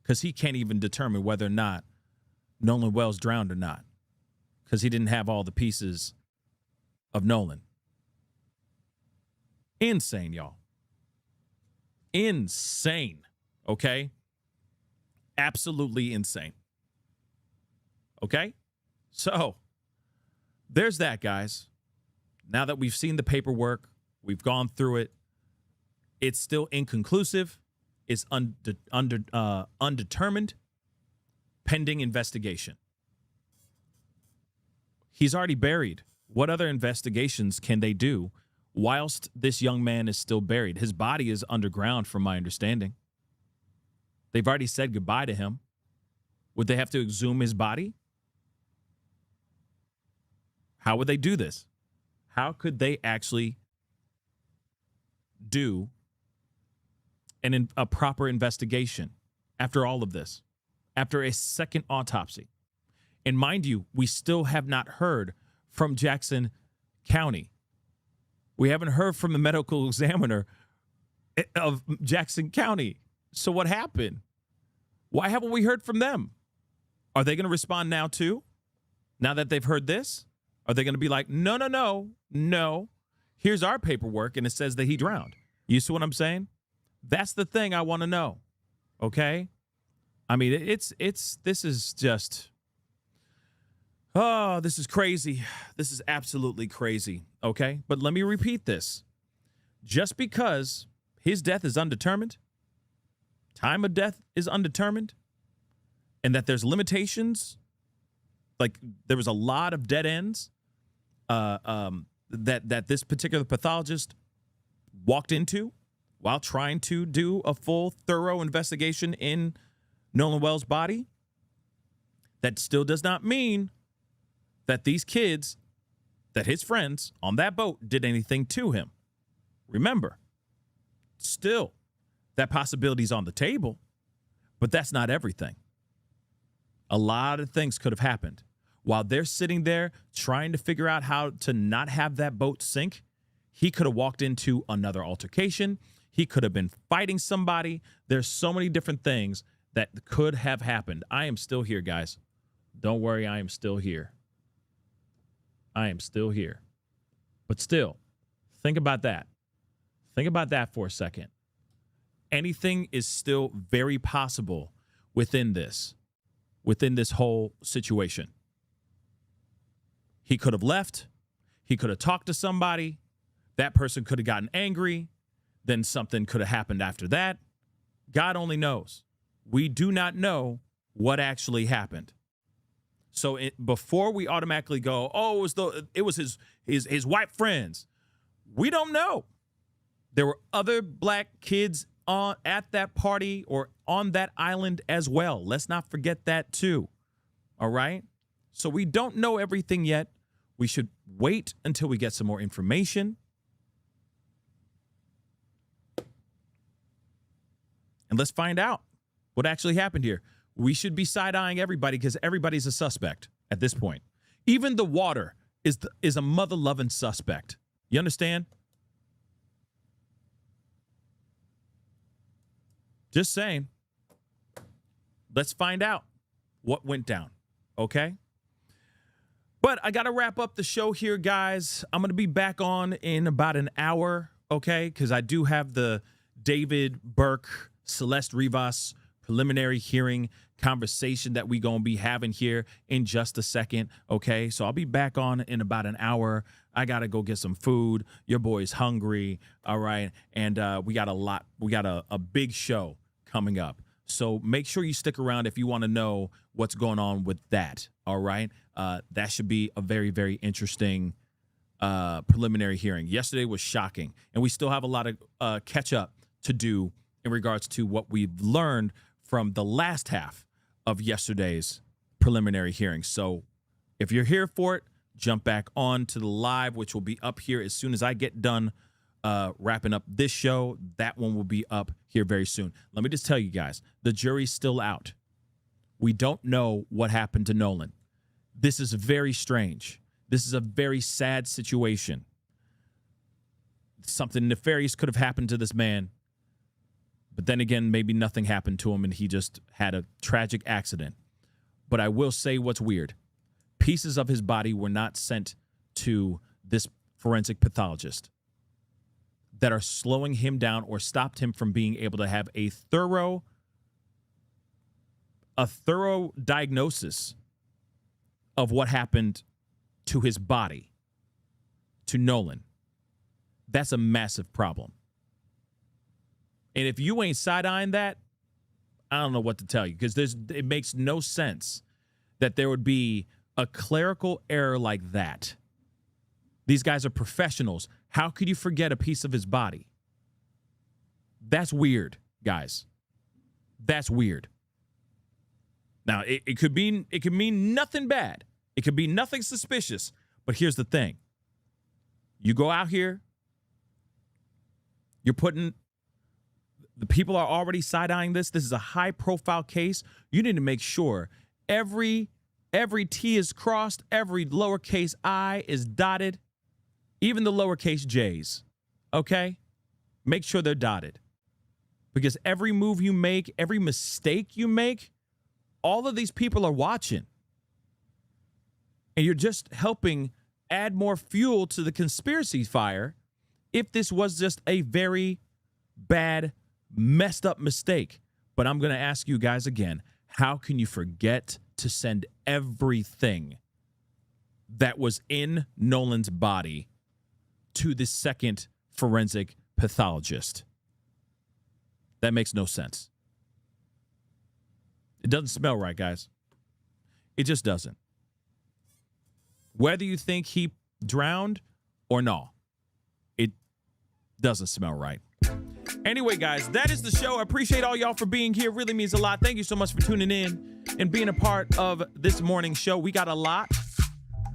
Because he can't even determine whether or not Nolan Wells drowned or not, because he didn't have all the pieces of Nolan. Insane, y'all. Insane, okay? Absolutely insane. Okay? So, there's that, guys. Now that we've seen the paperwork, we've gone through it, it's still inconclusive. It's undetermined, pending investigation. He's already buried. What other investigations can they do whilst this young man is still buried? His body is underground, from my understanding. They've already said goodbye to him. Would they have to exhume his body? How would they do this? How could they actually do a proper investigation after all of this, after a second autopsy? And mind you, we still have not heard from Jackson County. We haven't heard from the medical examiner of Jackson County. So what happened? Why haven't we heard from them? Are they going to respond now too? Now that they've heard this? Are they going to be like, no, here's our paperwork and it says that he drowned? You see what I'm saying? That's the thing I want to know. Okay? I mean, this is just, oh, this is crazy. This is absolutely crazy. Okay? But let me repeat this. Just because his death is undetermined, time of death is undetermined, and that there's limitations, like there was a lot of dead ends that this particular pathologist walked into while trying to do a full, thorough investigation in Nolan Wells' body, that still does not mean that these kids, that his friends on that boat did anything to him. Remember, still, that possibility is on the table, but that's not everything. A lot of things could have happened. While they're sitting there trying to figure out how to not have that boat sink, he could have walked into another altercation. He could have been fighting somebody. There's so many different things that could have happened. I am still here, guys. Don't worry, I am still here. I am still here. But still, think about that. Think about that for a second. Anything is still very possible within this whole situation. He could have left. He could have talked to somebody. That person could have gotten angry. Then something could have happened after that. God only knows. We do not know what actually happened. So before we automatically go, oh, it was his white friends. We don't know. There were other black kids at that party or on that island as well. Let's not forget that too. All right? So we don't know everything yet. We should wait until we get some more information. And let's find out what actually happened here. We should be side-eyeing everybody because everybody's a suspect at this point. Even the water is a mother-loving suspect. You understand? Just saying. Let's find out what went down, okay? But I got to wrap up the show here, guys. I'm going to be back on in about an hour, okay? Because I do have the David Burke, Celeste Rivas preliminary hearing conversation that we going to be having here in just a second, okay? So I'll be back on in about an hour. I got to go get some food. Your boy's hungry, all right? And we got a big show coming up. So make sure you stick around if you want to know what's going on with that, all right? That should be a very, very interesting preliminary hearing. Yesterday was shocking, and we still have a lot of catch up to do in regards to what we've learned from the last half of yesterday's preliminary hearing. So if you're here for it, jump back on to the live, which will be up here as soon as I get done wrapping up this show. That one will be up here very soon. Let me just tell you guys, the jury's still out. We don't know what happened to Nolan. This is very strange. This is a very sad situation. Something nefarious could have happened to this man. But then again, maybe nothing happened to him and he just had a tragic accident. But I will say what's weird. Pieces of his body were not sent to this forensic pathologist that are slowing him down or stopped him from being able to have a thorough diagnosis of what happened to his body, to Nolan. That's a massive problem. And if you ain't side-eyeing that, I don't know what to tell you, because it makes no sense that there would be a clerical error like that. These guys are professionals. How could you forget a piece of his body? That's weird, guys. That's weird. Now, it could mean nothing bad. It could be nothing suspicious. But here's the thing. You go out here, you're putting... The people are already side-eyeing this. This is a high-profile case. You need to make sure every T is crossed, every lowercase I is dotted, even the lowercase J's, okay? Make sure they're dotted. Because every move you make, every mistake you make, all of these people are watching. And you're just helping add more fuel to the conspiracy fire if this was just a very bad, messed up mistake. But I'm going to ask you guys again, how can you forget to send everything that was in Nolan's body to the second forensic pathologist? That makes no sense. It doesn't smell right, guys. It just doesn't. Whether you think he drowned or no, it doesn't smell right. Anyway, guys, that is the show. I appreciate all y'all for being here. It really means a lot. Thank you so much for tuning in and being a part of this morning's show. We got a lot,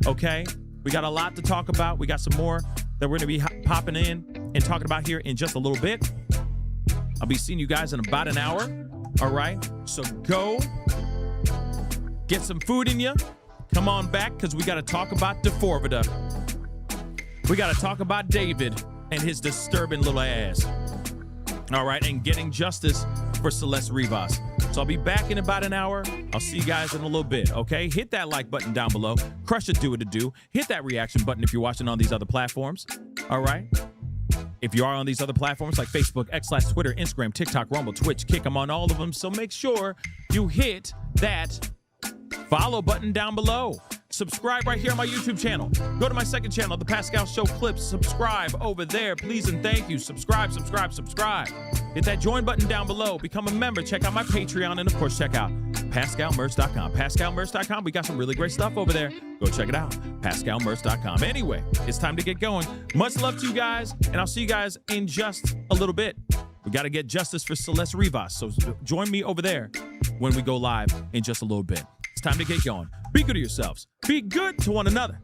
okay? We got a lot to talk about. We got some more that we're going to be popping in and talking about here in just a little bit. I'll be seeing you guys in about an hour, all right? So go get some food in you. Come on back, because we got to talk about DeForvida. We got to talk about David and his disturbing little ass. All right, and getting justice for Celeste Rivas. So I'll be back in about an hour. I'll see you guys in a little bit, okay? Hit that like button down below. Crush it, do it to do. Hit that reaction button if you're watching on these other platforms, all right? If you are on these other platforms like Facebook, X/Twitter, Instagram, TikTok, Rumble, Twitch, Kick, I'm on all of them. So make sure you hit that follow button down below. Subscribe right here on my YouTube channel. Go to my second channel, The Pascal Show Clips. Subscribe over there, please and thank you. Subscribe. Hit that join button down below. Become a member. Check out my Patreon. And, of course, check out PascalMerch.com. PascalMerch.com. We got some really great stuff over there. Go check it out. PascalMerch.com. Anyway, it's time to get going. Much love to you guys, and I'll see you guys in just a little bit. We got to get justice for Celeste Rivas. So join me over there when we go live in just a little bit. It's time to get going. Be good to yourselves. Be good to one another.